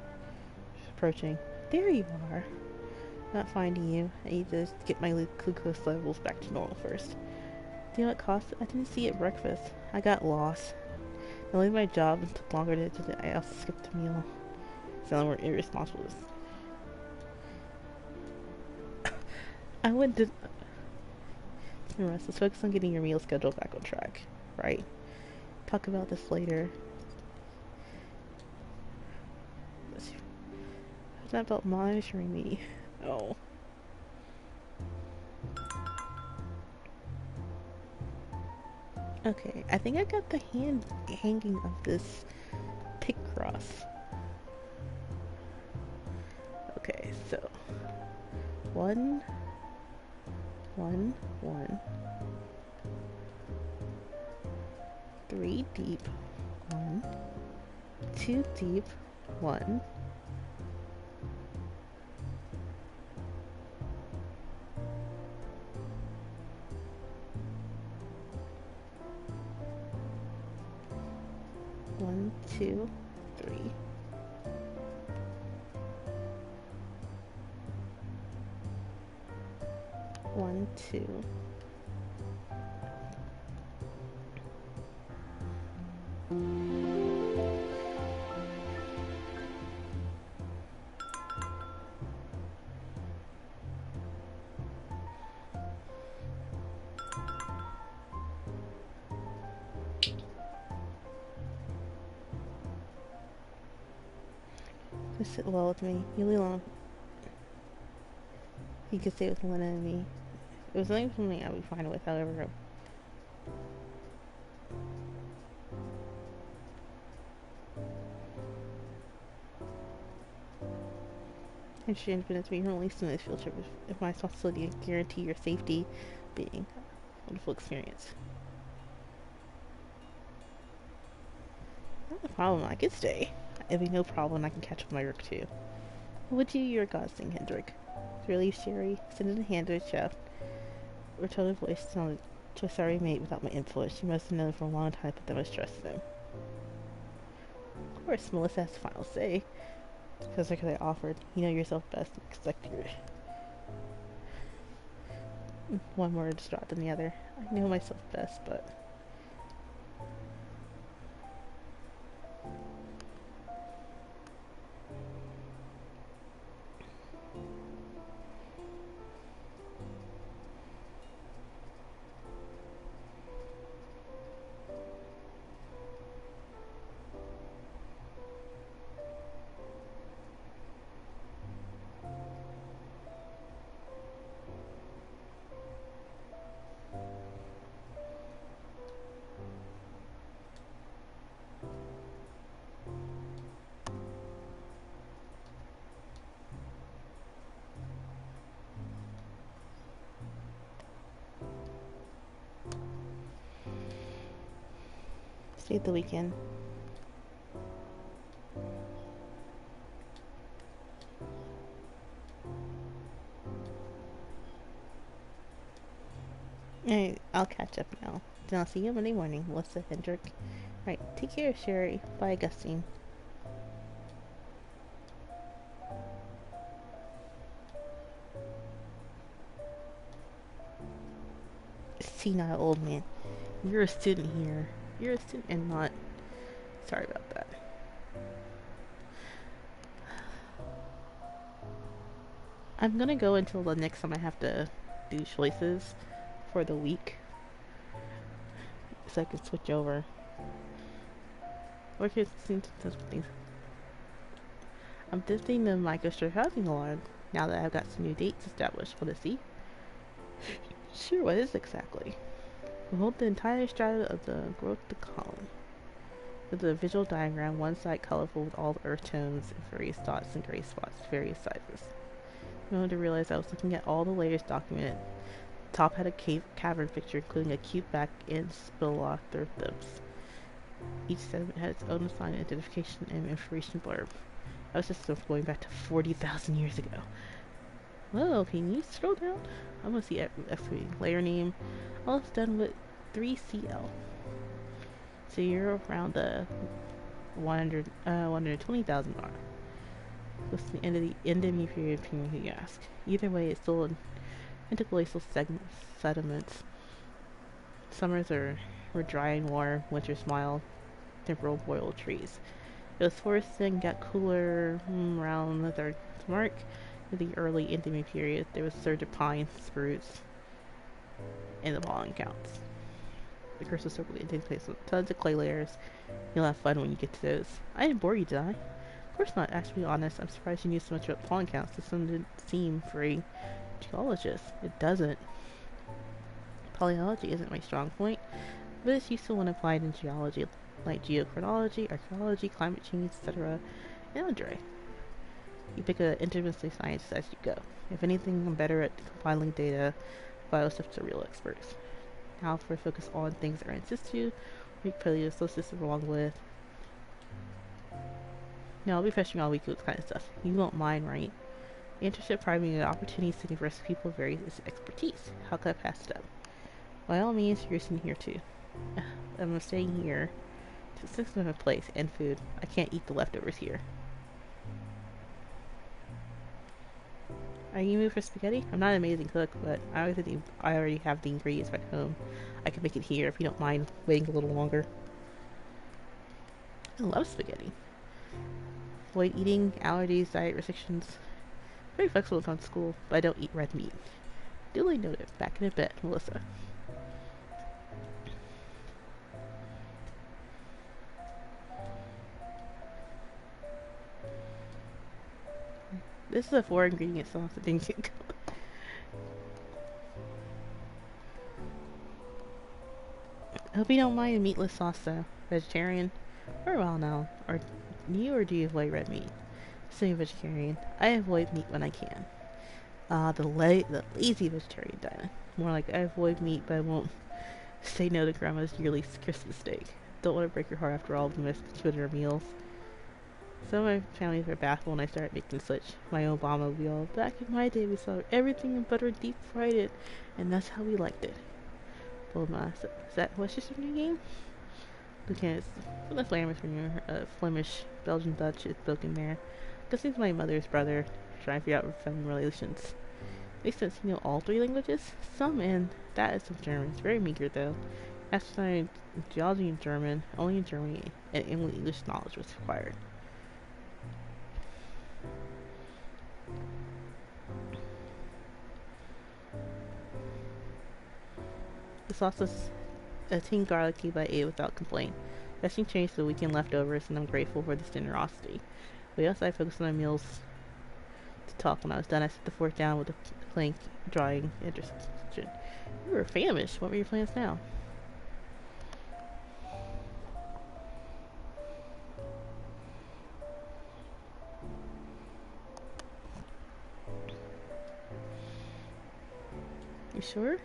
Approaching. There you are. Not finding you. I need to get my glucose levels back to normal first. Do you know what it cost? I didn't see it at breakfast. I got lost. I leave my job and took longer to do I also skipped a meal. Sounding more irresponsible. I went to... Let's focus on getting your meal schedule back on track, right? Talk about this later. It's not about monitoring me. Oh. Okay, I think I got the hanging of this pick cross. Okay, so 1, 1, 1, 3 deep, 1, 2 deep, 1, 1, 2, 3. 1, 2. Just sit well with me. You leave alone. He could stay with Lena and me. It was something I would find with, however. And she independence being released in this field trip if my responsibility to guarantee your safety being a wonderful experience. Not a problem, I could stay. It'd be no problem, I can catch up my work too. Would you your God sing, Hendrik? To relieve Sherry, send in a hand to the chef, or tone of voice sounded to a sorry mate without my influence. She must have known for a long time, but I must trust them. Of course, Melissa has the final say. Because like I offered, you know yourself best, expect your one more distraught than the other. I know myself best, but stayed the weekend. Alright, I'll catch up now. Then I'll see you Monday morning, Melissa Hendrick. Right, take care, Sherry. Bye, Gustine. Senile old man. You're a student here. You're a student and not. Sorry about that. I'm gonna go until the next time I have to do choices for the week. So I can switch over. Or here's things. I'm visiting the microstrip housing alarm now that I've got some new dates established. Want to see? Sure, what is exactly? Behold the entire strata of the growth the column. With a visual diagram, one side colorful with all the earth tones and various dots and gray spots, various sizes. I wanted to realize I was looking at all the layers documented. The top had a cavern picture, including a cube back and spelothrithms. Each segment had its own assigned identification and information blurb. I was just going back to 40,000 years ago. Whoa, can you scroll down? I'm gonna see excavating layer name. All it's done with 3CL. So you're around the 120,000 mark. What's the end of the endemic period, you ask? Either way, it's still in interglacial sediments. Summers were dry and warm, winters mild, temporal boiled trees. It was forest then got cooler around the third mark. In the early Endemic period, there was a surge of pine, spruce, and the pollen counts. The curse was circulating takes place with tons of clay layers. You'll have fun when you get to those. I didn't bore you, did I? Of course not, actually, to be honest. I'm surprised you knew so much about pollen counts. This one didn't seem for a geologist. It doesn't. Paleology isn't my strong point, but it's useful when applied in geology, like geochronology, archaeology, climate change, etc. and Andre. You pick an intermediate science as you go. If anything, I'm better at compiling data, bio stuff to real experts. Now for focus on things that are in situ, Greek paleosocis along with. Now I'll be fetching all week with this kind of stuff. You won't mind, right? The internship provided me an opportunity to converse with people of various expertise. How could I pass it up? By all means, you're sitting here too. I'm staying here to assist with my place and food. I can't eat the leftovers here. Are you moved for spaghetti? I'm not an amazing cook, but I already have the ingredients back home. I can make it here if you don't mind waiting a little longer. I love spaghetti. Avoid eating, allergies, diet restrictions. Very flexible with on school, but I don't eat red meat. Duly noted. Back in a bit, Melissa. This is a 4 ingredient sauce. I think. I hope you don't mind a meatless sauce though. Vegetarian? For a while now. Or do you avoid red meat? Say vegetarian. I avoid meat when I can. The lazy vegetarian diet. More like I avoid meat, but I won't say no to grandma's yearly Christmas steak. Don't want to break your heart after all the missed dinner meals. Some of my families were baffled when I started making such my own Obama. Back in my day, we saw everything in butter, deep fried it, and that's how we liked it. Boma, is that what's your new game? Because the Flemish when you're Flemish, Belgian Dutch is spoken there. This is my mother's brother trying to figure out family relations. Makes sense you know all 3 languages? Some, and that is some German. It's very meager though. After studying geology in German, only in Germany, and English knowledge was required. The sauce is a tin garlicky, but I ate without complaint. Dressing changed the weekend leftovers, and I'm grateful for this generosity. But yes, I focused on my meals to talk. When I was done, I set the fork down with the plank drying intersection. You were famished. What were your plans now? You sure?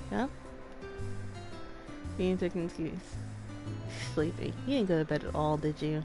Yeah? Being taken excuse. Sleepy. You didn't go to bed at all, did you?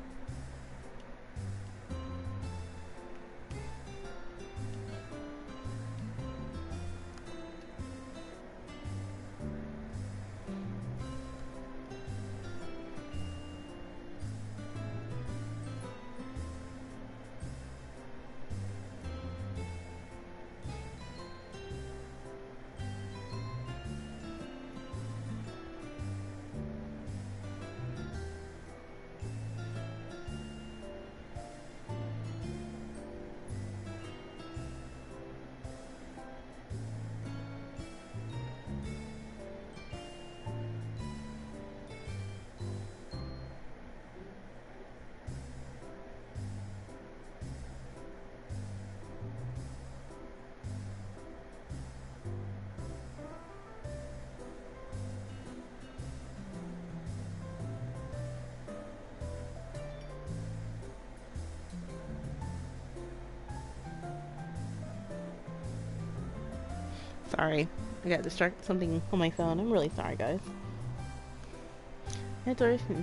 Sorry. I got distracted with something on my phone. I'm really sorry, guys. That's everything.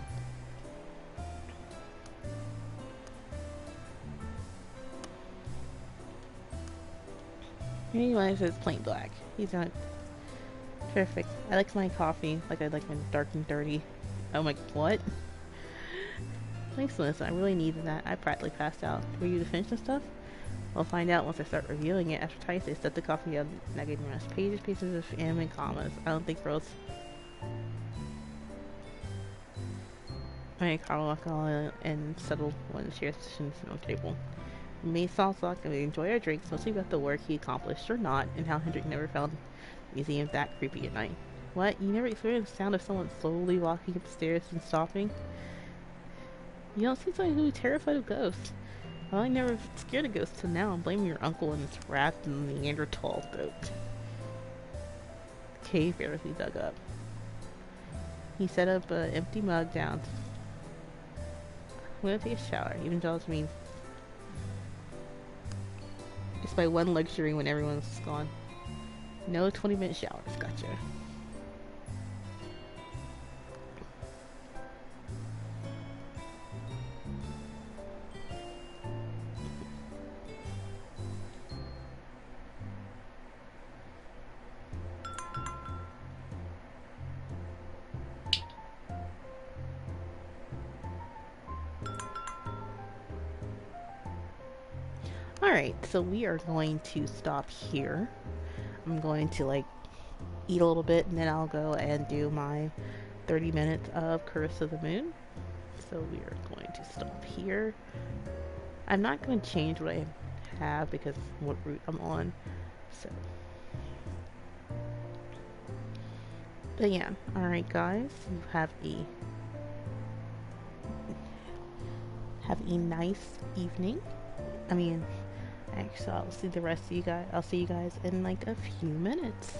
Anyway, it's plain black. He's not perfect. I like my coffee like I like my dark and dirty. Oh my, what? Thanks, Melissa. I really needed that. I practically passed out. Were you to finish the stuff? We'll find out once I start reviewing it. After twice, I set the coffee down and I gave me rest. Pages of anime and commas. I don't think girls. My caramel alcohol and settled one share sessions on the table. We made salsa and we enjoyed our drinks, mostly about the work he accomplished or not, and how Hendrik never found the museum that creepy at night. What? You never experienced the sound of someone slowly walking upstairs and stopping? You don't seem someone who's terrified of ghosts. Well, I never scared of ghosts till now. I'm blaming your uncle and his wrath and the Neanderthal goat. Cave barely dug up. He set up an empty mug down. I'm gonna take a shower, even though it means it's my one luxury when everyone's gone. No 20-minute showers, gotcha. Alright, so we are going to stop here. I'm going to like eat a little bit and then I'll go and do my 30 minutes of Curse of the Moon. So we are going to stop here. I'm not going to change what I have because what route I'm on. So, but yeah, alright guys, you have a nice evening. I mean, actually, I'll see the rest of you guys. I'll see you guys in like a few minutes.